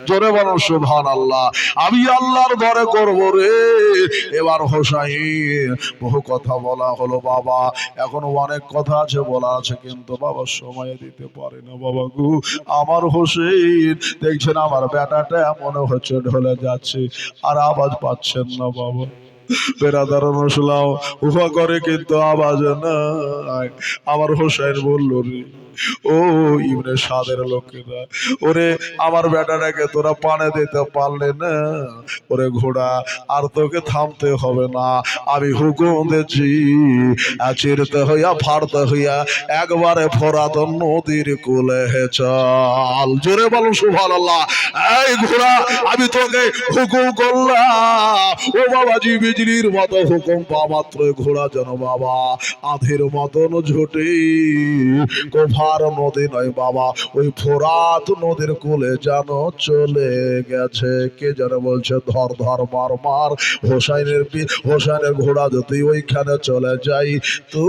Speaker 1: জোরে বলো সুবহানাল্লাহ। আমি আল্লাহর দরে করব রে। এবার হোসাইন বহু কথা বলা হলো বাবা, এখনো অনেক কথা আছে বলা আছে, কিন্তু বাবা সময় দিতে পারে না। বাবা গো আমার হোসেন দেখছেন আমার বেটাটা মনে হচ্ছে ঢলে যাচ্ছে, আর আওয়াজ পাচ্ছেন না বাবা। বেরাদার শুনলাম উহা করে কিন্তু আওয়াজ নাই। আমার হোসেন বলল রে ও ইবনে সাদের লোকেরা, ওরে আমার বেটাটাকে তোরা পানে দিতে পারলে না, ওরে ঘোড়া আর তোকে থামতে হবে না, আমি হুকুম দিচ্ছি চিরতে হইয়া ফাড়তে হইয়া একবারে ফোরাত নদীর কুলে চল। জোরে বলুন সুবহানাল্লাহ। এই ঘোড়া আমি তোকে হুকুম করলাম, ও বাবাজি বিজলির মতো হুকুম পাওয়া মাত্র ঘোড়া যেন বাবা আধের মতন ঝুটে কোফার নদী নয় বাবা ওই ফোরাত নদীর কোলে যেন চলে গেছে। কে যেন বলছে ধর ধর মার মার, হোসাইনের ঘোড়া যদি ওইখানে চলে যাই তো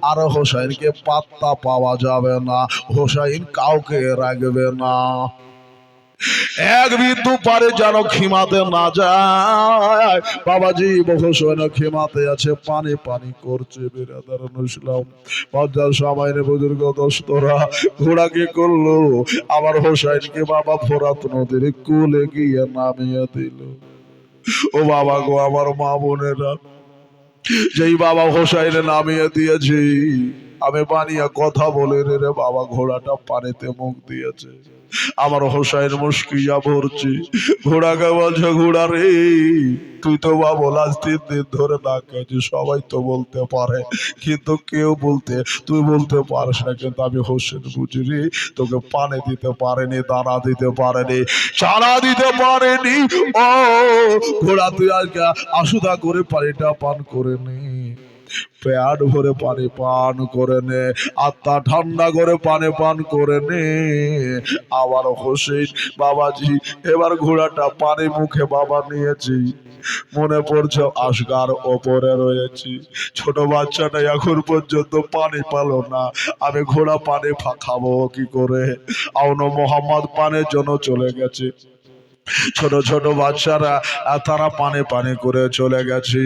Speaker 1: আর হোসাইনকে পাত্তা পাওয়া যাবে না, হোসাইন কাউকে রাখবে না। এক বিন্দু পারে যেন খিমাতে না যায়। বাবাজি হোসেন খিমাতে আছে, পানি পানি করছে। বেরাদার ইসলাম পঞ্চাশ সময়ের বুজুর্গ দোস্তরা ঘোড়া কি করলো, আমার হোসেনকে বাবা ফোরাত নদীর কুলে গিয়ে নামিয়ে দিল। ও বাবা গো, আমার মা বোনেরা, যেই বাবা হোসাইনে নামিয়ে দিয়েছি, আমি বানিয়ে কথা বলে রে বাবা, ঘোড়াটা পানিতে মুখ দিয়েছে। আমার হোসাইন মুশকিয়া ভরছি, ঘোড়াকে বলছে, ঘোড়া রে তুই তো বাবা আজ 3 দিন ধরে না খেয়েছিস, সবাই তো বলতে পারে কিন্তু কেউ বলতে, তুই বলতে পারিস না, কিন্তু আমি হোসেন বুঝি রে, তোকে পানি দিতে পারেনি, দানা দিতে পারেনি, চারা দিতে পারেনি। ও ঘোড়া, তুই আজকে আশুদা করে পানিটা পান করে নি, পেট ভরে পানি পান করে নে, আত্মা ঠান্ডা করে পানি পান করে নে। আবার হোসেন বাবাজি এবার ঘোড়াটা পানি মুখে বাবা নিয়েছি, মনে পড়ছে আসগার ওপরে রয়েছি, ছোট বাচ্চাটা এখন পর্যন্ত পানি পালো না, আমি ঘোড়া পানি খাবো কি করে? আউনো মোহাম্মদ পানের জন্য চলে গেছে, ছোট ছোট বাচ্চারা তারা পানি পানি করে চলে গেছে,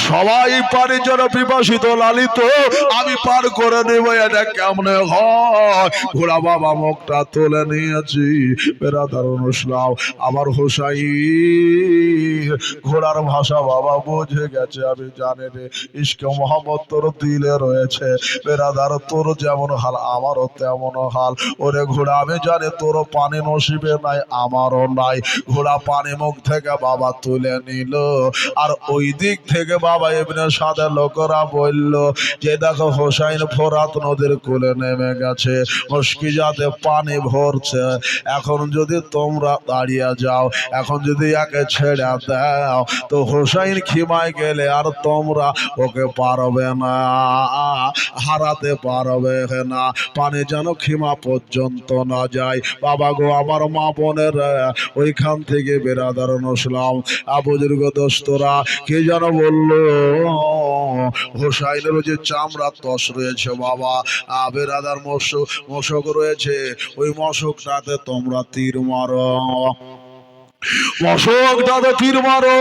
Speaker 1: সবাই পানির জন্য পিপাসিত লালিত, আমি পার করে নেব, এটা কেমনে হয়? ঘোড়া বাবা মুখটা তুলে নিয়েছি। বেরাদার ইসলাম আমার হোসাইন ঘোড়ার ভাষা বাবা বুঝে গেছে, আমি জানি রে ইশকে মোহাম্মদ তোর দিলে রয়েছে। বেরাদার তোর যেমন হাল আমারও তেমন হাল, ওরে ঘোড়া আমি জানি তোর পানি নসিবে নাই, আমারও নাই। ঘোড়া পানি মুখ থেকে বাবা তুলে নিল, আর ওই দিক থেকে বাবা ইবনে সাদের লোকেরা বলল যে দেখো হোসাইন ফোরাত নদীর কুলে নেমে গেছে, মুশকিজাতে পানি ভরছে, এখন যদি তোমরা দাঁড়িয়ে যাও, এখন যদি একে ছেড়ে দাও তো হোসাইন খিমায় গেলে আর তোমরা ওকে পারবে না, হারাতে পারবে না, পানি যেন খিমা পর্যন্ত না যায়। বাবা গো, আমার মা বোনের ওইখান থেকে বেরাদার নসলাম বুজুর্গ দোস্তরা কে যেন বললো হোসাইনের যে চামড়া তস রয়েছে বাবা, বেরাদার মশক রয়েছে, ওই মশকটাতে তোমরা তীর মারো, মশকটাতে তীর মারো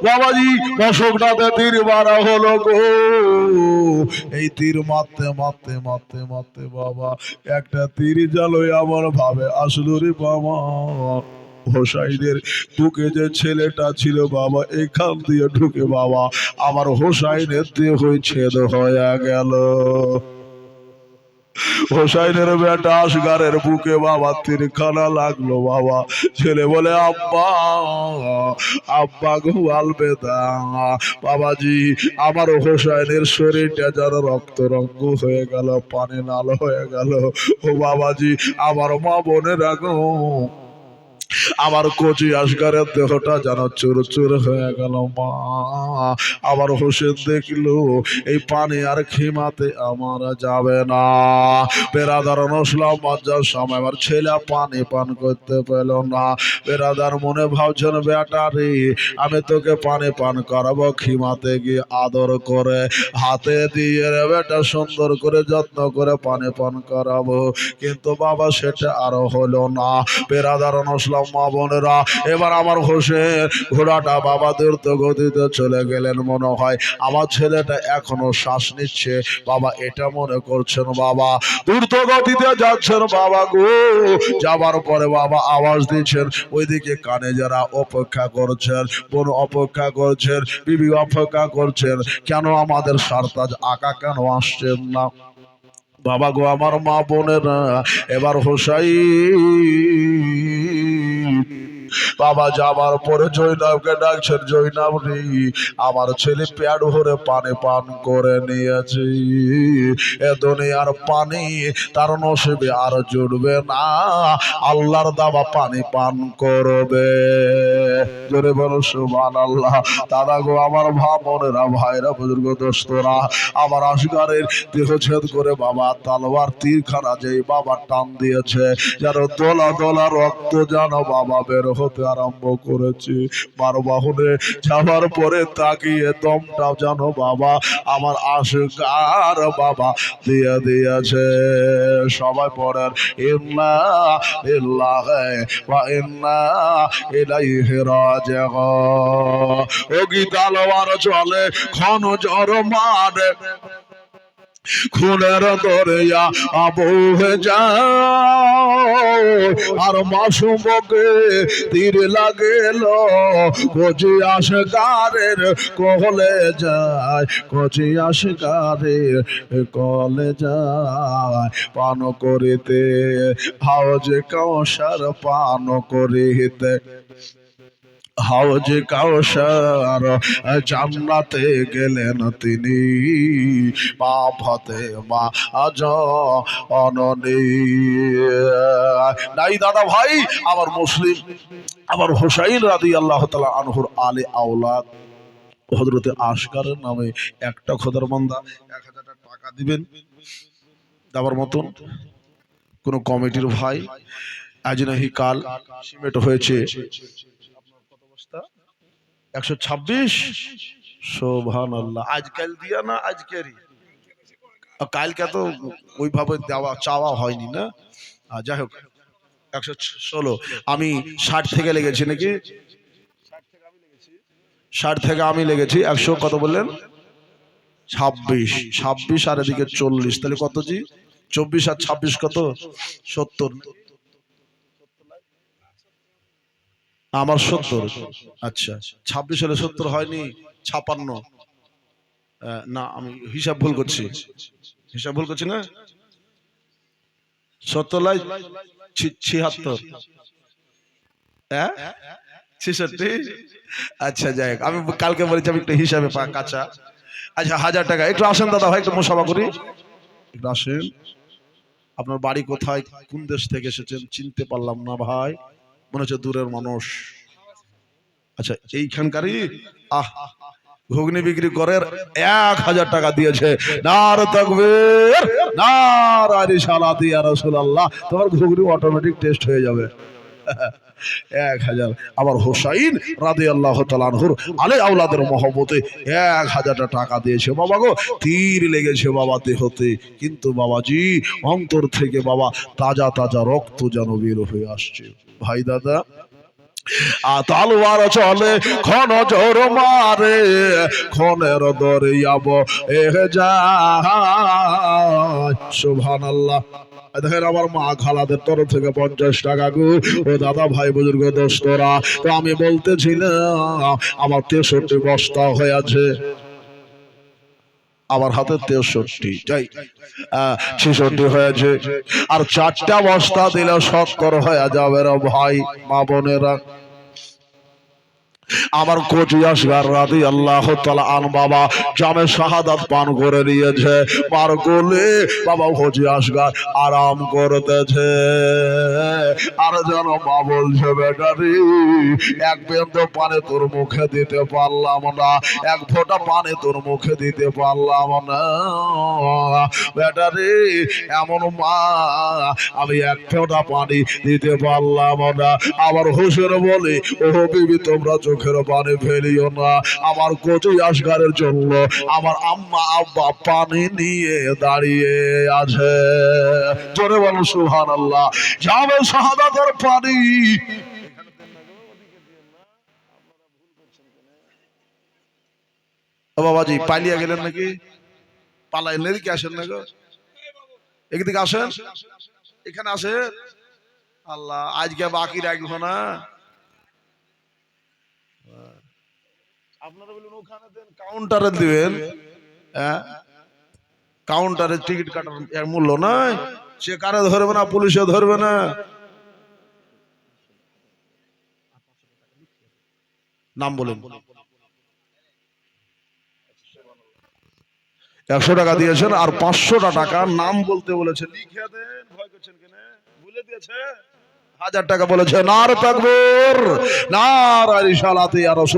Speaker 1: বাবাজি, মশকটাতে তীর মারা হলো গো। এই তীর মারতে মারতে মারতে মারতে বাবা একটা তীর জালই আমার ভাবে আসলো রে বাবা, হোসাইনের বুকে যে ছেলেটা ছিল বাবা এখান দিয়ে ঢুকে বাবা আমার হোসাইনের দেহ ছেদ হয়ে গেল। হোসাইনের বেটা আসগারের বুকে বাবা তীরখানা লাগলো বাবা, ছেলে বলে আব্বা আব্বা গো আলবেদা। বাবাজি আমার হোসাইনের শরীরটা যেন রক্ত রঙ্গ হয়ে গেল, পানি নাল হয়ে গেল। ও বাবাজি আমার মা বোনেরা গো, আমার কচি আসগারের দেহটা যেন চুর চুর হয়ে গেল। মা আমার হোসেন দেখলো এই পানি আর খিমাতে আমার যাবে না। বেরাদার নসলাম মজ্জার সময় আমার ছেলে পানি পান করতে পেল না। বেরাদার মনে ভাবছেন বেটা রে, আমি তোকে পানি পান করাবো খিমাতে গিয়ে আদর করে হাতে দিয়ে রে বেটা সুন্দর করে যত্ন করে পানি পান করাবো, কিন্তু বাবা সেটা আরো হলো না। বেরাদার নসলাম মা বোনেরা এবার আমার হোসেন ঘোড়াটা বাবা দ্রুত গতিতে চলে গেলেন, মনে হয় আমার ছেলেটা এখনো শ্বাস নিচ্ছে বাবা, এটা মনে করছেন বাবা, দ্রুত গতিতে যাচ্ছেন বাবা গো। যাবার পরে বাবা আওয়াজ দিচ্ছেন, ওইদিকে কানে যারা অপেক্ষা করছেন, বোন অপেক্ষা করছেন, বিবি অপেক্ষা করছেন, কেন আমাদের সারতাজ আকা কেন আসছেন না? বাবা গো আমার মা বোনেরা এবার হোসাইন বাবা যাবার পরে জৈনবকে ডাকছেন, জৈনব রে আমার ছেলে পেট ভরে পানি পান করে নিয়েছে, এ দুনিয়ার পানি তার নসিবে আর জুড়বে না, আল্লাহর দেওয়া পানি পান করবে। জোরে বলো সুবহানাল্লাহ। দাদা গো আমার বোনেরা ভাইরা বুজুর্গ দোস্তরা আমার আসগারের দেহ ছেদ করে বাবা তালোয়ার তীরখানা যেই বাবা টান দিয়েছে, যেন দোলা দোলা রক্ত যেন বাবা বের হতে আরম্ভ করেছে। বারবাহনে যাওয়ার পরে তাকিয়ে দমটা জানো বাবা আমার আশিকার বাবা দিয়ে দিয়েছে। সবাই পড়েন ইন্না লিল্লাহি ওয়া ইন্না ইলাইহি রাজিউন। ও গীতালওয়ার চলে ঘন ঝড় মারে, খুনের দরিয়া বহে যায়, আর মাসুমকে তীর লাগেল কচি আশকারের কলে যায়, কচি আশকারের কলে যায়। পান করিতে হাওজে কাউসার পান করিতে, হাওজে কাউসার জান্নাতে গেলেন তিনি, মা ফাতেমা আজ অননি। নাই দাদা ভাই আমার মুসলিম আমার হুসাইন রাদিয়াল্লাহু তাআলা আনহুর আলে আওলাদ হযরতে আসগারের নামে একটা খোদার বান্দা 1000 টাকা দিবেন দেওয়ার মতন কোন কমিটির ভাই আজ নাহি কাল সিমেন্ট হয়েছে 126। সুবহানাল্লাহ। আজকাল দিয়া না আজকেরই, কালকে তো ওইভাবে দেওয়া চাওয়া হয়নি না। যাই হোক 116। আমি 60 থেকে লেগেছি নাকি, 60 থেকে আমি লেগেছি 100 কত বললেন 26 আর এদিকে 40, তাহলে কত জি 24 আর 26 কত 70। আমার 70। আচ্ছা 26 হলে 70 হয়নি 56। না আমি হিসাব ভুল করছি, হিসাব ভুল করছি না। 70 লাই 76, হ্যাঁ 66। আচ্ছা যাই হোক, আমি কালকে বলেছি আমি একটু হিসাবে কাঁচা। আচ্ছা 1000 টাকা। একটু আসেন দাদা ভাই, একটু মুসাফা করি, একটু আসেন। আপনার বাড়ি কোথায়, কোন দেশ থেকে এসেছেন চিনতে পারলাম না ভাই, মনে হচ্ছে দূরের মানুষ। আচ্ছা এইখানকারই। ঘুগনি বিক্রি করে 1000 টাকা দিয়েছে। নারে তাকবীর, নারে রিসালাত ইয়া রাসূলুল্লাহ। তোমার ঘুগনি অটোমেটিক টেস্ট হয়ে যাবে। 1000। আবার হুসাইন রাদিয়াল্লাহু তাআলা আনহুর আলে আওলাদের মহব্বতে 1000 টাকা দিয়েছে। বাবা গো তীর লেগেছে বাবা দেহতে, কিন্তু বাবাজি অন্তর থেকে বাবা তাজা তাজা রক্ত যেন বের হয়ে আসছে। ভাই দাদা তালওয়ার চলে খন জোর মারে, খনের দরিয়া বহে যায়। সুবহানাল্লাহ। দেখেন আমার মা খালাদের তরফ থেকে 50 টাকা গো। ও দাদা ভাই বুজুর্গ দোস্তরা, তো আমি বলতেছিলাম আমার 63 বস্তা হয়ে আছে, আমার হাতে 63 যাই 66 হয়েছে, আর 4টা বস্তা দিলে 70 হয়ে যাবে রে ভাই মা বোনেরা। আমার কচি আসগার রাদিয়াল্লাহু তাআলা আন বাবা জামে শাহাদাত পান করে নিয়েছে, পার কোলে বাবা কচি আসগার আরাম করতেছে। আর যেন মা বলছে বেটারি এক বিন্দু পানি তোর মুখে দিতে পারলাম না, এক ফোঁটা পানি তোর মুখে দিতে পারলাম না বেটারি, এমন মা আমি এক ফোঁটা পানি দিতে পারলাম না। আবার হোসেন বলে ও বিবি তোমরা চোখের পানি ফেলিও না, আমার কচি আসগারের জন্য আমার আম্মা আব্বা পানি নিয়ে দাঁড়িয়ে আছে। জোরে বলো সুবহানাল্লাহ। যাবে শাহাদাতের পানি। ও বাবাজি পালিয়ে গেলেন নাকি, পালাইলেন, এদিকে আসেন না গো, এদিকে আসেন, এখানে আসেন। আল্লাহ আজকে বাকি রাখবো না। আপনারা বলুন ওখানে দেন, কাউন্টারে দিবেন, কাউন্টারে টিকিট কাটার মূল্য নাই, সে কারে ধরবে না, পুলিশে ধরবে না। নাম বলেন। 100 টাকা দিয়েছেন আর 500 টাকা নাম বলতে বলেছে, লিখে দেন। ভয় করছেন কেন, ভুলে দিয়েছে। 1000 টাকা বলেছে। নারে তাকবীর, নারে রিসালাত ইয়া রাসূল।